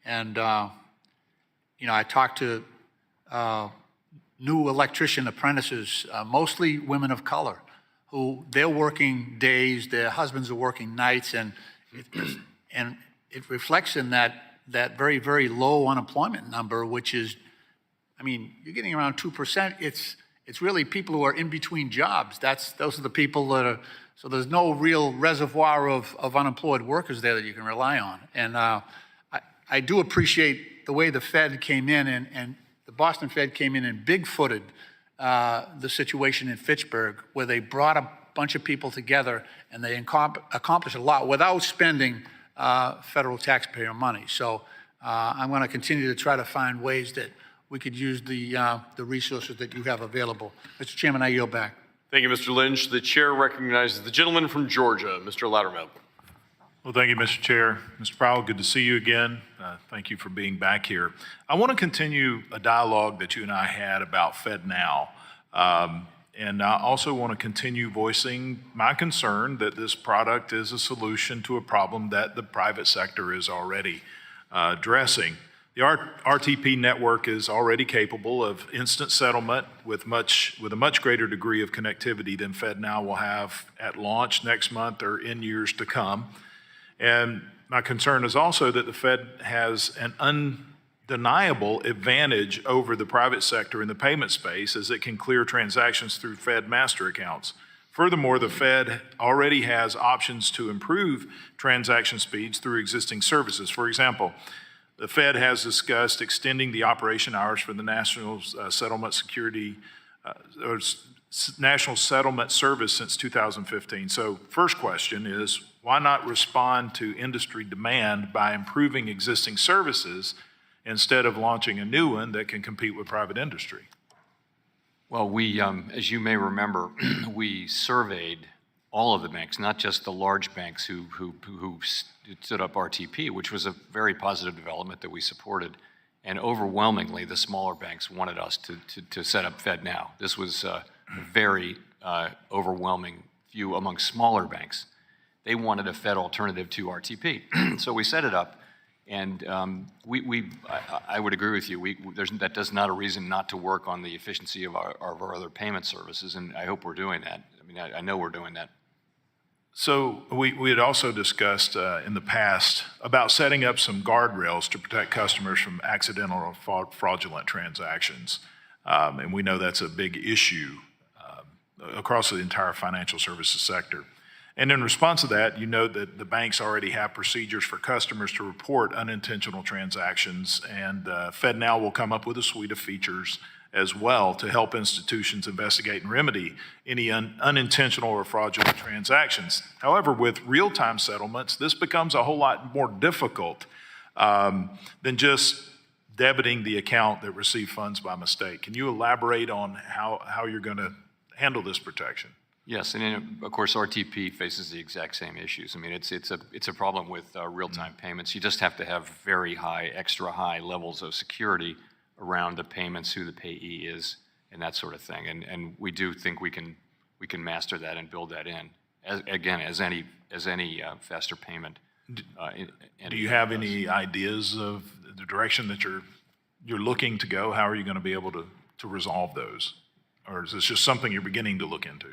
and I talked to new electrician apprentices, mostly women of color, who they're working days, their husbands are working nights, and it reflects in that very, very low unemployment number, which is, I mean, you're getting around 2%. it's really people who are in between jobs. Those are the people that are, so there's no real reservoir of unemployed workers there that you can rely on. And I do appreciate the way the Fed came in and the Boston Fed came in and big-footed the situation in Fitchburg, where they brought a bunch of people together and they accomplished a lot without spending federal taxpayer money. So I'm going to continue to try to find ways that we could use the resources that you have available. Mr. Chairman, I yield back.
Thank you, Mr. Lynch. The chair recognizes the gentleman from Georgia, Mr. Loudermilk.
Well, thank you, Mr. Chair. Mr. Powell, good to see you again. Thank you for being back here. I want to continue a dialogue that you and I had about FedNow. And I also want to continue voicing my concern that this product is a solution to a problem that the private sector is already addressing. The RTP network is already capable of instant settlement with a much greater degree of connectivity than FedNow will have at launch next month or in years to come. And my concern is also that the Fed has an undeniable advantage over the private sector in the payment space, as it can clear transactions through Fed master accounts. Furthermore, the Fed already has options to improve transaction speeds through existing services. For example, the Fed has discussed extending the operation hours for the National Settlement Service since 2015. So first question is, why not respond to industry demand by improving existing services instead of launching a new one that can compete with private industry?
Well, we, as you may remember, we surveyed all of the banks, not just the large banks who stood up RTP, which was a very positive development that we supported. And overwhelmingly, the smaller banks wanted us to set up FedNow. This was a very overwhelming view among smaller banks. They wanted a Fed alternative to RTP. So we set it up, and I would agree with you. That does not a reason not to work on the efficiency of our other payment services, and I hope we're doing that. I mean, I know we're doing that.
So we had also discussed in the past about setting up some guardrails to protect customers from accidental or fraudulent transactions. And we know that's a big issue across the entire financial services sector. And in response to that, you know that the banks already have procedures for customers to report unintentional transactions, and FedNow will come up with a suite of features as well to help institutions investigate and remedy any unintentional or fraudulent transactions. However, with real-time settlements, this becomes a whole lot more difficult than just debiting the account that received funds by mistake. Can you elaborate on how you're going to handle this protection?
Yes, and of course RTP faces the exact same issues. I mean, it's a problem with real-time payments. You just have to have very high, extra high levels of security around the payments, who the payee is, and that sort of thing. And we do think we can master that and build that in. As any faster payment.
Do you have any ideas of the direction that you're looking to go? How are you going to be able to resolve those, or is this just something you're beginning to look into?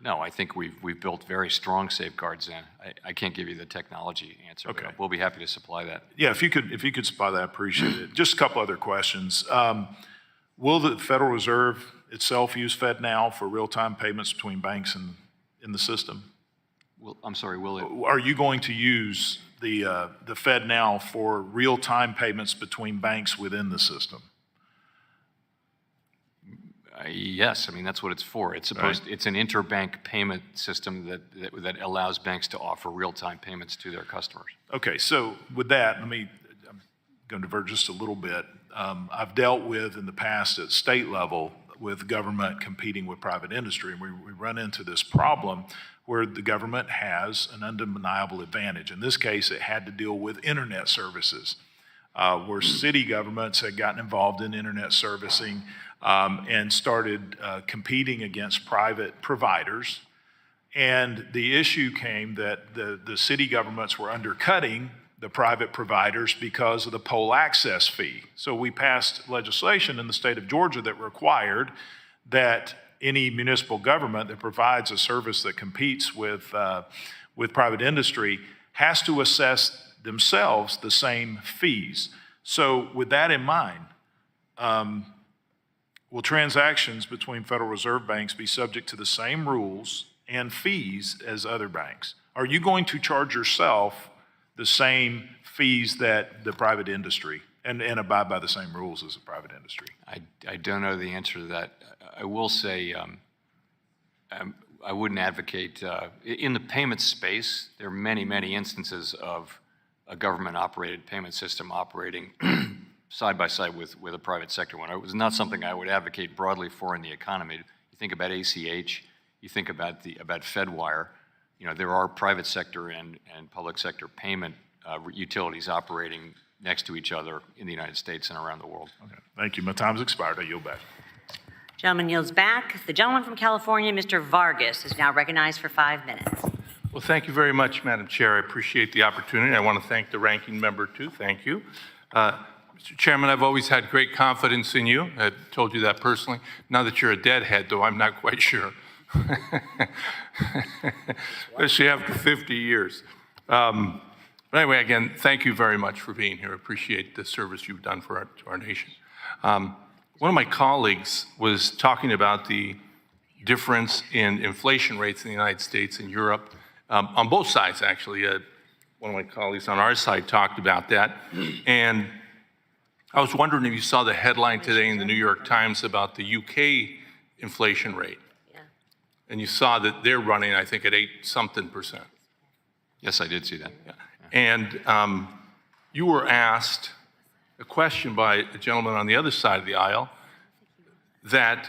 No, I think we've built very strong safeguards in. I can't give you the technology answer.
Okay.
But we'll be happy to supply that.
Yeah, if you could supply that, I appreciate it. Just a couple other questions. Will the Federal Reserve itself use FedNow for real-time payments between banks and in the system?
I'm sorry, will it?
Are you going to use the FedNow for real-time payments between banks within the system?
Yes, I mean that's what it's for. It's supposed. It's an interbank payment system that allows banks to offer real-time payments to their customers.
Okay, so with that, I'm going to diverge just a little bit. I've dealt with in the past at state level with government competing with private industry, and we run into this problem where the government has an undeniable advantage. In this case, it had to deal with internet services, where city governments had gotten involved in internet servicing and started competing against private providers. And the issue came that the city governments were undercutting the private providers because of the poll access fee. So we passed legislation in the state of Georgia that required that any municipal government that provides a service that competes with private industry has to assess themselves the same fees. So with that in mind, will transactions between Federal Reserve banks be subject to the same rules and fees as other banks? Are you going to charge yourself the same fees that the private industry and abide by the same rules as the private industry?
I don't know the answer to that. I will say I wouldn't advocate, in the payment space, there are many, many instances of a government-operated payment system operating side by side with a private sector one. It was not something I would advocate broadly for in the economy. You think about ACH, you think about FedWire, there are private sector and public sector payment utilities operating next to each other in the United States and around the world.
Okay. Thank you. My time's expired. I yield back.
Gentleman yields back. The gentleman from California, Mr. Vargas, is now recognized for 5 minutes.
Well, thank you very much, Madam Chair. I appreciate the opportunity. I want to thank the ranking member, too. Thank you. Mr. Chairman, I've always had great confidence in you. I've told you that personally. Now that you're a deadhead, though, I'm not quite sure. Especially after 50 years. But anyway, again, thank you very much for being here. I appreciate the service you've done for our nation. One of my colleagues was talking about the difference in inflation rates in the United States and Europe, on both sides, actually. One of my colleagues on our side talked about that. And I was wondering if you saw the headline today in the New York Times about the UK inflation rate.
Yeah.
And you saw that they're running, I think, at 8-something%.
Yes, I did see that.
Yeah. And you were asked a question by a gentleman on the other side of the aisle that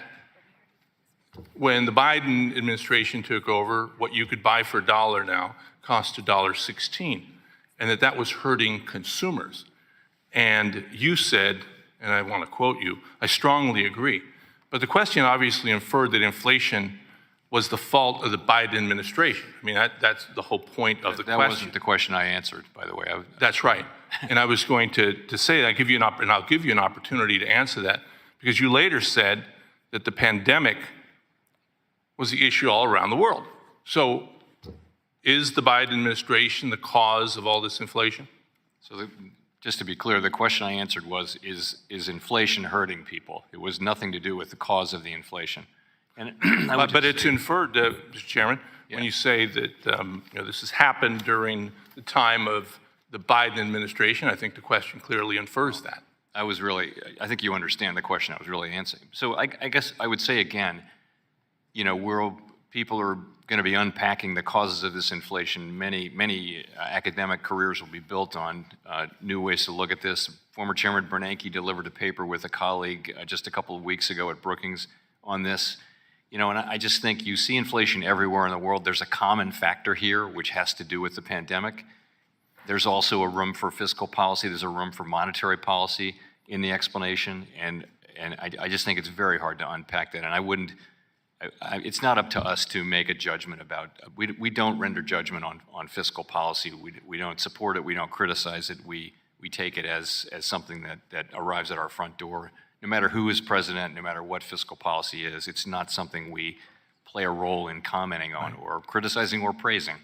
when the Biden administration took over, what you could buy for $1 now cost $1.16, and that was hurting consumers. And you said, and I want to quote you, I strongly agree. But the question obviously inferred that inflation was the fault of the Biden administration. I mean, that's the whole point of the question.
That wasn't the question I answered, by the way.
That's right. And I was going to say that, and I'll give you an opportunity to answer that, because you later said that the pandemic was the issue all around the world. So is the Biden administration the cause of all this inflation?
So just to be clear, the question I answered was, is inflation hurting people? It was nothing to do with the cause of the inflation. And
but it's inferred, Mr. Chairman, when you say that this has happened during the time of the Biden administration. I think the question clearly infers that.
I think you understand the question I was really answering. So I guess I would say again, people are going to be unpacking the causes of this inflation. Many academic careers will be built on new ways to look at this. Former Chairman Bernanke delivered a paper with a colleague just a couple of weeks ago at Brookings on this. And I just think you see inflation everywhere in the world. There's a common factor here, which has to do with the pandemic. There's also a room for fiscal policy. There's a room for monetary policy in the explanation. And I just think it's very hard to unpack that. And it's not up to us to make a judgment about, we don't render judgment on fiscal policy. We don't support it. We don't criticize it. We take it as something that arrives at our front door. No matter who is president, no matter what fiscal policy is, it's not something we play a role in commenting on or criticizing or praising.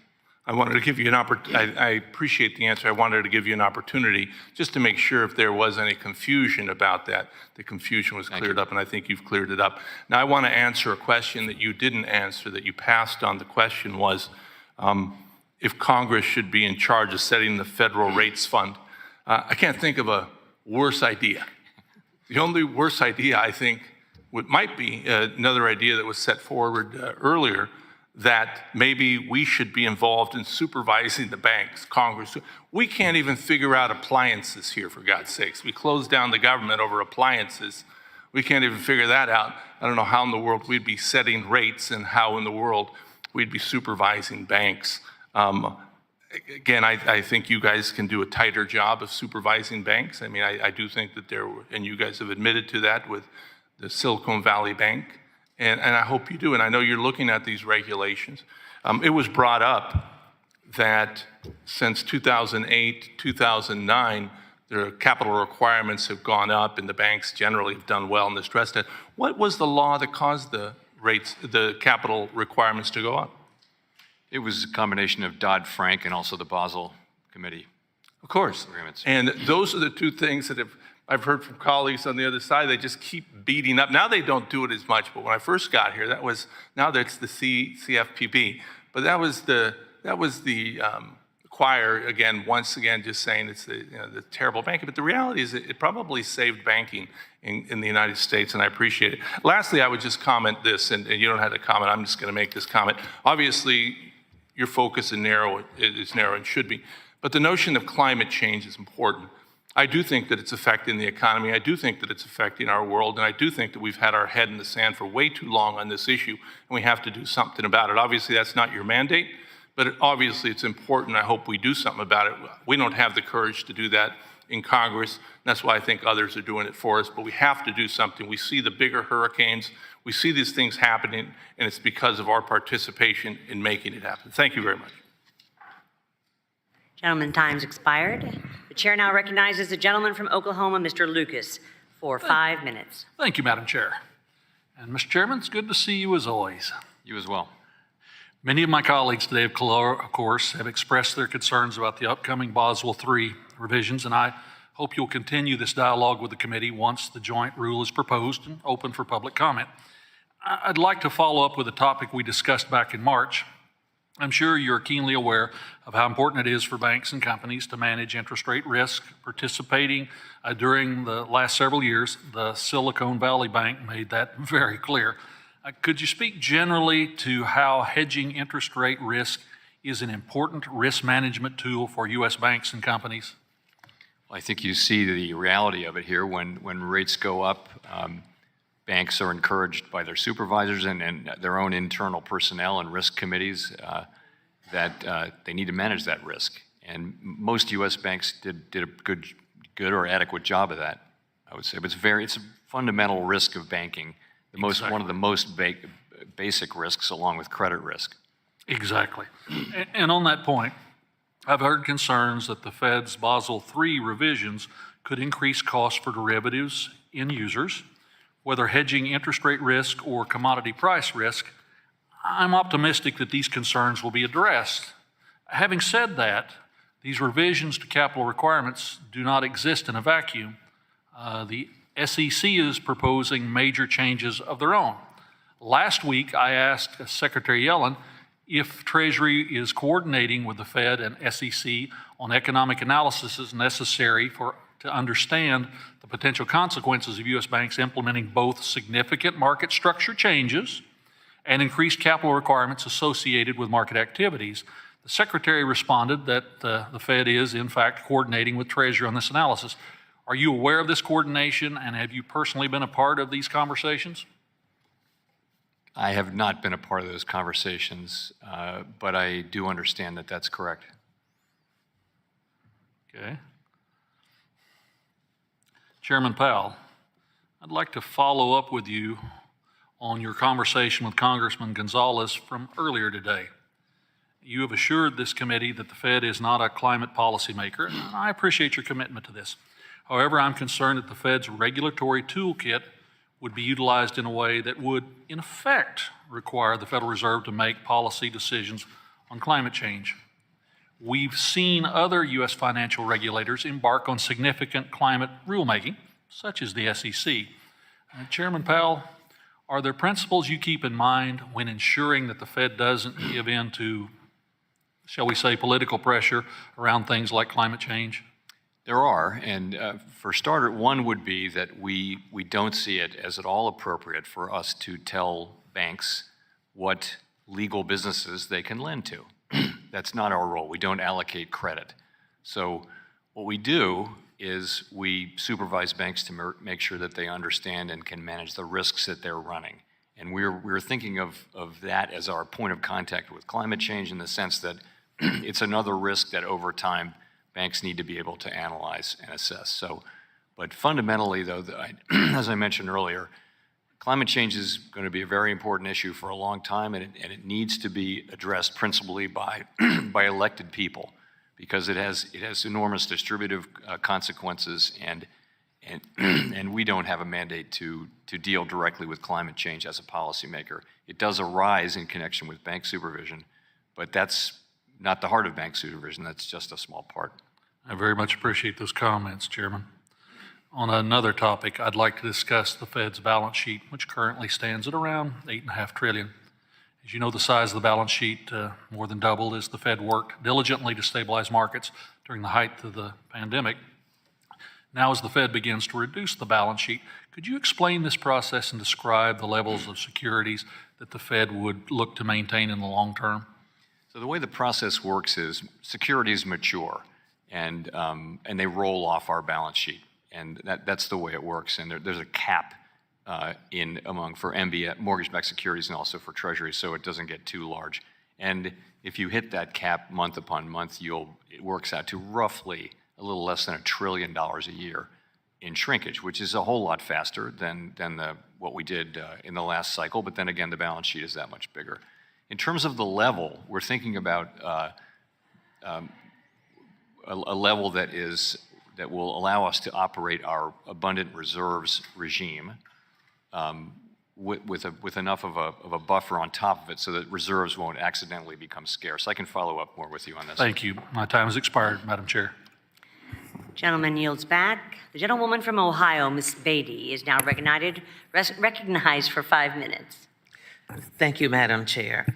I wanted to give you an opportunity. I appreciate the answer. I wanted to give you an opportunity just to make sure if there was any confusion about that, the confusion was cleared up, and I think you've cleared it up. Now, I want to answer a question that you didn't answer, that you passed on. The question was if Congress should be in charge of setting the federal rates fund. I can't think of a worse idea. The only worse idea, I think, might be another idea that was set forward earlier, that maybe we should be involved in supervising the banks, Congress. We can't even figure out appliances here, for God's sakes. We closed down the government over appliances. We can't even figure that out. I don't know how in the world we'd be setting rates and how in the world we'd be supervising banks. Again, I think you guys can do a tighter job of supervising banks. I mean, I do think that and you guys have admitted to that with the Silicon Valley Bank, and I hope you do. And I know you're looking at these regulations. It was brought up that since 2008, 2009, their capital requirements have gone up, and the banks generally have done well in the stress test. What was the law that caused the capital requirements to go up?
It was a combination of Dodd-Frank and also the Basel Committee.
Of course.
Agreements.
And those are the two things that have, I've heard from colleagues on the other side, they just keep beating up. Now they don't do it as much, but when I first got here, now that's the CFPB. But that was the choir, again, once again, just saying it's the terrible banking. But the reality is it probably saved banking in the United States, and I appreciate it. Lastly, I would just comment this, and you don't have to comment, I'm just going to make this comment. Obviously, your focus is narrow and should be, but the notion of climate change is important. I do think that it's affecting the economy. I do think that it's affecting our world, and I do think that we've had our head in the sand for way too long on this issue, and we have to do something about it. Obviously, that's not your mandate, but obviously it's important. I hope we do something about it. We don't have the courage to do that in Congress, and that's why I think others are doing it for us, but we have to do something. We see the bigger hurricanes, we see these things happening, and it's because of our participation in making it happen. Thank you very much.
Gentleman, time's expired. The chair now recognizes the gentleman from Oklahoma, Mr. Lucas, for 5 minutes.
Thank you, Madam Chair. And Mr. Chairman, it's good to see you as always.
You as well.
Many of my colleagues today, of course, have expressed their concerns about the upcoming Basel III revisions, and I hope you'll continue this dialogue with the committee once the joint rule is proposed and open for public comment. I'd like to follow up with a topic we discussed back in March. I'm sure you're keenly aware of how important it is for banks and companies to manage interest rate risk. Participating during the last several years, the Silicon Valley Bank made that very clear. Could you speak generally to how hedging interest rate risk is an important risk management tool for U.S. banks and companies?
Well, I think you see the reality of it here. When rates go up, banks are encouraged by their supervisors and their own internal personnel and risk committees that they need to manage that risk. And most U.S. banks did a good or adequate job of that, I would say. But it's a fundamental risk of banking, one of the most basic risks, along with credit risk.
Exactly. And on that point, I've heard concerns that the Fed's Basel III revisions could increase costs for derivatives end users, whether hedging interest rate risk or commodity price risk. I'm optimistic that these concerns will be addressed. Having said that, these revisions to capital requirements do not exist in a vacuum. The SEC is proposing major changes of their own. Last week, I asked Secretary Yellen if Treasury is coordinating with the Fed and SEC on economic analysis necessary to understand the potential consequences of U.S. banks implementing both significant market structure changes and increased capital requirements associated with market activities. The Secretary responded that the Fed is, in fact, coordinating with Treasury on this analysis. Are you aware of this coordination, and have you personally been a part of these conversations?
I have not been a part of those conversations, but I do understand that that's correct.
Okay. Chairman Powell, I'd like to follow up with you on your conversation with Congressman Gonzalez from earlier today. You have assured this committee that the Fed is not a climate policymaker, and I appreciate your commitment to this. However, I'm concerned that the Fed's regulatory toolkit would be utilized in a way that would, in effect, require the Federal Reserve to make policy decisions on climate change. We've seen other U.S. financial regulators embark on significant climate rulemaking, such as the SEC. Chairman Powell, are there principles you keep in mind when ensuring that the Fed doesn't give in to, shall we say, political pressure around things like climate change?
There are, and for starter, one would be that we don't see it as at all appropriate for us to tell banks what legal businesses they can lend to. That's not our role. We don't allocate credit. So what we do is we supervise banks to make sure that they understand and can manage the risks that they're running. And we're thinking of that as our point of contact with climate change, in the sense that it's another risk that over time banks need to be able to analyze and assess. So, but fundamentally, though, as I mentioned earlier, climate change is going to be a very important issue for a long time, and it needs to be addressed principally by elected people, because it has enormous distributive consequences, and we don't have a mandate to deal directly with climate change as a policymaker. It does arise in connection with bank supervision, but that's not the heart of bank supervision. That's just a small part.
I very much appreciate those comments, Chairman. On another topic, I'd like to discuss the Fed's balance sheet, which currently stands at around $8.5 trillion. As you know, the size of the balance sheet more than doubled as the Fed worked diligently to stabilize markets during the height of the pandemic. Now, as the Fed begins to reduce the balance sheet, could you explain this process and describe the levels of securities that the Fed would look to maintain in the long term?
So the way the process works is securities mature and they roll off our balance sheet. And that's the way it works. And there's a cap for MBS, mortgage-backed securities, and also for treasuries, so it doesn't get too large. And if you hit that cap month upon month, it works out to roughly a little less than $1 trillion a year in shrinkage, which is a whole lot faster than what we did in the last cycle. But then again, the balance sheet is that much bigger. In terms of the level, we're thinking about a level that will allow us to operate our abundant reserves regime with enough of a buffer on top of it so that reserves won't accidentally become scarce. I can follow up more with you on this.
Thank you. My time has expired, Madam Chair.
Gentleman yields back. The gentlewoman from Ohio, Ms. Beatty, is now recognized for 5 minutes.
Thank you, Madam Chair.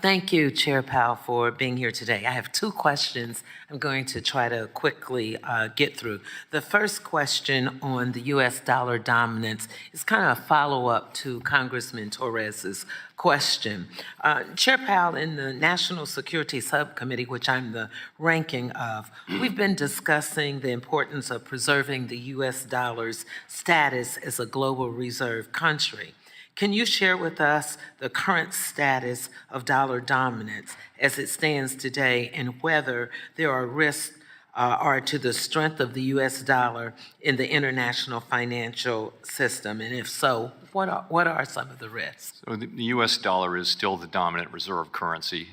Thank you, Chair Powell, for being here today. I have 2 questions I'm going to try to quickly get through. The first question on the U.S. dollar dominance is kind of a follow-up to Congressman Torres's question. Chair Powell, in the National Security Subcommittee, which I'm the ranking of, we've been discussing the importance of preserving the U.S. dollar's status as a global reserve country. Can you share with us the current status of dollar dominance as it stands today and whether there are risks to the strength of the U.S. dollar in the international financial system? And if so, what are some of the risks?
So the U.S. dollar is still the dominant reserve currency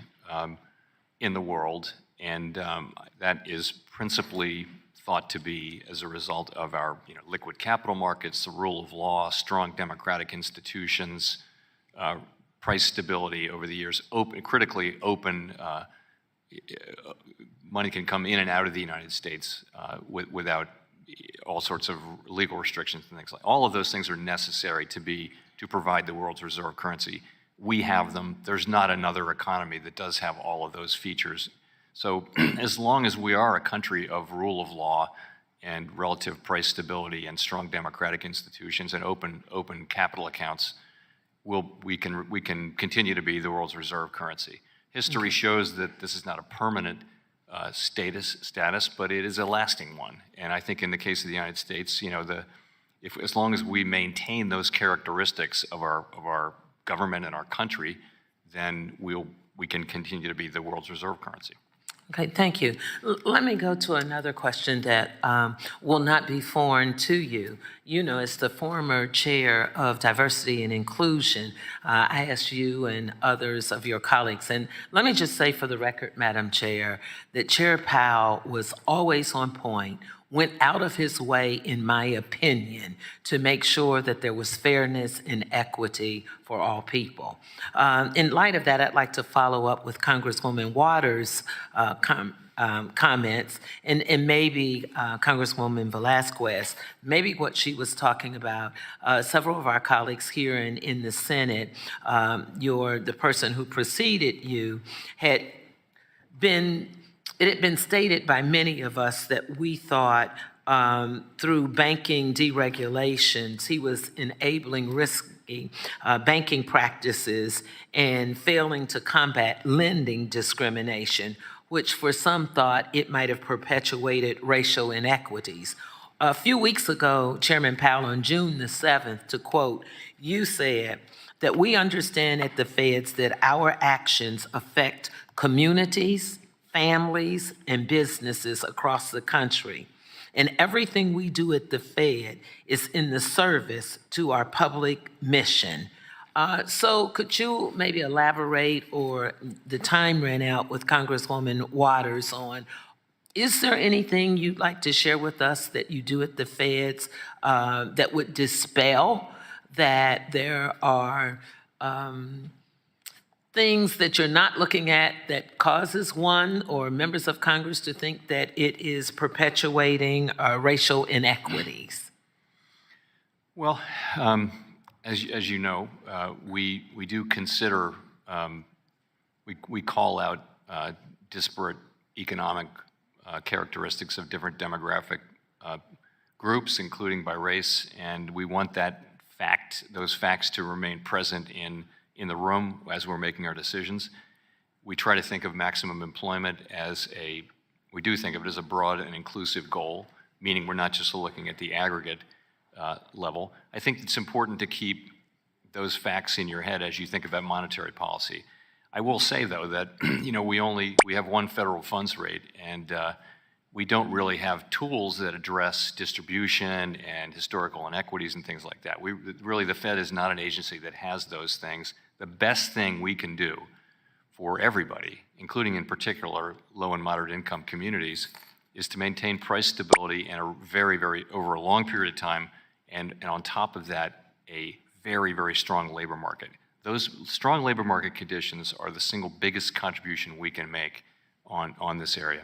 in the world, and that is principally thought to be as a result of our liquid capital markets, the rule of law, strong democratic institutions, price stability over the years, critically open, money can come in and out of the United States without all sorts of legal restrictions and things like that. All of those things are necessary to provide the world's reserve currency. We have them. There's not another economy that does have all of those features. So as long as we are a country of rule of law and relative price stability and strong democratic institutions and open capital accounts, we can continue to be the world's reserve currency. History shows that this is not a permanent status, but it is a lasting one. And I think in the case of the United States, as long as we maintain those characteristics of our government and our country, then we can continue to be the world's reserve currency.
Okay, thank you. Let me go to another question that will not be foreign to you. As the former chair of diversity and inclusion, I asked you and others of your colleagues, and let me just say for the record, Madam Chair, that Chair Powell was always on point, went out of his way, in my opinion, to make sure that there was fairness and equity for all people. In light of that, I'd like to follow up with Congresswoman Waters' comments and maybe Congresswoman Velasquez, maybe what she was talking about. Several of our colleagues here in the Senate, the person who preceded you it had been stated by many of us that we thought through banking deregulations, he was enabling risky banking practices and failing to combat lending discrimination, which for some thought it might have perpetuated racial inequities. A few weeks ago, Chairman Powell, on June the 7th, to quote, you said that we understand at the Feds that our actions affect communities, families, and businesses across the country. And everything we do at the Fed is in the service to our public mission. So could you maybe elaborate, or the time ran out with Congresswoman Waters on, is there anything you'd like to share with us that you do at the Feds that would dispel that there are things that you're not looking at that causes one or members of Congress to think that it is perpetuating racial inequities?
Well, as you know, we do consider, we call out disparate economic characteristics of different demographic groups, including by race, and we want those facts to remain present in the room as we're making our decisions. We try to think of maximum employment we do think of it as a broad and inclusive goal, meaning we're not just looking at the aggregate level. I think it's important to keep those facts in your head as you think about monetary policy. I will say, though, that we have one federal funds rate, and we don't really have tools that address distribution and historical inequities and things like that. Really, the Fed is not an agency that has those things. The best thing we can do for everybody, including in particular low and moderate income communities, is to maintain price stability and over a long period of time, and on top of that, a very, very strong labor market. Those strong labor market conditions are the single biggest contribution we can make on this area.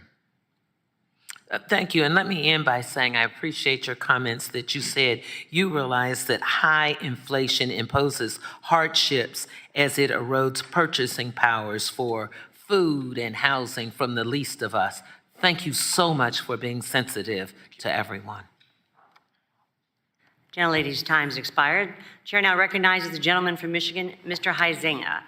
Thank you. And let me end by saying I appreciate your comments that you said you realize that high inflation imposes hardships as it erodes purchasing powers for food and housing from the least of us. Thank you so much for being sensitive to everyone.
Gentlelady's time's expired. Chair now recognizes the gentleman from Michigan, Mr. Huizenga,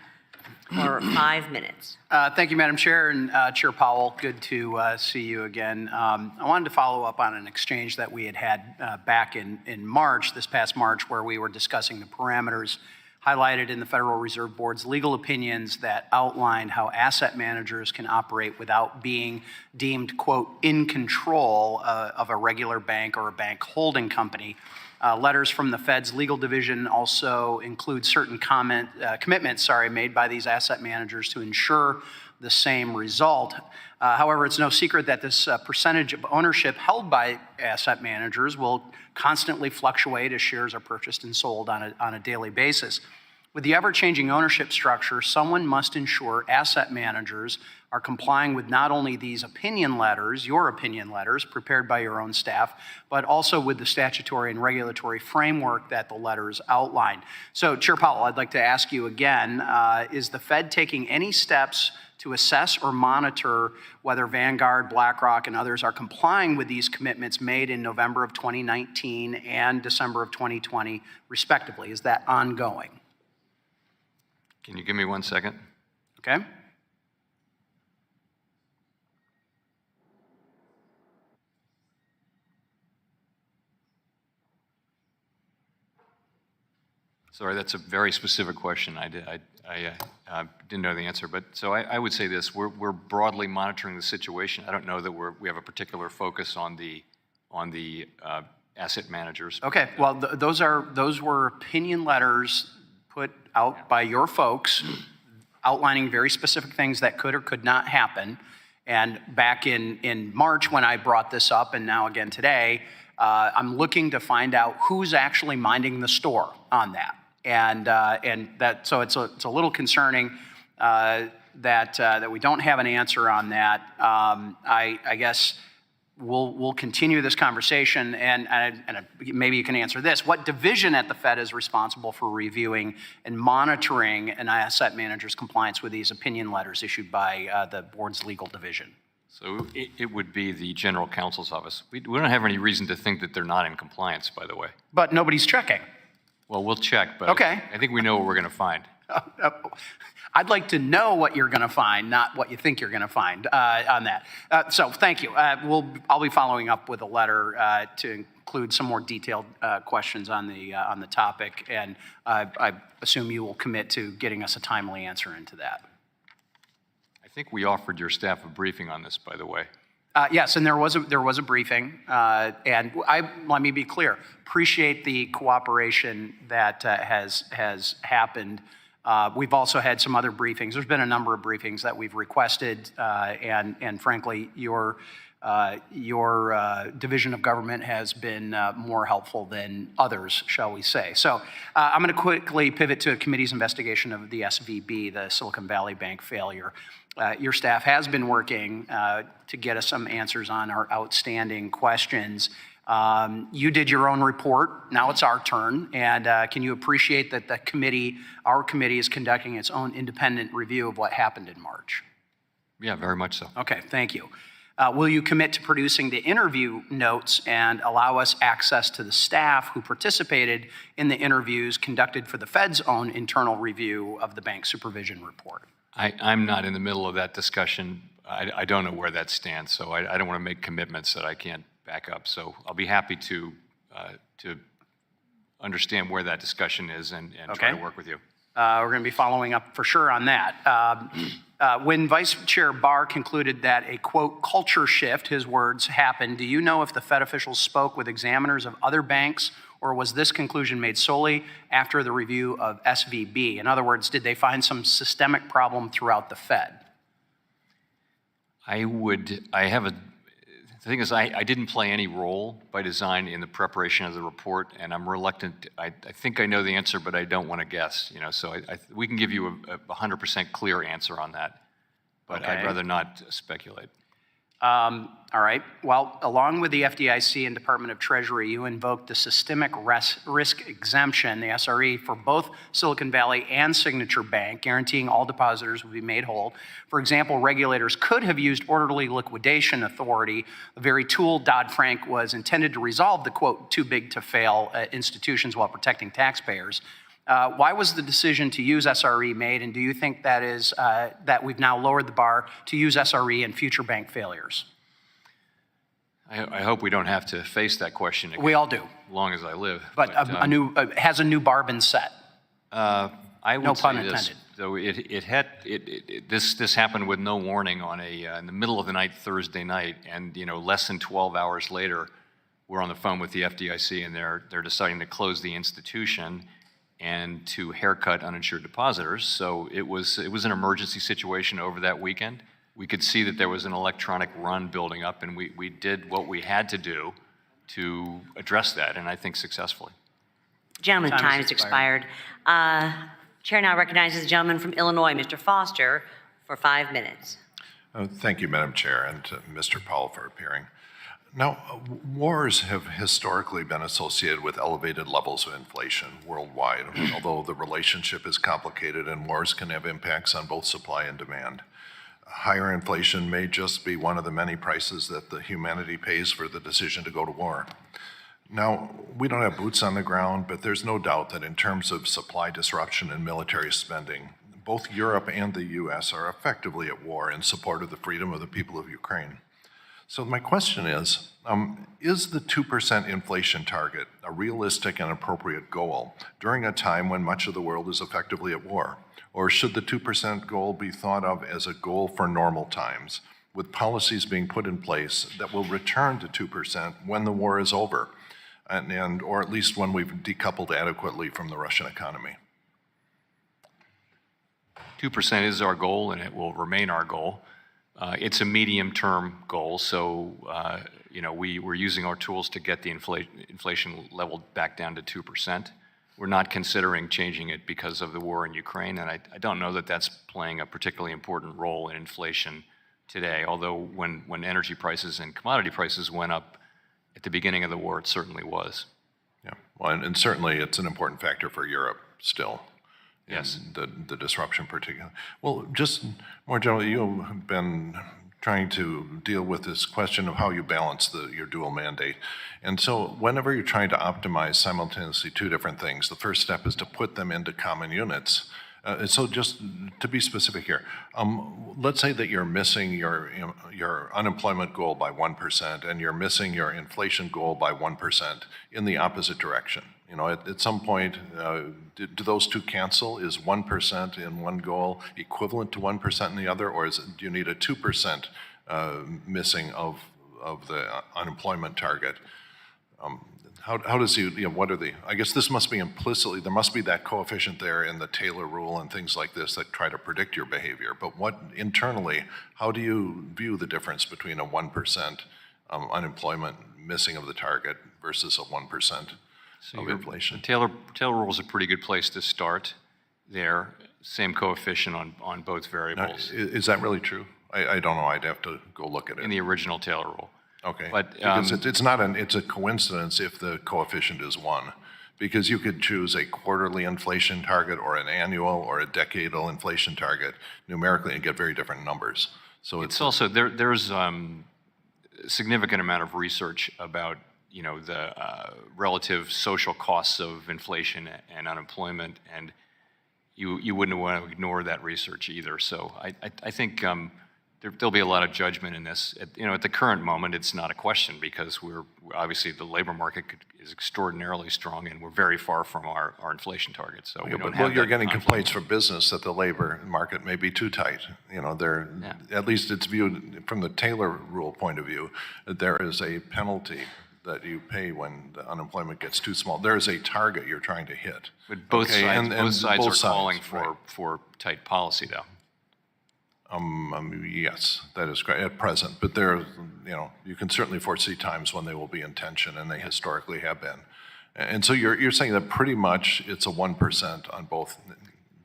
for 5 minutes.
Thank you, Madam Chair, and Chair Powell, good to see you again. I wanted to follow up on an exchange that we had back in March, this past March, where we were discussing the parameters highlighted in the Federal Reserve Board's legal opinions that outlined how asset managers can operate without being deemed, quote, in control of a regular bank or a bank holding company. Letters from the Fed's legal division also include certain commitments made by these asset managers to ensure the same result. However, it's no secret that this percentage of ownership held by asset managers will constantly fluctuate as shares are purchased and sold on a daily basis. With the ever-changing ownership structure, someone must ensure asset managers are complying with not only these opinion letters, your opinion letters, prepared by your own staff, but also with the statutory and regulatory framework that the letters outline. So, Chair Powell, I'd like to ask you again, is the Fed taking any steps to assess or monitor whether Vanguard, BlackRock, and others are complying with these commitments made in November of 2019 and December of 2020, respectively? Is that ongoing?
Can you give me 1 second?
Okay.
Sorry, that's a very specific question. I didn't know the answer, but so I would say this: we're broadly monitoring the situation. I don't know that we have a particular focus on the asset managers.
Okay. Well, those were opinion letters put out by your folks, outlining very specific things that could or could not happen. And back in March, when I brought this up, and now again today, I'm looking to find out who's actually minding the store on that. And that, so it's a little concerning that we don't have an answer on that. I guess we'll continue this conversation, and maybe you can answer this. What division at the Fed is responsible for reviewing and monitoring an asset manager's compliance with these opinion letters issued by the board's legal division?
So it would be the general counsel's office. We don't have any reason to think that they're not in compliance, by the way.
But nobody's checking.
Well, we'll check, but
okay.
I think we know what we're going to find.
I'd like to know what you're going to find, not what you think you're going to find on that. So thank you. I'll be following up with a letter to include some more detailed questions on the topic, and I assume you will commit to getting us a timely answer into that.
I think we offered your staff a briefing on this, by the way.
Yes, and there was a briefing, and let me be clear. Appreciate the cooperation that has happened. We've also had some other briefings. There's been a number of briefings that we've requested, and frankly, your your division of government has been more helpful than others, shall we say. So I'm going to quickly pivot to a committee's investigation of the SVB, the Silicon Valley Bank failure. Your staff has been working to get us some answers on our outstanding questions. You did your own report. Now it's our turn. And can you appreciate that our committee is conducting its own independent review of what happened in March?
Yeah, very much so.
Okay, thank you. Will you commit to producing the interview notes and allow us access to the staff who participated in the interviews conducted for the Fed's own internal review of the bank supervision report?
I'm not in the middle of that discussion. I don't know where that stands, so I don't want to make commitments that I can't back up. So I'll be happy to understand where that discussion is and try to work with you.
We're going to be following up for sure on that. When Vice Chair Barr concluded that a, quote, culture shift, his words, happened, do you know if the Fed officials spoke with examiners of other banks, or was this conclusion made solely after the review of SVB? In other words, did they find some systemic problem throughout the Fed?
The thing is, I didn't play any role by design in the preparation of the report, and I'm reluctant. I think I know the answer, but I don't want to guess. So we can give you a 100% clear answer on that, but
Okay.
I'd rather not speculate.
All right. Well, along with the FDIC and Department of Treasury, you invoked the systemic risk exemption, the SRE, for both Silicon Valley and Signature Bank, guaranteeing all depositors would be made whole. For example, regulators could have used orderly liquidation authority, the very tool Dodd-Frank was intended to resolve the, quote, too big to fail institutions while protecting taxpayers. Why was the decision to use SRE made, and do you think that is that we've now lowered the bar to use SRE in future bank failures?
I hope we don't have to face that question again.
We all do.
As long as I live.
But has a new bar been set?
I would
No pun
say this,
intended.
though this happened with no warning on in the middle of the night, Thursday night, and less than 12 hours later, we're on the phone with the FDIC, and they're deciding to close the institution and to haircut uninsured depositors. So it was an emergency situation over that weekend. We could see that there was an electronic run building up, and we did what we had to do to address that, and I think successfully.
Gentleman, time has expired. Chair now recognizes the gentleman from Illinois, Mr. Foster, for 5 minutes.
Thank you, Madam Chair, and Mr. Powell for appearing. Now, wars have historically been associated with elevated levels of inflation worldwide, although the relationship is complicated and wars can have impacts on both supply and demand. Higher inflation may just be one of the many prices that the humanity pays for the decision to go to war. Now, we don't have boots on the ground, but there's no doubt that in terms of supply disruption and military spending, both Europe and the U.S. are effectively at war in support of the freedom of the people of Ukraine. So my question is the 2% inflation target a realistic and appropriate goal during a time when much of the world is effectively at war? Or should the 2% goal be thought of as a goal for normal times, with policies being put in place that will return to 2% when the war is over, or at least when we've decoupled adequately from the Russian economy?
2% is our goal, and it will remain our goal. It's a medium-term goal, so we're using our tools to get the inflation level back down to 2%. We're not considering changing it because of the war in Ukraine, and I don't know that that's playing a particularly important role in inflation today, although when energy prices and commodity prices went up at the beginning of the war, it certainly was.
Yeah, well, and certainly it's an important factor for Europe still.
Yes.
The disruption particularly. Well, just more generally, you've been trying to deal with this question of how you balance your dual mandate. And so whenever you're trying to optimize simultaneously two different things, the first step is to put them into common units. So just to be specific here, let's say that you're missing your unemployment goal by 1% and you're missing your inflation goal by 1% in the opposite direction. At some point, do those two cancel? Is 1% in one goal equivalent to 1% in the other, or do you need a 2% missing of the unemployment target? How does what are the, I guess this must be implicitly, there must be that coefficient there in the Taylor rule and things like this that try to predict your behavior. But what internally, how do you view the difference between a 1% unemployment missing of the target versus a 1% of inflation?
The Taylor rule is a pretty good place to start there. Same coefficient on both variables.
Is that really true? I don't know. I'd have to go look at it.
In the original Taylor rule.
Okay.
But,
because it's a coincidence if the coefficient is 1. Because you could choose a quarterly inflation target or an annual or a decadal inflation target numerically and get very different numbers. So
it's also, there's a significant amount of research about the relative social costs of inflation and unemployment, and you wouldn't want to ignore that research either. So I think there'll be a lot of judgment in this. At the current moment, it's not a question because we're obviously the labor market is extraordinarily strong, and we're very far from our inflation target. So we don't have
you're getting complaints from business that the labor market may be too tight. At least it's viewed from the Taylor rule point of view that there is a penalty that you pay when the unemployment gets too small. There is a target you're trying to hit.
But both sides are calling
right.
for tight policy, though.
Yes, that is correct at present. But there, you can certainly foresee times when they will be in tension, and they historically have been. And so you're saying that pretty much it's a 1% on both.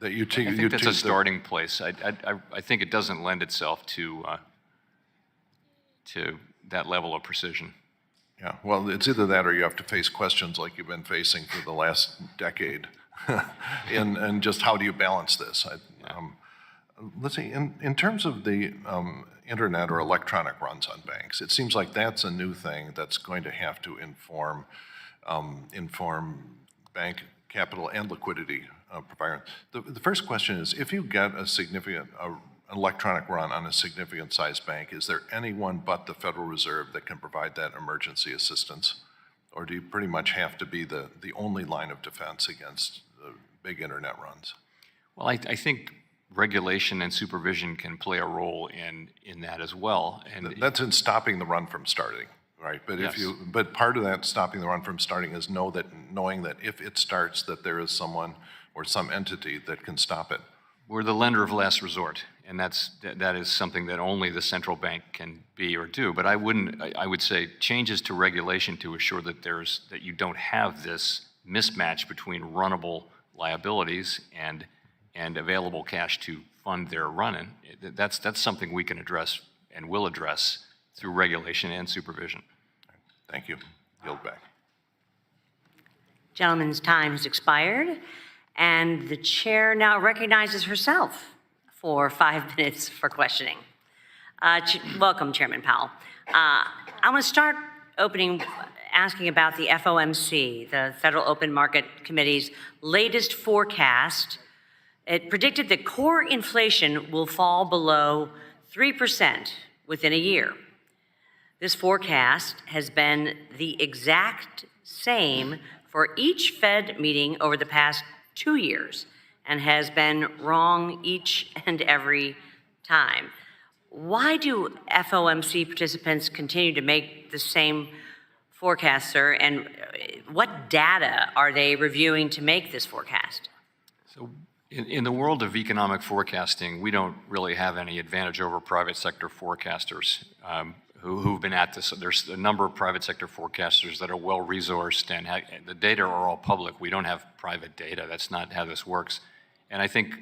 That you
I think that's a starting place. I think it doesn't lend itself to that level of precision.
Yeah, well, it's either that or you have to face questions like you've been facing for the last decade, and just how do you balance this? Let's see, in terms of the internet or electronic runs on banks, it seems like that's a new thing that's going to have to inform bank capital and liquidity provider. The first question is, if you get a significant electronic run on a significant size bank, is there anyone but the Federal Reserve that can provide that emergency assistance? Or do you pretty much have to be the only line of defense against big internet runs?
Well, I think regulation and supervision can play a role in that as well. And
that's in stopping the run from starting, right? But
yes.
But part of that stopping the run from starting is knowing that if it starts, that there is someone or some entity that can stop it.
We're the lender of last resort, and that is something that only the central bank can be or do. But I would say changes to regulation to assure that that you don't have this mismatch between runnable liabilities and available cash to fund their running. That's something we can address and will address through regulation and supervision.
Thank you. Yield back.
Gentleman's time has expired, and the chair now recognizes herself for 5 minutes for questioning. Welcome, Chairman Powell. I want to start asking about the FOMC, the Federal Open Market Committee's latest forecast. It predicted that core inflation will fall below 3% within a year. This forecast has been the exact same for each Fed meeting over the past 2 years and has been wrong each and every time. Why do FOMC participants continue to make the same forecast, sir, and what data are they reviewing to make this forecast?
So in the world of economic forecasting, we don't really have any advantage over private sector forecasters who've been at this. There's a number of private sector forecasters that are well-resourced, and the data are all public. We don't have private data. That's not how this works. And I think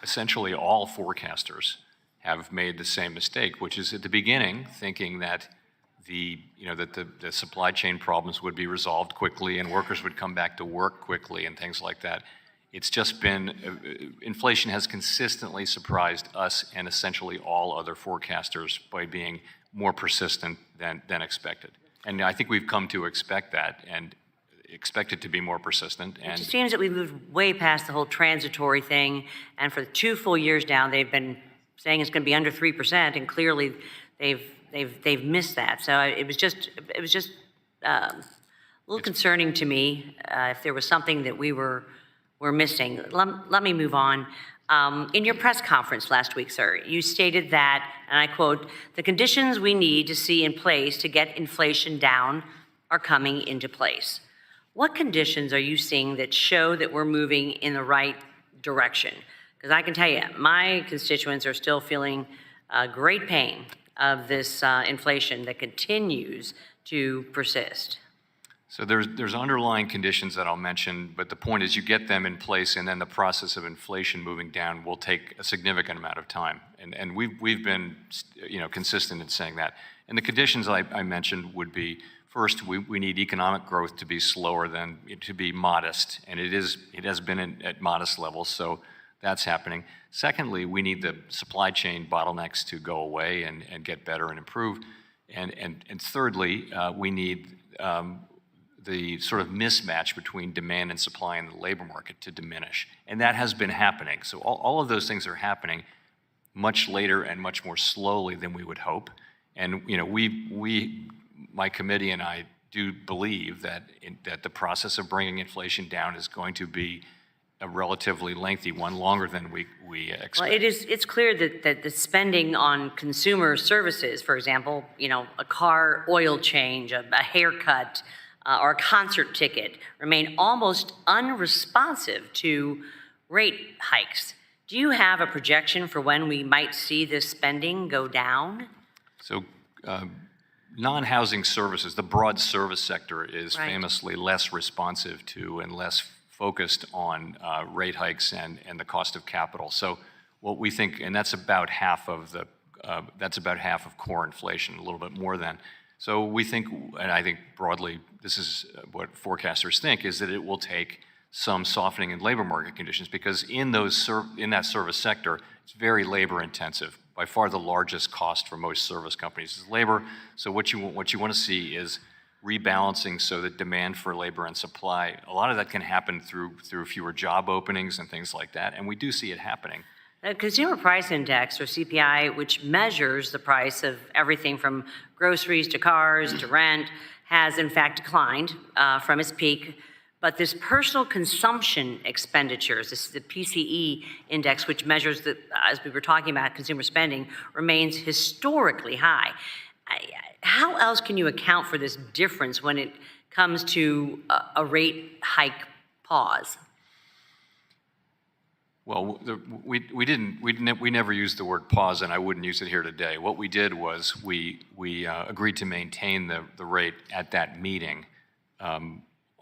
essentially all forecasters have made the same mistake, which is at the beginning thinking that the supply chain problems would be resolved quickly and workers would come back to work quickly and things like that. It's just been, inflation has consistently surprised us and essentially all other forecasters by being more persistent than expected. And I think we've come to expect that and expect it to be more persistent.
It just seems that we've moved way past the whole transitory thing, and for 2 full years now, they've been saying it's going to be under 3%, and clearly they've missed that. So it was just a little concerning to me if there was something that we're missing. Let me move on. In your press conference last week, sir, you stated that, and I quote, "The conditions we need to see in place to get inflation down are coming into place. What conditions are you seeing that show that we're moving in the right direction? Because I can tell you, my constituents are still feeling great pain of this inflation that continues to persist.
So there's underlying conditions that I'll mention, but the point is you get them in place, and then the process of inflation moving down will take a significant amount of time. And we've been consistent in saying that. And the conditions I mentioned would be, first, we need economic growth to be slower than to be modest, and it has been at modest levels, so that's happening. Secondly, we need the supply chain bottlenecks to go away and get better and improve. And thirdly, we need the sort of mismatch between demand and supply in the labor market to diminish. And that has been happening. So all of those things are happening much later and much more slowly than we would hope. And my committee and I do believe that that the process of bringing inflation down is going to be a relatively lengthy one, longer than we expect.
Well, it's clear that the spending on consumer services, for example, a car oil change, a haircut, or a concert ticket, remain almost unresponsive to rate hikes. Do you have a projection for when we might see this spending go down?
So non-housing services, the broad service sector is
Right.
famously less responsive to and less focused on rate hikes and the cost of capital. So what we think, and that's about half of core inflation, a little bit more than. So we think, and I think broadly, this is what forecasters think, is that it will take some softening in labor market conditions, because in that service sector, it's very labor intensive. By far the largest cost for most service companies is labor. So what you want to see is rebalancing so that demand for labor and supply, a lot of that can happen through fewer job openings and things like that, and we do see it happening.
The Consumer Price Index, or CPI, which measures the price of everything from groceries to cars to rent, has in fact declined from its peak. But this personal consumption expenditures, this is the PCE index, which measures, as we were talking about, consumer spending, remains historically high. How else can you account for this difference when it comes to a rate hike pause?
Well, we never used the word pause, and I wouldn't use it here today. What we did was we agreed to maintain the rate at that meeting.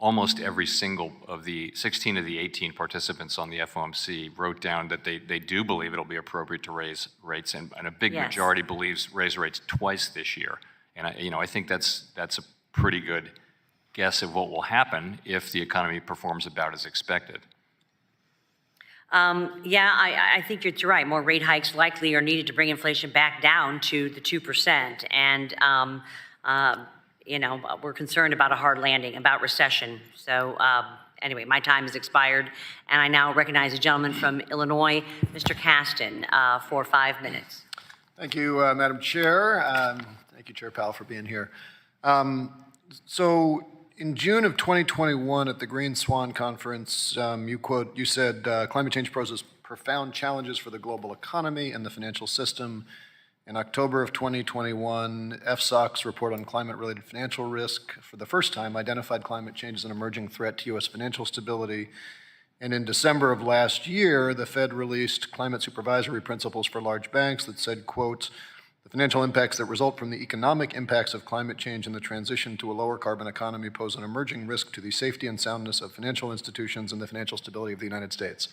Almost every single of the 16 of the 18 participants on the FOMC wrote down that they do believe it'll be appropriate to raise rates, and a big
Yes.
majority believes raise rates twice this year. And I think that's a pretty good guess of what will happen if the economy performs about as expected.
I think you're right. More rate hikes likely are needed to bring inflation back down to the 2%. And, we're concerned about a hard landing, about recession. So anyway, my time has expired. And I now recognize a gentleman from Illinois, Mr. Caston, for 5 minutes.
Thank you, Madam Chair. Thank you, Chair Powell, for being here. So in June of 2021 at the Green Swan Conference, you said, climate change poses profound challenges for the global economy and the financial system. In October of 2021, FSOC's report on climate-related financial risk for the first time identified climate change as an emerging threat to U.S. financial stability. And in December of last year, the Fed released climate supervisory principles for large banks that said, quote, the financial impacts that result from the economic impacts of climate change and the transition to a lower carbon economy pose an emerging risk to the safety and soundness of financial institutions and the financial stability of the United States.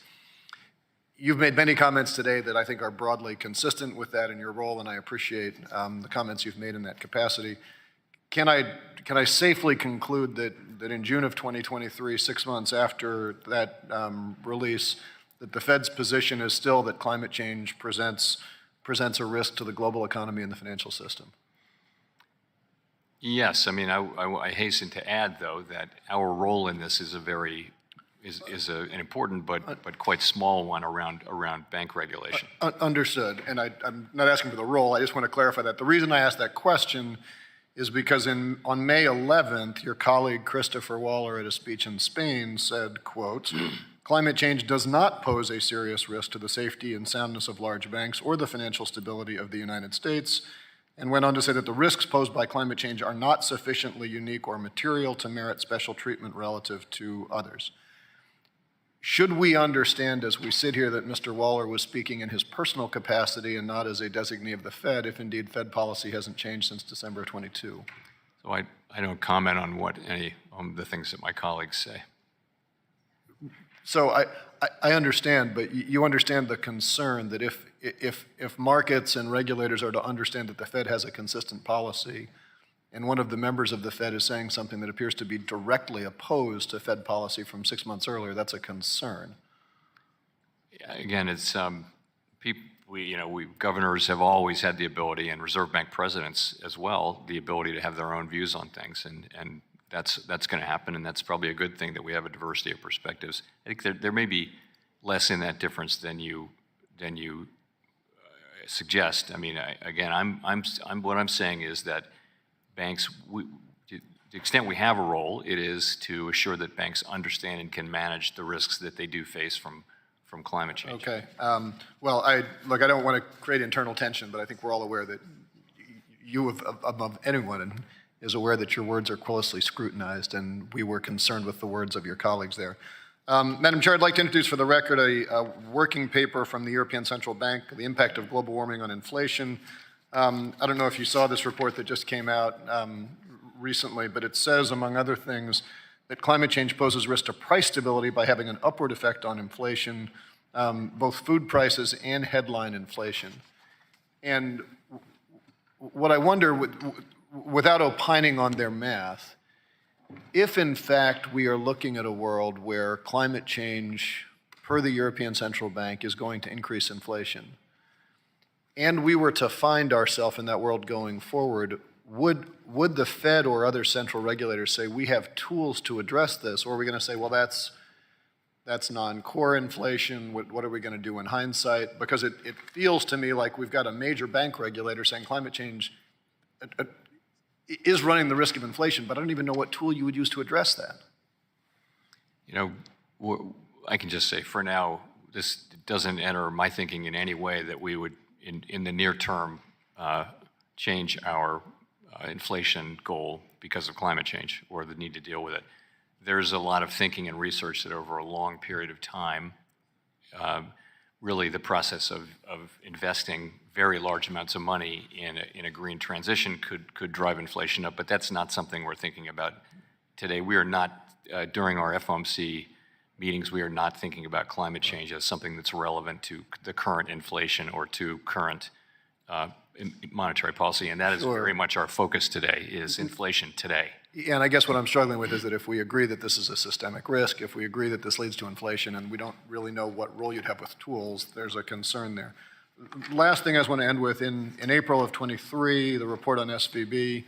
You've made many comments today that I think are broadly consistent with that in your role, and I appreciate the comments you've made in that capacity. Can I safely conclude that in June of 2023, 6 months after that release, that the Fed's position is still that climate change presents a risk to the global economy and the financial system?
Yes, I mean, I hasten to add, though, that our role in this is an important but quite small one around bank regulation.
Understood, and I'm not asking for the role, I just want to clarify that. The reason I asked that question is because on May 11th, your colleague Christopher Waller at a speech in Spain said, quote, climate change does not pose a serious risk to the safety and soundness of large banks or the financial stability of the United States. and went on to say that the risks posed by climate change are not sufficiently unique or material to merit special treatment relative to others. Should we understand as we sit here that Mr. Waller was speaking in his personal capacity and not as a designee of the Fed, if indeed Fed policy hasn't changed since December of 22?
So I don't comment on on the things that my colleagues say.
So I understand, but you understand the concern that if markets and regulators are to understand that the Fed has a consistent policy, and one of the members of the Fed is saying something that appears to be directly opposed to Fed policy from 6 months earlier, that's a concern.
Again, it's governors have always had the ability, and Reserve Bank presidents as well, the ability to have their own views on things, and that's going to happen, and that's probably a good thing that we have a diversity of perspectives. I think there may be less in that difference than you suggest. I mean, what I'm saying is that banks, to the extent we have a role, it is to assure that banks understand and can manage the risks that they do face from climate change.
Okay. Well, I don't want to create internal tension, but I think we're all aware that you, above anyone, is aware that your words are closely scrutinized, and we were concerned with the words of your colleagues there. Madam Chair, I'd like to introduce for the record a working paper from the European Central Bank, The Impact of Global Warming on Inflation. I don't know if you saw this report that just came out recently, but it says, among other things, that climate change poses risk to price stability by having an upward effect on inflation, both food prices and headline inflation. And what I wonder, without opining on their math, if in fact we are looking at a world where climate change, per the European Central Bank, is going to increase inflation, and we were to find ourselves in that world going forward, would the Fed or other central regulators say we have tools to address this, or are we going to say, well, that's non-core inflation, what are we going to do in hindsight? Because it feels to me like we've got a major bank regulator saying climate change is running the risk of inflation, but I don't even know what tool you would use to address that.
I can just say for now, this doesn't enter my thinking in any way that we would, in the near term, change our inflation goal because of climate change or the need to deal with it. There's a lot of thinking and research that over a long period of time, really the process of investing very large amounts of money in a green transition could drive inflation up, but that's not something we're thinking about today. We are not, during our FOMC meetings, we are not thinking about climate change as something that's relevant to the current inflation or to current monetary policy, and that is very much our focus today, is inflation today.
Yeah, and I guess what I'm struggling with is that if we agree that this is a systemic risk, if we agree that this leads to inflation, and we don't really know what role you'd have with tools, there's a concern there. Last thing I just want to end with, in April of 23, the report on SVB,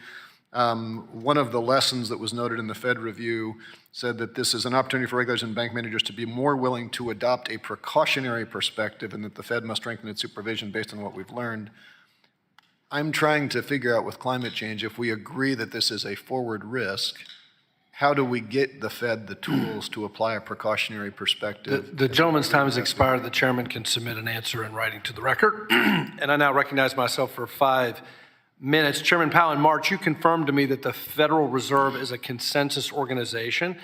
one of the lessons that was noted in the Fed review said that this is an opportunity for regulators and bank managers to be more willing to adopt a precautionary perspective, and that the Fed must strengthen its supervision based on what we've learned. I'm trying to figure out with climate change, if we agree that this is a forward risk, how do we get the Fed the tools to apply a precautionary perspective?
The gentleman's time has expired. The chairman can submit an answer in writing to the record. And I now recognize myself for 5 minutes. Chairman Powell, in March, you confirmed to me that the Federal Reserve is a consensus organization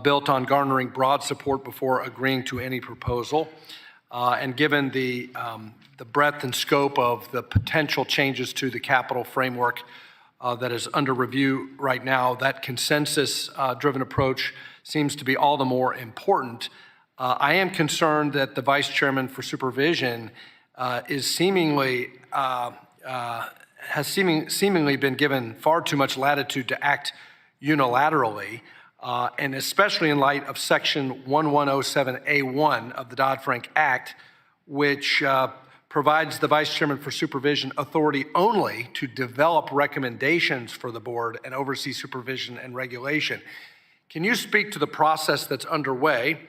built on garnering broad support before agreeing to any proposal. And given the breadth and scope of the potential changes to the capital framework that is under review right now, that consensus-driven approach seems to be all the more important. I am concerned that the Vice Chairman for Supervision is seemingly been given far too much latitude to act unilaterally, and especially in light of Section 1107A1 of the Dodd-Frank Act, which provides the Vice Chairman for Supervision authority only to develop recommendations for the board and oversee supervision and regulation. Can you speak to the process that's underway?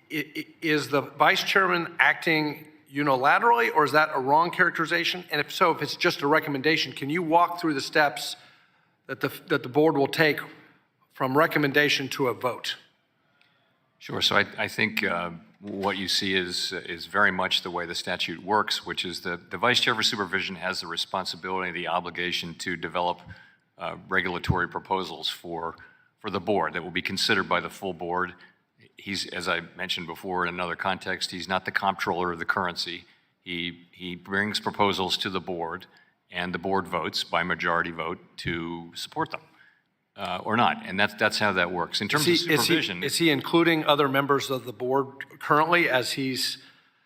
Is the Vice Chairman acting unilaterally, or is that a wrong characterization? And if so, if it's just a recommendation, can you walk through the steps that the board will take from recommendation to a vote?
Sure. So I think what you see is very much the way the statute works, which is the Vice Chair for Supervision has the responsibility, the obligation to develop regulatory proposals for the board that will be considered by the full board. He's, as I mentioned before in another context, he's not the comptroller of the currency. He brings proposals to the board, and the board votes by majority vote to support them or not. And that's how that works. In terms of supervision.
Is he including other members of the board currently as he's?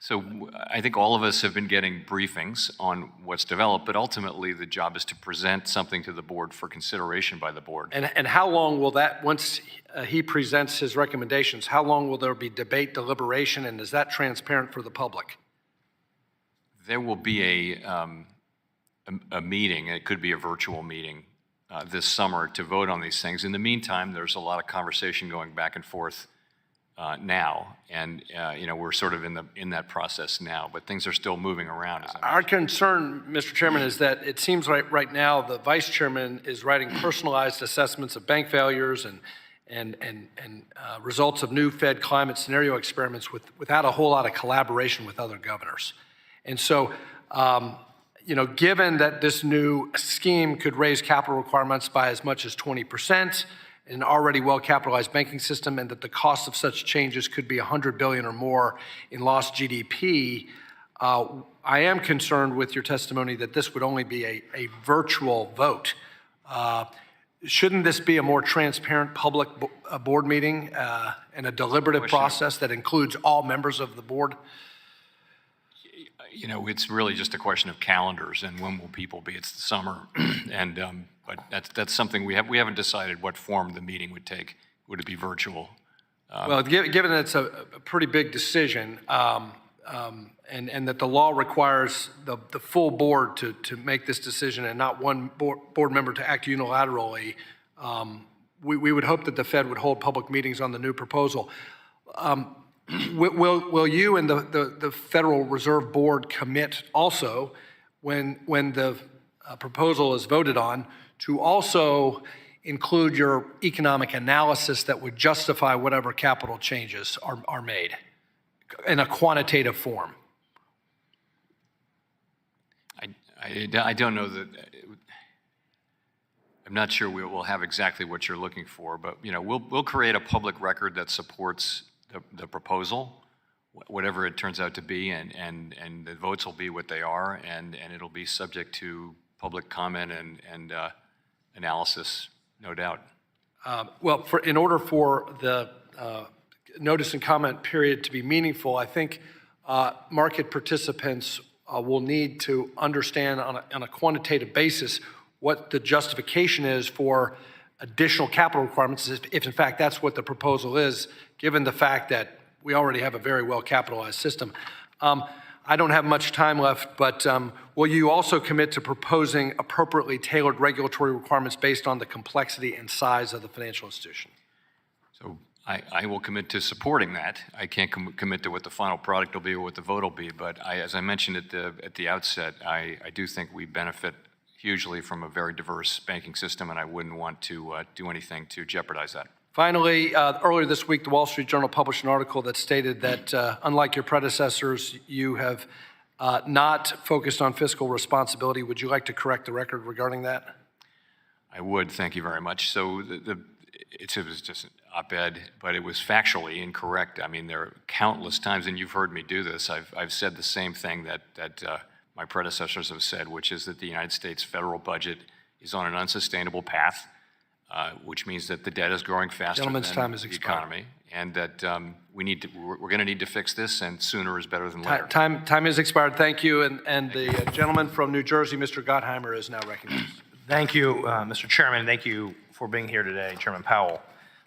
So I think all of us have been getting briefings on what's developed, but ultimately the job is to present something to the board for consideration by the board.
And how long will that, once he presents his recommendations, how long will there be debate, deliberation, and is that transparent for the public?
There will be a meeting, it could be a virtual meeting this summer to vote on these things. In the meantime, there's a lot of conversation going back and forth now, and we're sort of in that process now, but things are still moving around.
Our concern, Mr. Chairman, is that it seems right now the vice chairman is writing personalized assessments of bank failures and results of new Fed climate scenario experiments without a whole lot of collaboration with other governors. And so, given that this new scheme could raise capital requirements by as much as 20%, an already well-capitalized banking system, and that the cost of such changes could be $100 billion or more in lost GDP, I am concerned with your testimony that this would only be a virtual vote. Shouldn't this be a more transparent public board meeting and a deliberative process that includes all members of the board?
It's really just a question of calendars and when will people be. It's the summer, but that's something we haven't decided what form the meeting would take. Would it be virtual?
Well, given that it's a pretty big decision, and that the law requires the full board to make this decision and not one board member to act unilaterally, we would hope that the Fed would hold public meetings on the new proposal. Will you and the Federal Reserve Board commit also, when the proposal is voted on, to also include your economic analysis that would justify whatever capital changes are made in a quantitative form?
I don't know that. I'm not sure we will have exactly what you're looking for, but we'll create a public record that supports the proposal, whatever it turns out to be, and the votes will be what they are, and it'll be subject to public comment and analysis, no doubt.
Well, in order for the notice and comment period to be meaningful, I think market participants will need to understand on a quantitative basis what the justification is for additional capital requirements, if in fact that's what the proposal is, given the fact that we already have a very well-capitalized system. I don't have much time left, but will you also commit to proposing appropriately tailored regulatory requirements based on the complexity and size of the financial institution?
So I will commit to supporting that. I can't commit to what the final product will be or what the vote will be, but as I mentioned at the outset, I do think we benefit hugely from a very diverse banking system, and I wouldn't want to do anything to jeopardize that.
Finally, earlier this week, the Wall Street Journal published an article that stated that, unlike your predecessors, you have not focused on fiscal responsibility. Would you like to correct the record regarding that?
I would, thank you very much. So it was just an op-ed, but it was factually incorrect. I mean, there are countless times, and you've heard me do this, I've said the same thing that my predecessors have said, which is that the United States federal budget is on an unsustainable path, which means that the debt is growing faster than the economy, and that we're going to need to fix this, and sooner is better than later.
Time has expired. Thank you, and the gentleman from New Jersey, Mr. Gottheimer, is now recognized.
Thank you, Mr. Chairman. Thank you for being here today, Chairman Powell.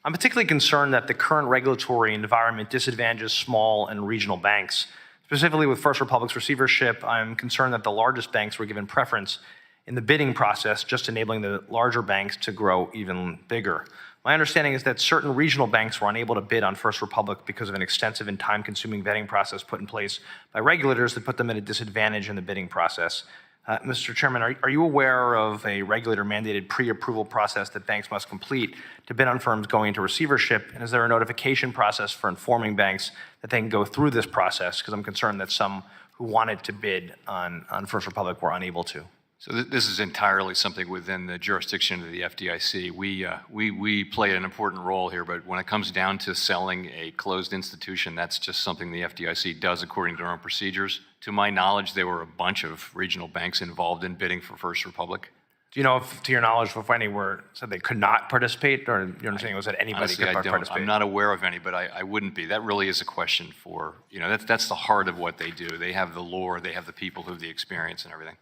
I'm particularly concerned that the current regulatory environment disadvantages small and regional banks. Specifically with First Republic's receivership, I'm concerned that the largest banks were given preference in the bidding process, just enabling the larger banks to grow even bigger. My understanding is that certain regional banks were unable to bid on First Republic because of an extensive and time-consuming vetting process put in place by regulators that put them at a disadvantage in the bidding process. Mr. Chairman, are you aware of a regulator-mandated pre-approval process that banks must complete to bid on firms going into receivership? And is there a notification process for informing banks that they can go through this process? Because I'm concerned that some who wanted to bid on First Republic were unable to.
So this is entirely something within the jurisdiction of the FDIC. We play an important role here, but when it comes down to selling a closed institution, that's just something the FDIC does according to their own procedures. To my knowledge, there were a bunch of regional banks involved in bidding for First Republic.
Do you know if, to your knowledge, if any were said they could not participate, or your understanding was that anybody
Honestly,
could participate?
I'm not aware of any, but I wouldn't be. That really is a question for, that's the heart of what they do. They have the lore, they have the people who have the experience and everything.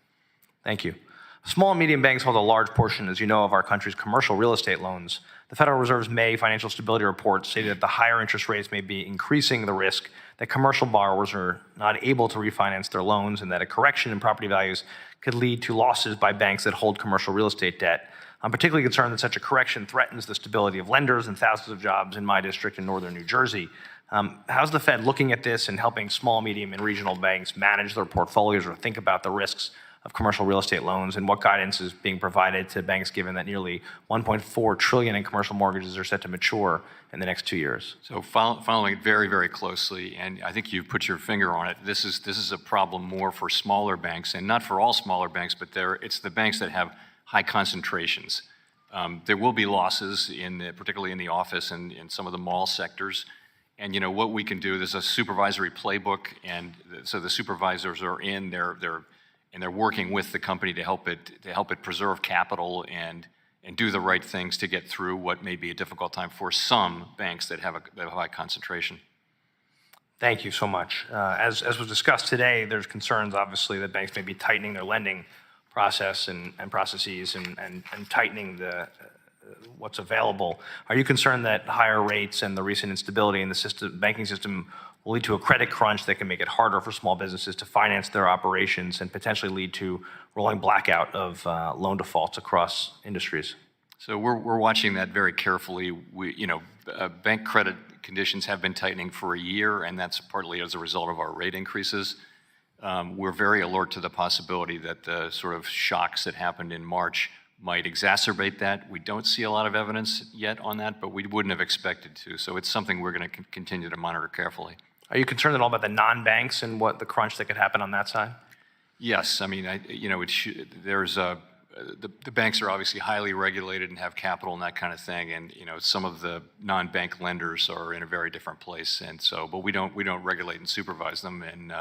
Thank you. Small and medium banks hold a large portion, as you know, of our country's commercial real estate loans. The Federal Reserve's May financial stability report stated that the higher interest rates may be increasing the risk that commercial borrowers are not able to refinance their loans, and that a correction in property values could lead to losses by banks that hold commercial real estate debt. I'm particularly concerned that such a correction threatens the stability of lenders and thousands of jobs in my district in northern New Jersey. How's the Fed looking at this and helping small, medium, and regional banks manage their portfolios or think about the risks of commercial real estate loans, and what guidance is being provided to banks given that nearly $1.4 trillion in commercial mortgages are set to mature in the next 2 years?
So following it very, very closely, and I think you've put your finger on it, this is a problem more for smaller banks, and not for all smaller banks, but it's the banks that have high concentrations. There will be losses, particularly in the office and in some of the mall sectors. And what we can do, there's a supervisory playbook, and so the supervisors are in there, and they're working with the company to help it preserve capital and do the right things to get through what may be a difficult time for some banks that have a high concentration.
Thank you so much. As was discussed today, there's concerns, obviously, that banks may be tightening their lending process and processes and tightening what's available. Are you concerned that higher rates and the recent instability in the banking system will lead to a credit crunch that can make it harder for small businesses to finance their operations and potentially lead to rolling blackout of loan defaults across industries?
So we're watching that very carefully. Bank credit conditions have been tightening for a year, and that's partly as a result of our rate increases. We're very alert to the possibility that the sort of shocks that happened in March might exacerbate that. We don't see a lot of evidence yet on that, but we wouldn't have expected to. So it's something we're going to continue to monitor carefully.
Are you concerned at all about the non-banks and what the crunch that could happen on that side?
Yes, I mean, the banks are obviously highly regulated and have capital and that kind of thing, and some of the non-bank lenders are in a very different place, and so, but we don't regulate and supervise them, and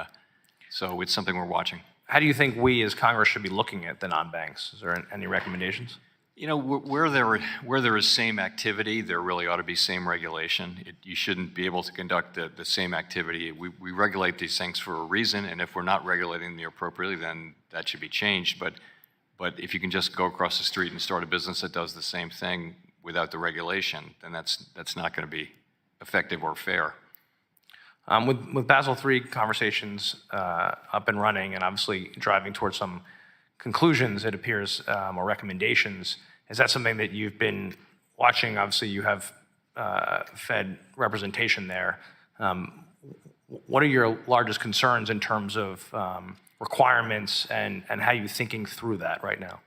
so it's something we're watching.
How do you think we as Congress should be looking at the non-banks? Is there any recommendations?
Where there is same activity, there really ought to be same regulation. You shouldn't be able to conduct the same activity. We regulate these things for a reason, and if we're not regulating them appropriately, then that should be changed. But if you can just go across the street and start a business that does the same thing without the regulation, then that's not going to be effective or fair.
With Basel III conversations up and running, and obviously driving towards some conclusions, it appears, or recommendations, is that something that you've been watching? Obviously, you have Fed representation there. What are your largest concerns in terms of requirements and how you're thinking through that right now?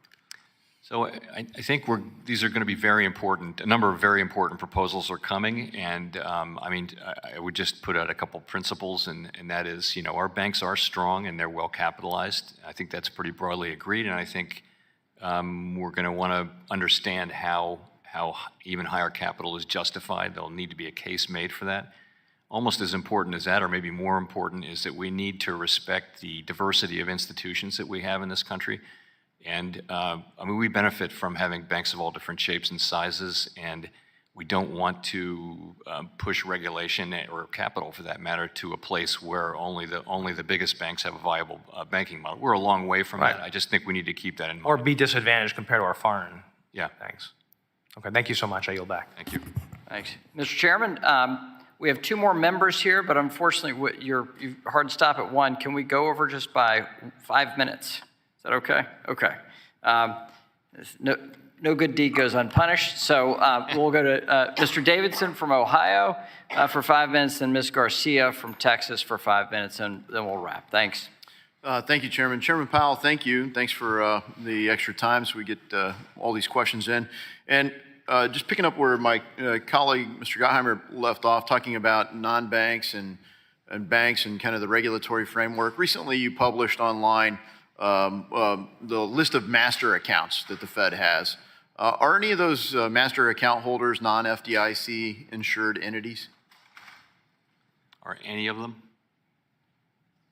So I think these are going to be very important. A number of very important proposals are coming, and I would just put out a couple principles, and that is, our banks are strong and they're well capitalized. I think that's pretty broadly agreed, and I think we're going to want to understand how even higher capital is justified. There'll need to be a case made for that. Almost as important as that, or maybe more important, is that we need to respect the diversity of institutions that we have in this country. And we benefit from having banks of all different shapes and sizes, and we don't want to push regulation or capital, for that matter, to a place where only the biggest banks have a viable banking model. We're a long way from that. I just think we need to keep that in mind.
Or be disadvantaged compared to our foreign
banks.
Okay, thank you so much. I yield back.
Thank you.
Thanks. Mr. Chairman, we have two more members here, but unfortunately, you're hard stop at 1. Can we go over just by 5 minutes? Is that okay? Okay. No good deed goes unpunished. So we'll go to Mr. Davidson from Ohio for 5 minutes, and Ms. Garcia from Texas for 5 minutes, and then we'll wrap. Thanks.
Thank you, Chairman. Chairman Powell, thank you. Thanks for the extra time so we get all these questions in. And just picking up where my colleague, Mr. Gottheimer, left off, talking about non-banks and banks and kind of the regulatory framework. Recently, you published online the list of master accounts that the Fed has. Are any of those master account holders non-FDIC insured entities?
Are any of them?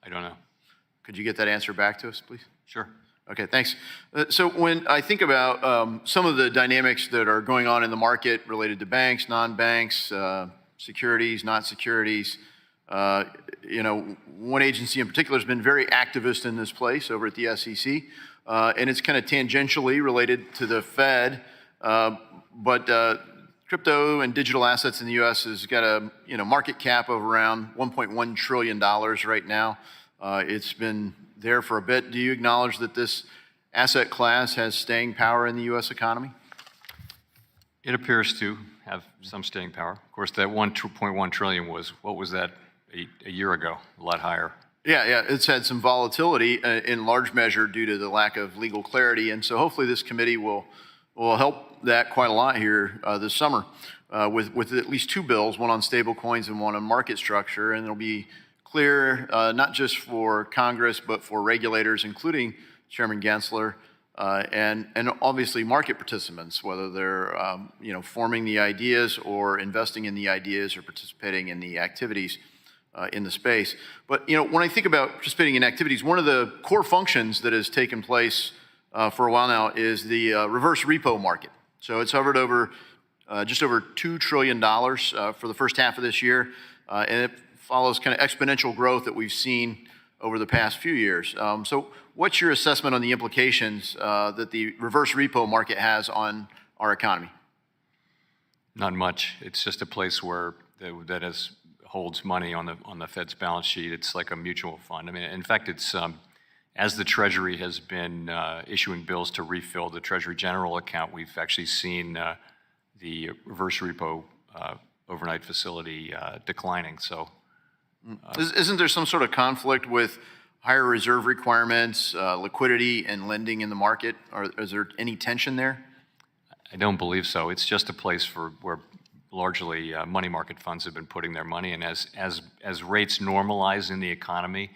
I don't know.
Could you get that answer back to us, please?
Sure.
Okay, thanks. So when I think about some of the dynamics that are going on in the market related to banks, non-banks, securities, not securities, one agency in particular has been very activist in this place over at the SEC, and it's kind of tangentially related to the Fed, but crypto and digital assets in the U.S. has got a market cap of around $1.1 trillion right now. It's been there for a bit. Do you acknowledge that this asset class has staying power in the U.S. economy?
It appears to have some staying power. Of course, that 1.1 trillion was, what was that a year ago? A lot higher.
Yeah, it's had some volatility in large measure due to the lack of legal clarity, and so hopefully this committee will help that quite a lot here this summer with at least two bills, one on stable coins and one on market structure, and it'll be clear not just for Congress but for regulators, including Chairman Gensler, and obviously market participants, whether they're forming the ideas or investing in the ideas or participating in the activities in the space. But when I think about participating in activities, one of the core functions that has taken place for a while now is the reverse repo market. So it's hovered over just over $2 trillion for the first half of this year, and it follows kind of exponential growth that we've seen over the past few years. So what's your assessment on the implications that the reverse repo market has on our economy?
Not much. It's just a place where holds money on the Fed's balance sheet. It's like a mutual fund. I mean, in fact, it's as the Treasury has been issuing bills to refill the Treasury General account, we've actually seen the reverse repo overnight facility declining. So,
isn't there some sort of conflict with higher reserve requirements, liquidity, and lending in the market? Or is there any tension there?
I don't believe so. It's just a place where largely money market funds have been putting their money, and as rates normalize in the economy,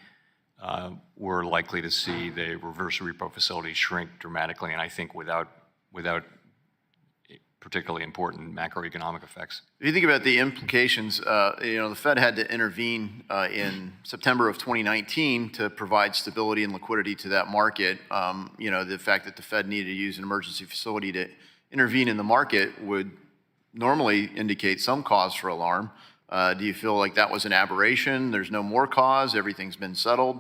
we're likely to see the reverse repo facility shrink dramatically, and I think without particularly important macroeconomic effects.
If you think about the implications, the Fed had to intervene in September of 2019 to provide stability and liquidity to that market. The fact that the Fed needed to use an emergency facility to intervene in the market would normally indicate some cause for alarm. Do you feel like that was an aberration? There's no more cause? Everything's been settled?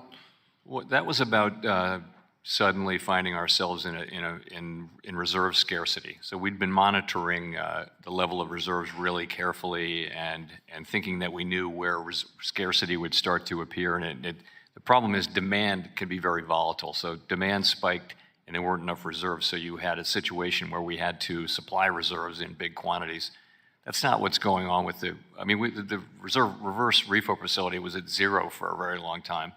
Well, that was about suddenly finding ourselves in reserve scarcity. So we'd been monitoring the level of reserves really carefully and thinking that we knew where scarcity would start to appear. And the problem is demand can be very volatile. So demand spiked and there weren't enough reserves. So you had a situation where we had to supply reserves in big quantities. That's not what's going on with the reverse repo facility was at zero for a very long time.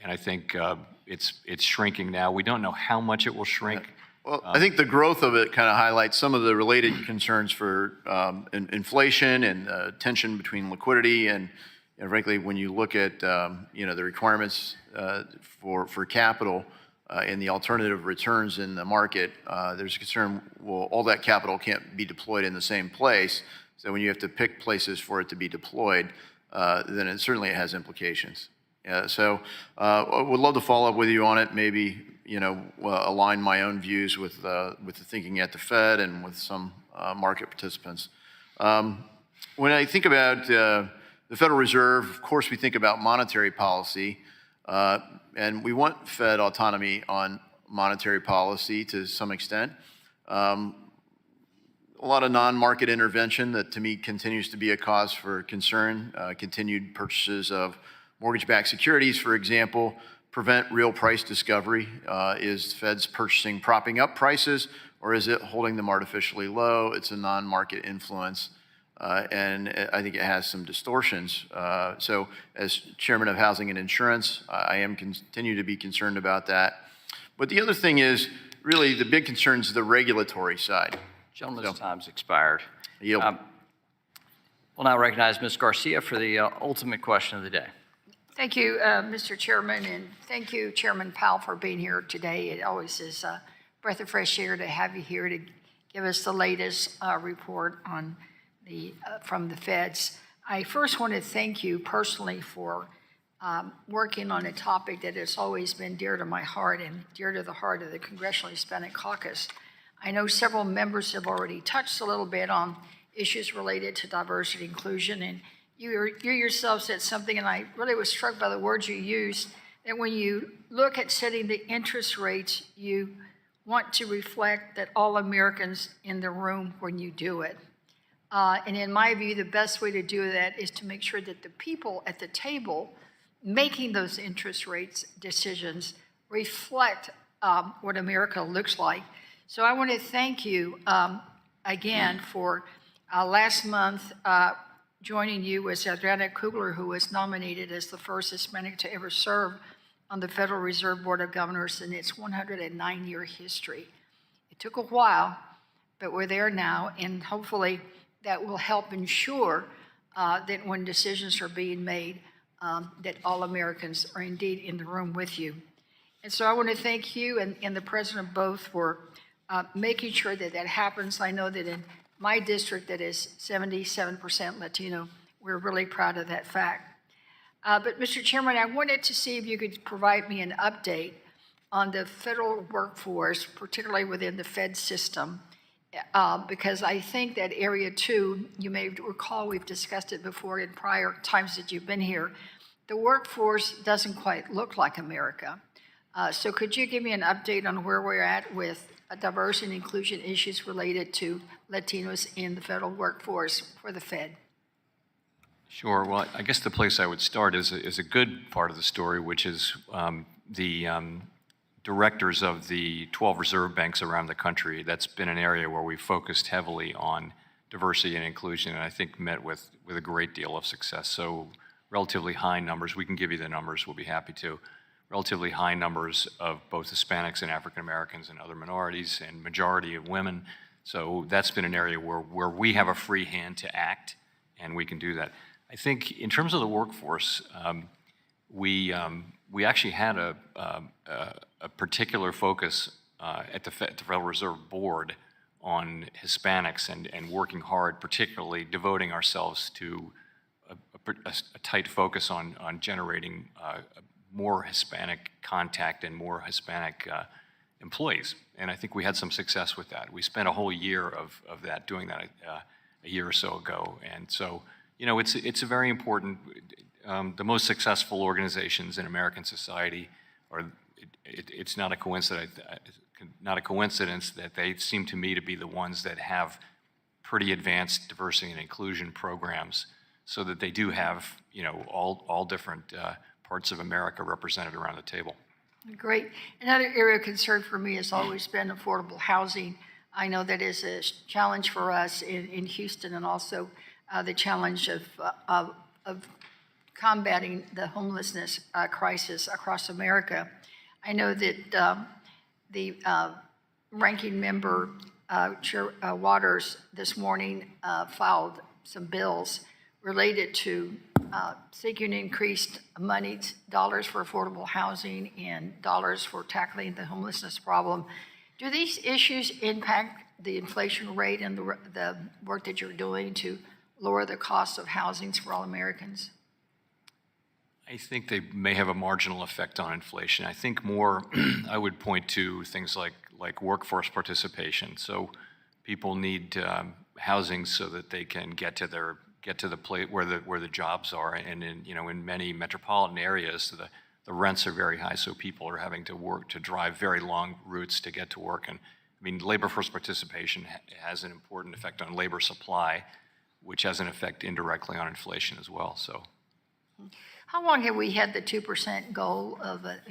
And I think it's shrinking now. We don't know how much it will shrink.
Well, I think the growth of it kind of highlights some of the related concerns for inflation and tension between liquidity and frankly, when you look at the requirements for capital and the alternative returns in the market, there's a concern, well, all that capital can't be deployed in the same place. So when you have to pick places for it to be deployed, then it certainly has implications. So I would love to follow up with you on it, maybe align my own views with the thinking at the Fed and with some market participants. When I think about the Federal Reserve, of course we think about monetary policy, and we want Fed autonomy on monetary policy to some extent. A lot of non-market intervention that to me continues to be a cause for concern. Continued purchases of mortgage-backed securities, for example, prevent real price discovery. Is Fed's purchasing propping up prices, or is it holding them artificially low? It's a non-market influence.
and I think it has some distortions. So as chairman of Housing and Insurance, I am continue to be concerned about that. But the other thing is, really, the big concern is the regulatory side.
Gentleman's time's expired.
Yield.
We'll now recognize Ms. Garcia for the ultimate question of the day.
Thank you, Mr. Chairman, and thank you, Chairman Powell, for being here today. It always is a breath of fresh air to have you here to give us the latest report on from the feds. I first want to thank you personally for working on a topic that has always been dear to my heart and dear to the heart of the Congressional Hispanic Caucus. I know several members have already touched a little bit on issues related to diversity and inclusion, and you yourself said something, and I really was struck by the words you used, that when you look at setting the interest rates, you want to reflect that all Americans in the room when you do it. And in my view, the best way to do that is to make sure that the people at the table making those interest rates decisions reflect what America looks like. So I want to thank you again for last month joining you was Adriana Kugler, who was nominated as the first Hispanic to ever serve on the Federal Reserve Board of Governors in its 109-year history. It took a while, but we're there now, and hopefully that will help ensure that when decisions are being made, that all Americans are indeed in the room with you. And so I want to thank you and the President both for making sure that that happens. I know that in my district that is 77% Latino, we're really proud of that fact. But Mr. Chairman, I wanted to see if you could provide me an update on the federal workforce, particularly within the Fed system, because I think that area too, you may recall we've discussed it before in prior times that you've been here, the workforce doesn't quite look like America. So could you give me an update on where we're at with diversity and inclusion issues related to Latinos in the federal workforce for the Fed?
Sure. Well, I guess the place I would start is a good part of the story, which is the directors of the 12 reserve banks around the country. That's been an area where we focused heavily on diversity and inclusion, and I think met with a great deal of success. So relatively high numbers. We can give you the numbers. We'll be happy to. Relatively high numbers of both Hispanics and African Americans and other minorities, and majority of women. So that's been an area where we have a free hand to act, and we can do that. I think in terms of the workforce, we actually had a particular focus at the Federal Reserve Board on Hispanics and working hard, particularly devoting ourselves to a tight focus on generating more Hispanic contact and more Hispanic employees. And I think we had some success with that. We spent a whole year of that, doing that a year or so ago. And so, you know, it's a very important, the most successful organizations in American society, or it's not a coincidence that they seem to me to be the ones that have pretty advanced diversity and inclusion programs, so that they do have, you know, all different parts of America represented around the table.
Great. Another area of concern for me has always been affordable housing. I know that is a challenge for us in Houston, and also the challenge of combating the homelessness crisis across America. I know that the ranking member, Chair Waters, this morning filed some bills related to seeking increased dollars for affordable housing and dollars for tackling the homelessness problem. Do these issues impact the inflation rate and the work that you're doing to lower the cost of housing for all Americans?
I think they may have a marginal effect on inflation. I think more, I would point to things like workforce participation. So people need housing so that they can get to the place where the jobs are, and in many metropolitan areas the rents are very high, so people are having to drive very long routes to get to work. And I mean, labor force participation has an important effect on labor supply, which has an effect indirectly on inflation as well. So,
how long have we had the 2% goal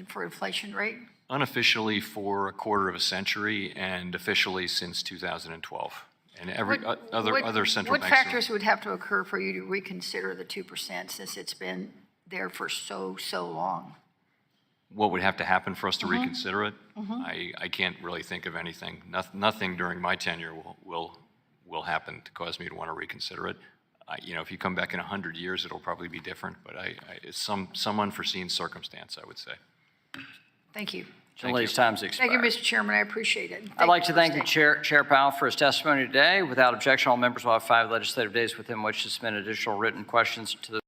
for inflation rate?
Unofficially for a quarter of a century, and officially since 2012. And every
What-
other central
What
banks.
factors would have to occur for you to reconsider the 2% since it's been there for so long?
What would have to happen for us to
Mhm.
reconsider it?
Mhm.
I can't really think of anything. Nothing during my tenure will happen to cause me to want to reconsider it. You know, if you come back in 100 years, it'll probably be different, but it's some unforeseen circumstance, I would say.
Thank you.
Gentlelady's time's
Thank
expired.
you, Mr. Chairman, I appreciate it.
I'd like to thank
you
the Chair Powell for his testimony today. Without objection, all members will have 5 legislative days within which to submit additional written questions to the